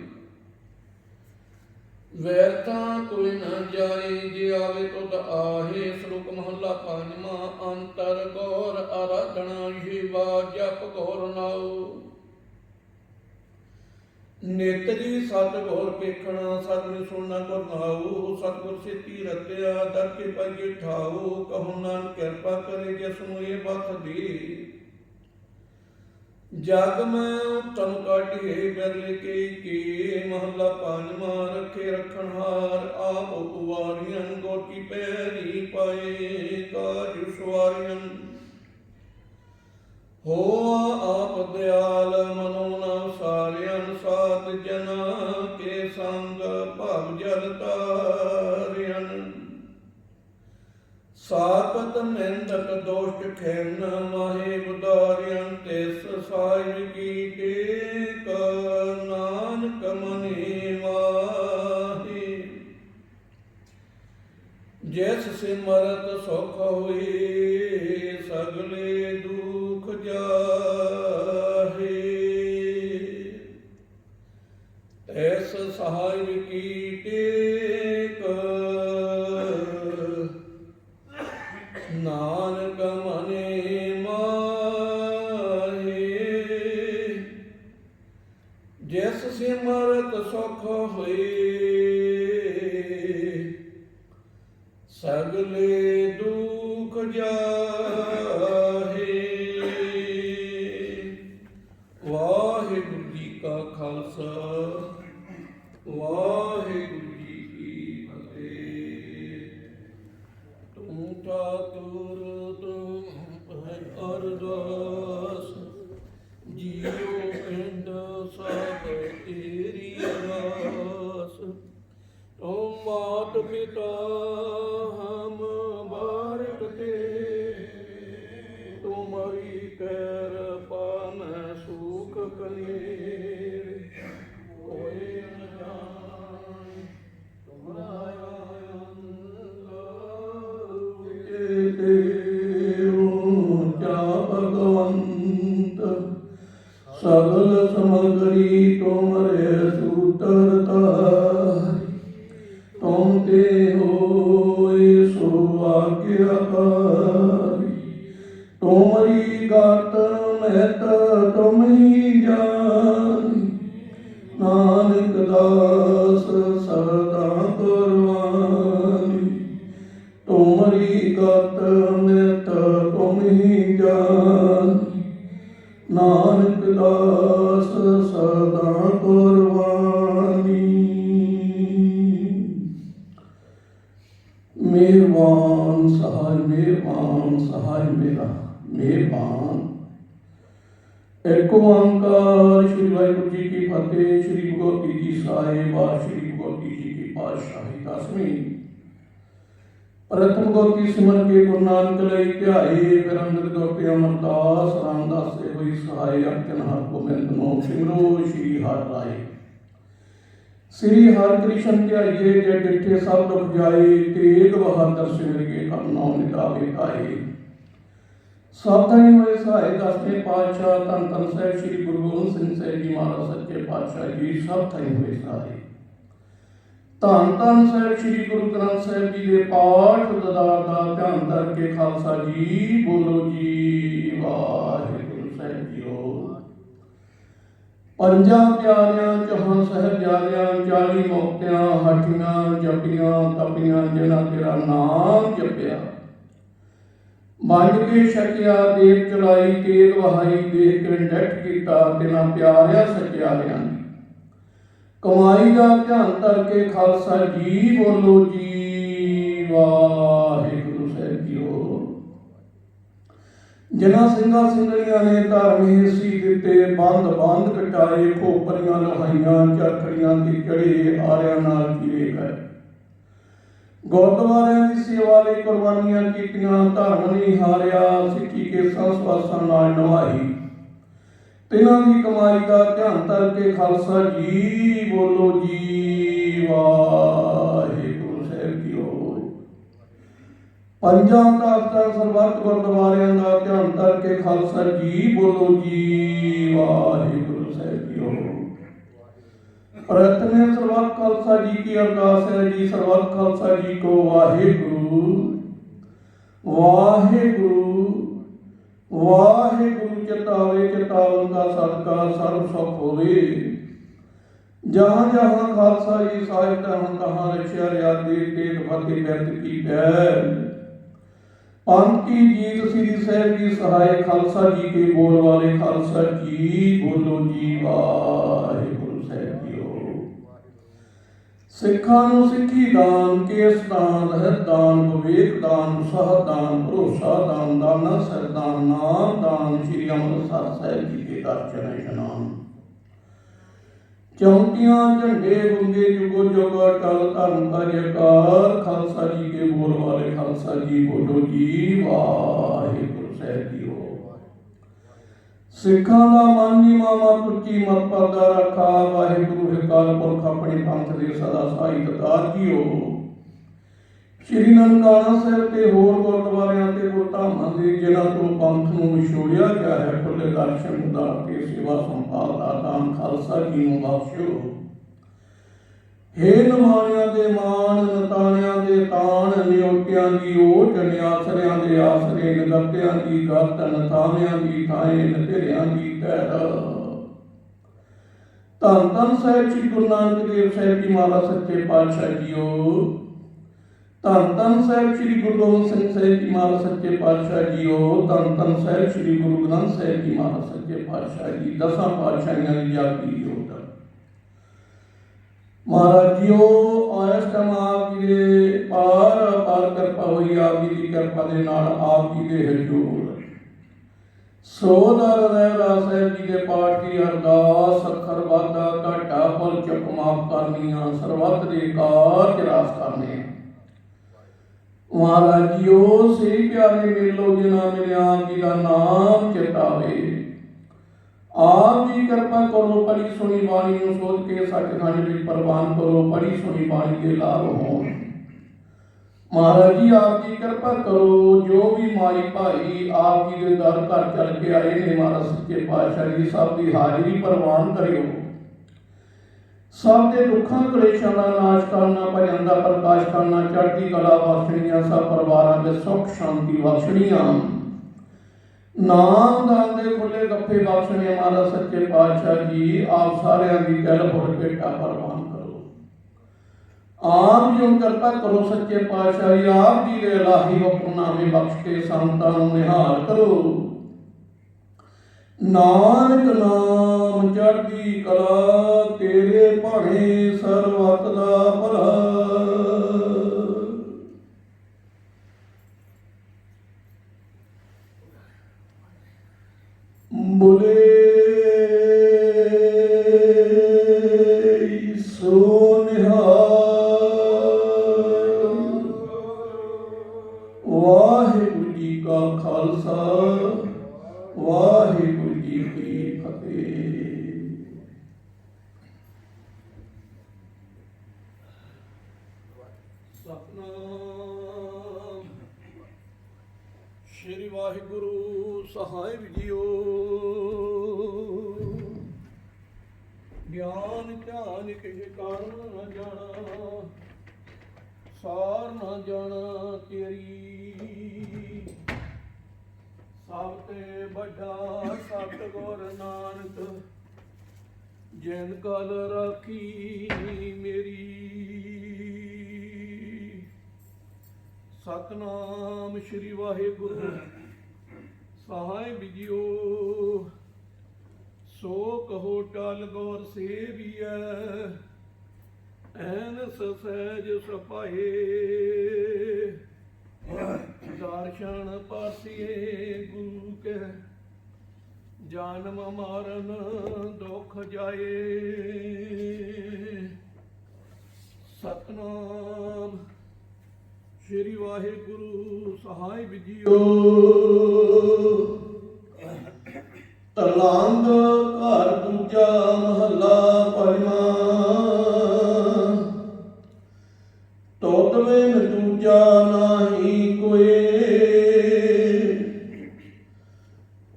वैरता कोई न जाए जे आवे तुद आहे श्लोक महला पांचवा अंतर गौर आराधना शिवा जप गौर नाओ ਨੇਤਰੀ ਸਤਿਗੁਰ ਵੇਖਣਾ ਸਤਿਗੁਰ ਸੁਣਨਾ ਗੁਰ ਨਾਉ ਸਤਿਗੁਰ ਸੇਤੀ ਰਤਿਆ ਦਰ ਕੇ ਪਾਈਏ ਠਾਉ ਕਹੋ ਨਾਨਕ ਕਿਰਪਾ ਕਰੇ ਜਿਸ ਨੂੰ ਇਹ ਬਖ ਦੇ ਜਗ ਮੈਂ ਤਨ ਕਾਟਿਏ ਬਿਰਲੇ ਕੇ ਮਹੱਲਾ ਪੰਜਵਾਂ ਰੱਖੇ ਰਖਣਹਾਰ ਆਪ ਉਪਵਾਰੀਆਂ ਗੁਰ ਕੀ ਪੈਰੀ ਪਾਏ ਕਾਜ ਸਵਾਰੀਆਂ ਹੋਆ ਆਪ ਦਿਆਲ ਮਨੋ ਨ ਸਾਰਿਆਂ ਸਾਧ ਜਨਾ ਕੇ ਸੰਗ ਭਵ ਜਲ ਤਾਰਿਆਂ ਸਾਕਤ ਨਿੰਦਕ ਦੋਸ਼ਟ ਖੈਨ ਮਾਹੇ ਗੁਦਾਰਿਆਂ ਤਿਸ ਸਾਹਿਬ ਕੀ ਟੇਕ ਨਾਨਕ ਮਨੇ ਮਾਹੀ ਜਿਸ ਸਿਮਰਤ ਸੁਖ ਹੋਏ ਸਗਲੇ ਦੁਖ ਜਾਹੇ ਤਿਸ ਸਾਹਿਬ ਕੀ ਟੇਕ ਨਾਨਕ ਮਨੇ ਮਾਹੀ ਜਿਸ ਸਿਮਰਤ ਸੁਖ ਹੋਏ ਸਗਲੇ ਦੁਖ ਜਾਹੇ। ਵਾਹਿਗੁਰੂ ਜੀ ਕਾ ਖਾਲਸਾ ਵਾਹਿਗੁਰੂ ਜੀ ਕੀ ਫਤਿਹ। ਤੂੰ ਠਾਕੁਰ ਤੂੰ ਅਰਦਾਸ ਜੀਉ ਪਿੰਡ ਸਭ ਤੇਰੀ ਰਾਸ ਤੂੰ ਮਾਤ ਪਿਤਾ ਹਮ ਬਾਰਕ ਤੇ ਤੁਮਰੀ ਕਿਰਪਾ ਮੈਂ ਸੁਖ ਕਲੀਰ ਹੋਏ ਨ ਜਾਣ ਤੁਮਰਾ ਭਗਵੰਤ ਸਗਲ ਸਮਗਰੀ ਤੁਮਰੇ ਸੂਤਰ ਤਾਰੀ ਤੁਮ ਤੇ ਹੋਏ ਸੋ ਆਗਿਆਕਾਰੀ ਤੁਮਰੀ ਗਤ ਮਹਿਤ ਤੁਮ ਹੀ ਜਾਣੀ ਨਾਨਕ ਦਾਸ ਸਦਾ ਕੁਰਬਾਨੀ ਤੁਮਰੀ ਗਤ ਮਹਿਤ ਤੁਮ ਹੀ ਜਾਣੀ ਨਾਨਕ ਦਾਸ ਸਦਾ ਕੁਰਬਾਨੀ। ਮਿਹਰਬਾਨ ਸਹਾਇ ਮੇਰਾ ਮਿਹਰਬਾਨ। ਇੱਕ ਓੰਕਾਰ ਸ਼੍ਰੀ ਵਾਹਿਗੁਰੂ ਜੀ ਕੀ ਫਤਿਹ। ਸ਼੍ਰੀ ਗੁਰੂ ਗੋਬਿੰਦ ਜੀ ਸਾਹਿਬ ਸ਼੍ਰੀ ਗੁਰੂ ਗੋਬਿੰਦ ਜੀ ਕੀ ਪਾਤਸ਼ਾਹੀ ਦਸਵੀਂ। ਪ੍ਰਥਮ ਗੋਤੀ ਸਿਮਰ ਕੇ ਗੁਰੂ ਨਾਨਕ ਲਈ ਧਿਆਏ ਫਿਰ ਅੰਗਦ ਗੋਪੀ ਅਮਰਦਾਸ ਰਾਮਦਾਸ ਸੇ ਹੋਈ ਸਹਾਇ ਅਰਚਨ ਹਰ ਗੋਬਿੰਦ ਨੂੰ ਸਿਮਰੋ ਸ਼੍ਰੀ ਹਰਿ ਰਾਏ। ਸ੍ਰੀ ਹਰਿ ਕ੍ਰਿਸ਼ਨ ਧਿਆਈਏ ਜੇ ਡਿਠੇ ਸਭ ਦੁਖ ਜਾਏ ਤੇਗ ਬਹਾਦਰ ਸਿਮਰਿਏ ਹਰਿ ਨਾਮ ਨਿਤਾਵੇ ਆਏ। ਸਾਵਧਾਨੀ ਹੋਏ ਸਹਾਇ ਦਸਵੇਂ ਪਾਤਸ਼ਾਹ ਧੰਨ ਧੰਨ ਸਾਹਿਬ ਸ੍ਰੀ ਗੁਰੂ ਗੋਬਿੰਦ ਸਿੰਘ ਸਾਹਿਬ ਜੀ ਮਹਾਰਾਜ ਸੱਚੇ ਪਾਤਸ਼ਾਹ ਜੀ ਸਾਵਧਾਨੀ ਹੋਏ ਸਹਾਇ। ਧੰਨ ਧੰਨ ਸਾਹਿਬ ਸ੍ਰੀ ਗੁਰੂ ਗ੍ਰੰਥ ਸਾਹਿਬ ਜੀ ਦੇ ਪਾਠ ਦਦਾਰ ਦਾ ਧਿਆਨ ਕਰਕੇ ਖਾਲਸਾ ਜੀ ਬੋਲੋ ਜੀ ਵਾਹਿਗੁਰੂ ਸਾਹਿਬ ਜੀਓ। ਪੰਜਾਂ ਪਿਆਰਿਆਂ ਚੌਹਾਂ ਸਾਹਿਬਜ਼ਾਦਿਆਂ 40 ਮੁਕਤਿਆਂ ਹਠੀਆਂ ਜਪੀਆਂ ਤਪੀਆਂ ਜਿਨ੍ਹਾਂ ਤੇਰਾ ਨਾਮ ਜਪਿਆ ਵੰਡ ਕੇ ਛਕਿਆ ਦੇਖ ਚਲਾਈ ਤੇਗ ਵਹਾਈ ਦੇਖ ਕੇ ਡੱਠ ਕੀਤਾ ਤਿਨਾਂ ਪਿਆਰਿਆਂ ਸੱਚਿਆਰਿਆਂ ਦੀ ਕਮਾਈ ਦਾ ਧਿਆਨ ਕਰਕੇ ਖਾਲਸਾ ਜੀ ਬੋਲੋ ਜੀ ਵਾਹਿਗੁਰੂ ਸਾਹਿਬ ਜੀਓ। ਜਿਨ੍ਹਾਂ ਸਿੰਘਾਂ ਸਿੰਘਣੀਆਂ ਨੇ ਧਰਮ ਹਿੱਸੀ ਦਿੱਤੇ ਬੰਦ ਕਟਾਏ ਖੋਪਰੀਆਂ ਲਹਾਈਆਂ ਚਰਖੜੀਆਂ ਦੀ ਚੜੇ ਆਰਿਆਂ ਨਾਲ ਕੀਏ ਗਏ ਗੁਰਦੁਆਰਿਆਂ ਦੀ ਸੇਵਾ ਲਈ ਕੁਰਬਾਨੀਆਂ ਕੀਤੀਆਂ ਧਰਮ ਨਹੀਂ ਹਾਰਿਆ ਸਿੱਖੀ ਕੇ ਸੰਸਵਾਸਾਂ ਨਾਲ ਨਿਭਾਈ ਤਿਨਾਂ ਦੀ ਕਮਾਈ ਦਾ ਧਿਆਨ ਕਰਕੇ ਖਾਲਸਾ ਜੀ ਬੋਲੋ ਜੀ ਵਾਹਿਗੁਰੂ ਸਾਹਿਬ ਜੀਓ। ਪੰਜਾਂ ਤਖਤਾਂ ਸਰਬੱਤ ਗੁਰਦੁਆਰਿਆਂ ਦਾ ਧਿਆਨ ਕਰਕੇ ਖਾਲਸਾ ਜੀ ਬੋਲੋ ਜੀ ਵਾਹਿਗੁਰੂ ਸਾਹਿਬ ਜੀਓ। ਪ੍ਰਥਮੇ ਸਰਬੱਤ ਖਾਲਸਾ ਜੀ ਕੀ ਅਰਦਾਸ ਹੈ ਜੀ ਸਰਬੱਤ ਖਾਲਸਾ ਜੀ ਕੋ ਵਾਹਿਗੁਰੂ ਵਾਹਿਗੁਰੂ ਵਾਹਿਗੁਰੂ ਚਿਤਾਵੇ ਚਿਤਾਵਨ ਦਾ ਸਦਕਾ ਸਰਬ ਸੁਖ ਹੋਵੇ जहाँ जहाँ खालसा जी ਸਾਹਿਬ ਤਹਾਂ ਤਹਾਂ ਰਚਿਆ ਰਿਆ ਦੇਖ ਦੇਖ ਫਤਿਹ ਬਿਰਦ ਕੀ ਪੈਰ पंथ की जीत श्री साहब की सहाय खालसा जी के बोल वाले खालसा जी बोलो जी वाहिगुरु साहब जीओ। सिखां नूं सिੱਖੀ दान केस दान रहत दान विवेक दान उत्साह दान भरोसा दान दाना सरदान नाम दान श्री अमृतसर साहब जी के दर्शन इशनान चौंकियां झंडे गुंगे जुगो जुग अटल धर्म का जयकार खालसा जी के बोल वाले खालसा जी बोलो जी वाहिगुरु साहब जीओ। सिखां दा मन नीवा टुच्ची मत पदा रखा वाहिगुरु अकाल पुरख अपने पंथ दे सदा सहाई दातार जीओ। श्री ननकाना साहब ते होर गुरुद्वारियां ते गुरधामां दे जिन्हां तों पंथ नूं विछोड़िया गया है खुले दर्शन उदार ते सेवा संभाल दा दान खालसा जी नूं बख्शो। हे नमाणियां दे मान नताणियां दे ताण नियोटियां दी ओट निआसरियां दे आसरे नगत्तियां दी गत नथावियां दी थाए नतेरियां दी तैर। धन धन साहिब श्री गुरु नानक देव साहिब जी महाराज सच्चे पातशाह जीओ। धन धन साहिब श्री गुरु गोबिंद सिंह साहिब जी महाराज सच्चे पातशाह जीओ। धन धन साहिब श्री गुरु ग्रंथ साहिब जी महाराज सच्चे पातशाह जी दसां पातशाहियां दी जागती जोत महाराज जीओ। इस टाइम आप जी दे पार पार किरपा हुई आप जी की किरपा दे नाल आप जी दे हजूर सो दर रहरास साहिब जी के पाठ की अरदास अखर वाधा घाटा भुल चुक माफ करनियां सरबत दे कारज रास करने महाराज जीओ। सही प्यारे मेलो जिन्हां मिलिया आप जी का नाम चेतावे आप जी कृपा करो पढ़ी सुनी बाणी नूं सोच के सचखंड विच प्रवान करो पढ़ी सुनी बाणी के लाभ होण। महाराज जी आप जी कृपा करो जो भी माई भाई आप जी के दर घर चल के आए ने महाराज सच्चे पातशाह जी सब की हाजिरी प्रवान करियो। सब के दुखों कलेशों का नाश करना भजन का प्रकाश करना चढ़ती कला बख्शनियां सब परिवारों के सुख शांति बख्शनियां नाम दान दे खुले गप्फे बख्शने महाराज सच्चे पातशाह जी आप सारियां दी दिल भर भेटा प्रवान करो। आप जी कृपा करो सच्चे पातशाह जी आप जी दे इलाही हुक्मनामे बख्श के संतां नूं निहाल करो। नानक नाम चढ़दी कला तेरे भाणे सरबत दा भला। बोले सो निहाल वाहिगुरू जी का खालसा वाहिगुरू जी की फतेह। सतनाम श्री वाहिगुरू सहाय जीओ। ज्ञान ध्यान किस कारण न जाना सार न जाना तेरी सब ते बड़ा सतगुर नानक जैन कल राखी मेरी। सतनाम श्री वाहिगुरू सहाय विजियो। सो कहो टल गौर सेविया ऐन सहज सपाए। दर्शन पासिए गुरु के जन्म मारन दुख जाए। सतनाम श्री वाहिगुरू सहाय विजियो। तलांग घर दूजा महला पंजवा तोत बिन दूजा नाही कोई।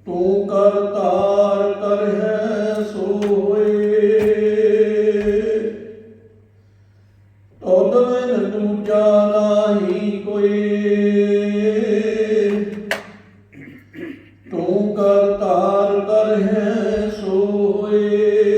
तू कर तार कर है सो होए। तोत बिन दूजा नाही कोई। तू कर तार कर है सो होए।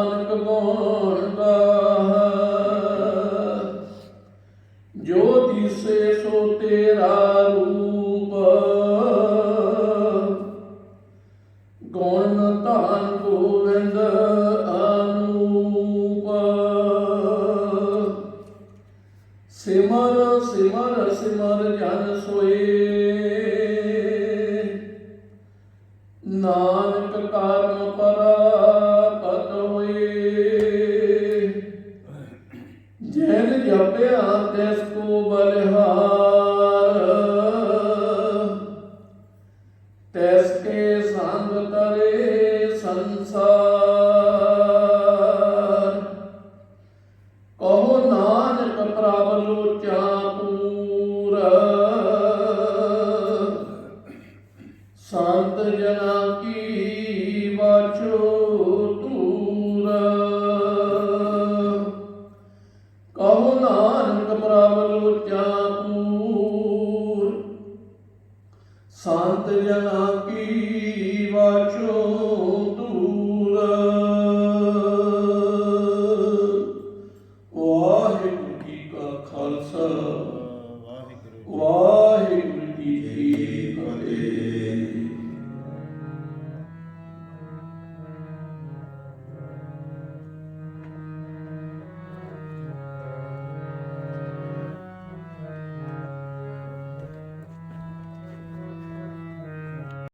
ਨਾਨਕ ਗੁਣ ਗਾਹੈ। ਜੋ ਦਿਸੇ ਸੋ ਤੇਰਾ ਰੂਪ, ਗੁਣ ਧਨ ਗੋਵਿੰਦ ਅਨੂਪ। ਸਿਮਰ ਸਿਮਰ ਸਿਮਰ ਜਨ ਸੋਏ, ਨਾਨਕ ਕਰਮ ਪ੍ਰਾਪਤ ਹੋਏ। ਜਿਨ ਜਪਿਆ ਤਿਸ ਕੋ ਬਲਿਹਾਰ,